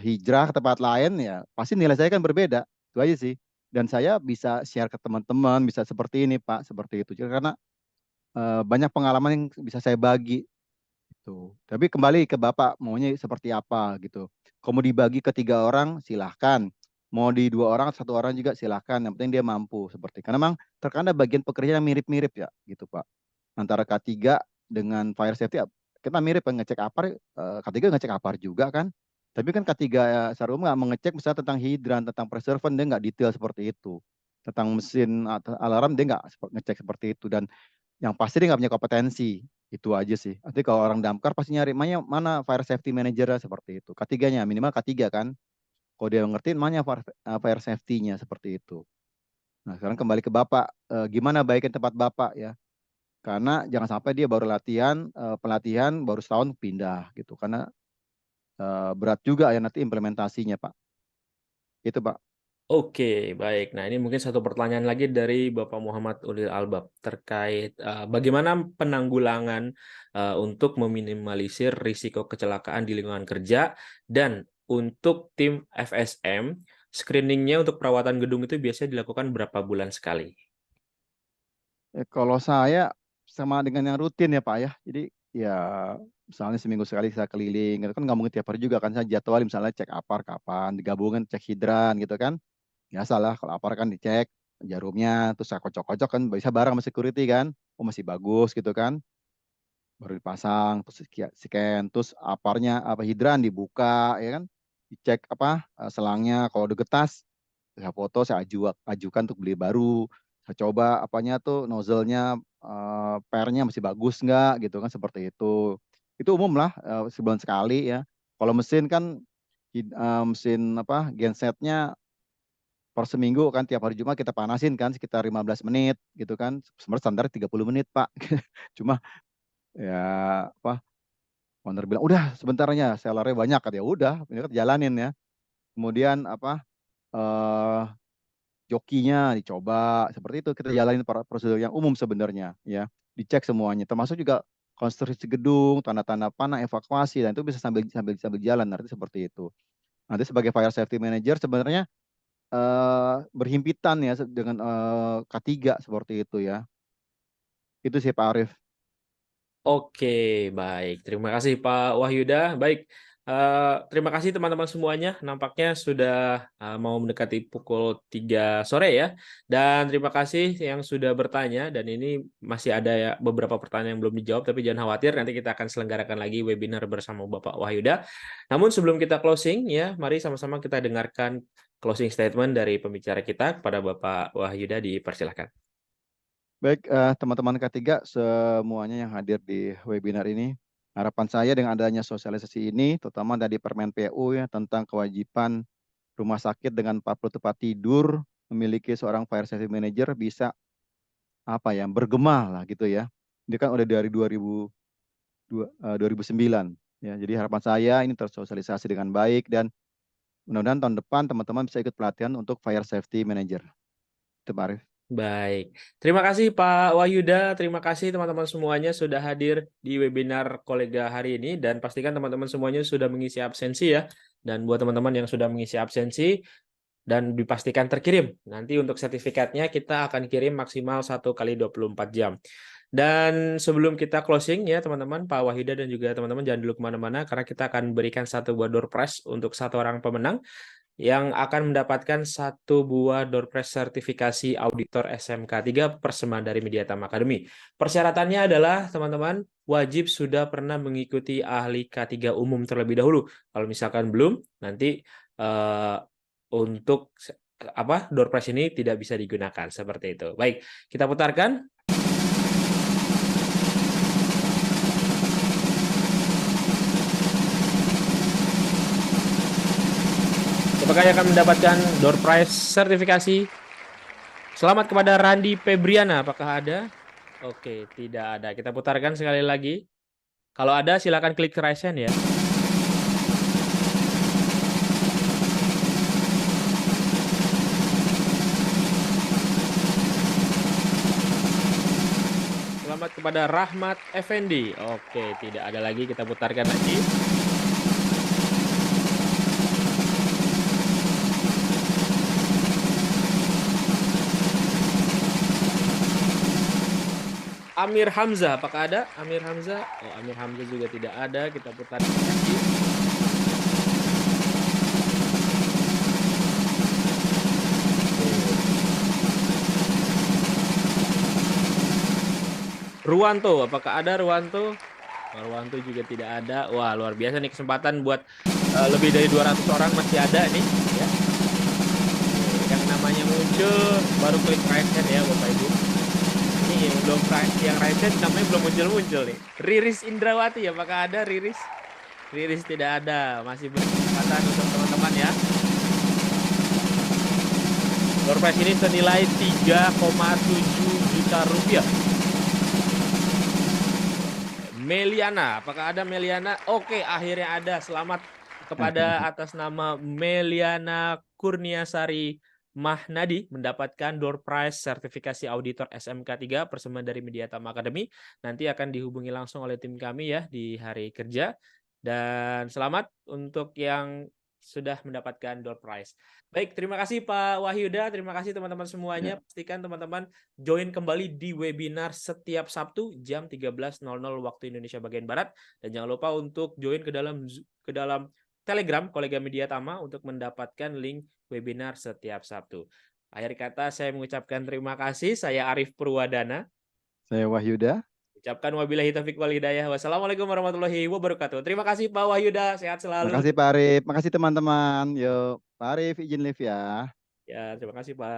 hijrah ke tempat lain ya pasti nilai saya kan berbeda. Itu aja sih. Dan saya bisa share ke teman-teman, bisa seperti ini Pak, seperti itu. Karena banyak pengalaman yang bisa saya bagi gitu. Tapi kembali ke Bapak maunya seperti apa gitu. Kalau mau dibagi ke 3 orang silahkan. Mau di 2 orang, 1 orang juga silahkan. Yang penting dia mampu seperti. Karena memang terkadang bagian pekerjaan yang mirip-mirip ya gitu Pak. Antara K3 dengan fire safety kita mirip kan ngecek apar, K3 ngecek apar juga kan. Tapi kan K3 secara umum nggak mengecek misalnya tentang hidran, tentang preservant dia nggak detail seperti itu. Tentang mesin atau alarm dia nggak ngecek seperti itu dan yang pasti dia nggak punya kompetensi. Itu aja sih. Nanti kalau orang damkar pasti nyari mana fire safety manager seperti itu. K3-nya minimal K3 kan. Kalau dia ngertiin mana fire safety-nya seperti itu. Nah, sekarang kembali ke Bapak, gimana baiknya tempat Bapak ya? Karena jangan sampai dia baru pelatihan baru setahun pindah gitu. Karena berat juga ya nanti implementasinya Pak. Itu Pak. Oke, baik. Nah, ini mungkin satu pertanyaan lagi dari Bapak Muhammad Ulil Albab terkait bagaimana penanggulangan untuk meminimalisir risiko kecelakaan di lingkungan kerja dan untuk tim FSM, screeningnya untuk perawatan gedung itu biasanya dilakukan berapa bulan sekali? Kalau saya sama dengan yang rutin ya Pak ya. Jadi ya misalnya seminggu sekali saya keliling, itu kan nggak mungkin tiap hari juga kan saya jadwal misalnya cek apar kapan, digabungin cek hidran gitu kan. Biasalah kalau apar kan dicek jarumnya, terus saya kocok-kocok kan bisa bareng sama security kan. Oh masih bagus gitu kan. Baru dipasang, terus scan, terus aparnya apa hidran dibuka ya kan. Dicek apa selangnya kalau udah getas saya foto, saya ajukan untuk beli baru. Saya coba apanya tuh nozzle-nya pernya masih bagus nggak gitu kan seperti itu. Itu umum lah sebulan sekali ya. Kalau mesin kan mesin apa gensetnya per seminggu kan tiap hari Jumat kita panasin kan sekitar 15 menit gitu kan. Sebenarnya standar 30 menit Pak. Cuma ya apa owner bilang udah sebentarnya sellernya banyak kan ya udah ini kan jalanin ya. Kemudian apa jokinya dicoba seperti itu kita jalanin prosedur yang umum sebenarnya ya dicek semuanya termasuk juga konstruksi gedung tanda-tanda panah evakuasi dan itu bisa sambil jalan nanti seperti itu nanti sebagai fire safety manager sebenarnya berhimpitan ya dengan K3 seperti itu ya itu sih Pak Arief. Oke, baik. Terima kasih Pak Wahyuda. Baik, terima kasih teman-teman semuanya. Nampaknya sudah mau mendekati pukul 3 sore ya. Dan terima kasih yang sudah bertanya. Dan ini masih ada ya beberapa pertanyaan yang belum dijawab, tapi jangan khawatir. Nanti kita akan selenggarakan lagi webinar bersama Bapak Wahyuda. Namun sebelum kita closing ya, mari sama-sama kita dengarkan closing statement dari pembicara kita kepada Bapak Wahyuda. Dipersilakan. Baik, teman-teman K3 semuanya yang hadir di webinar ini, harapan saya dengan adanya sosialisasi ini, terutama dari Permen PU ya tentang kewajiban rumah sakit dengan 40 tempat tidur memiliki seorang fire safety manager bisa apa ya bergema lah gitu ya. Ini kan udah dari 2009 ya. Jadi harapan saya ini tersosialisasi dengan baik dan mudah-mudahan tahun depan teman-teman bisa ikut pelatihan untuk fire safety manager. Itu Pak Arief. Baik, terima kasih Pak Wahyuda, terima kasih teman-teman semuanya sudah hadir di webinar kolega hari ini dan pastikan teman-teman semuanya sudah mengisi absensi ya. Dan buat teman-teman yang sudah mengisi absensi dan dipastikan terkirim, nanti untuk sertifikatnya kita akan kirim maksimal 1 kali 24 jam. Dan sebelum kita closing ya teman-teman, Pak Wahyuda dan juga teman-teman jangan dulu kemana-mana karena kita akan berikan 1 buah door prize untuk 1 orang pemenang yang akan mendapatkan 1 buah door prize sertifikasi auditor SMK 3 persembahan dari Mediatama Academy. Persyaratannya adalah teman-teman wajib sudah pernah mengikuti ahli K3 umum terlebih dahulu. Kalau misalkan belum, nanti untuk door prize ini tidak bisa digunakan seperti itu. Baik, kita putarkan. Apakah yang akan mendapatkan door prize sertifikasi? Selamat kepada Randi Febriana, apakah ada? Oke, tidak ada. Kita putarkan sekali lagi. Kalau ada silakan klik raise hand ya. Selamat kepada Rahmat Effendi. Oke, tidak ada lagi. Kita putarkan lagi. Amir Hamzah, apakah ada? Amir Hamzah? Oh, Amir Hamzah juga tidak ada. Kita putar lagi. Ruwanto, apakah ada Ruwanto? Ruwanto juga tidak ada. Wah, luar biasa nih kesempatan buat lebih dari 200 orang masih ada nih. Ya. Yang namanya muncul, baru klik right hand ya Bapak Ibu. Ini yang belum yang right hand namanya belum muncul nih. Riris Indrawati, apakah ada Riris? Riris tidak ada, masih berkesempatan untuk teman-teman ya. Door prize ini senilai 3,7 juta rupiah. Meliana, apakah ada Meliana? Oke, akhirnya ada. Selamat kepada atas nama Meliana Kurniasari Mahnadi mendapatkan door prize sertifikasi auditor SMK 3 persembahan dari Mediatama Academy. Nanti akan dihubungi langsung oleh tim kami ya di hari kerja. Dan selamat untuk yang sudah mendapatkan door prize. Baik, terima kasih Pak Wahyuda, terima kasih teman-teman semuanya. Pastikan teman-teman join kembali di webinar setiap Sabtu jam 13.00 waktu Indonesia bagian Barat. Dan jangan lupa untuk join ke dalam Telegram Kolega Mediatama untuk mendapatkan link webinar setiap Sabtu. Akhir kata saya mengucapkan terima kasih. Saya Arif Purwadana. Saya Wahyuda. Ucapkan wabillahi taufiq wal hidayah. Wassalamualaikum warahmatullahi wabarakatuh. Terima kasih Pak Wahyuda, sehat selalu. Terima kasih Pak Arif, makasih teman-teman. Yuk, Pak Arif izin live ya. Ya, terima kasih Pak.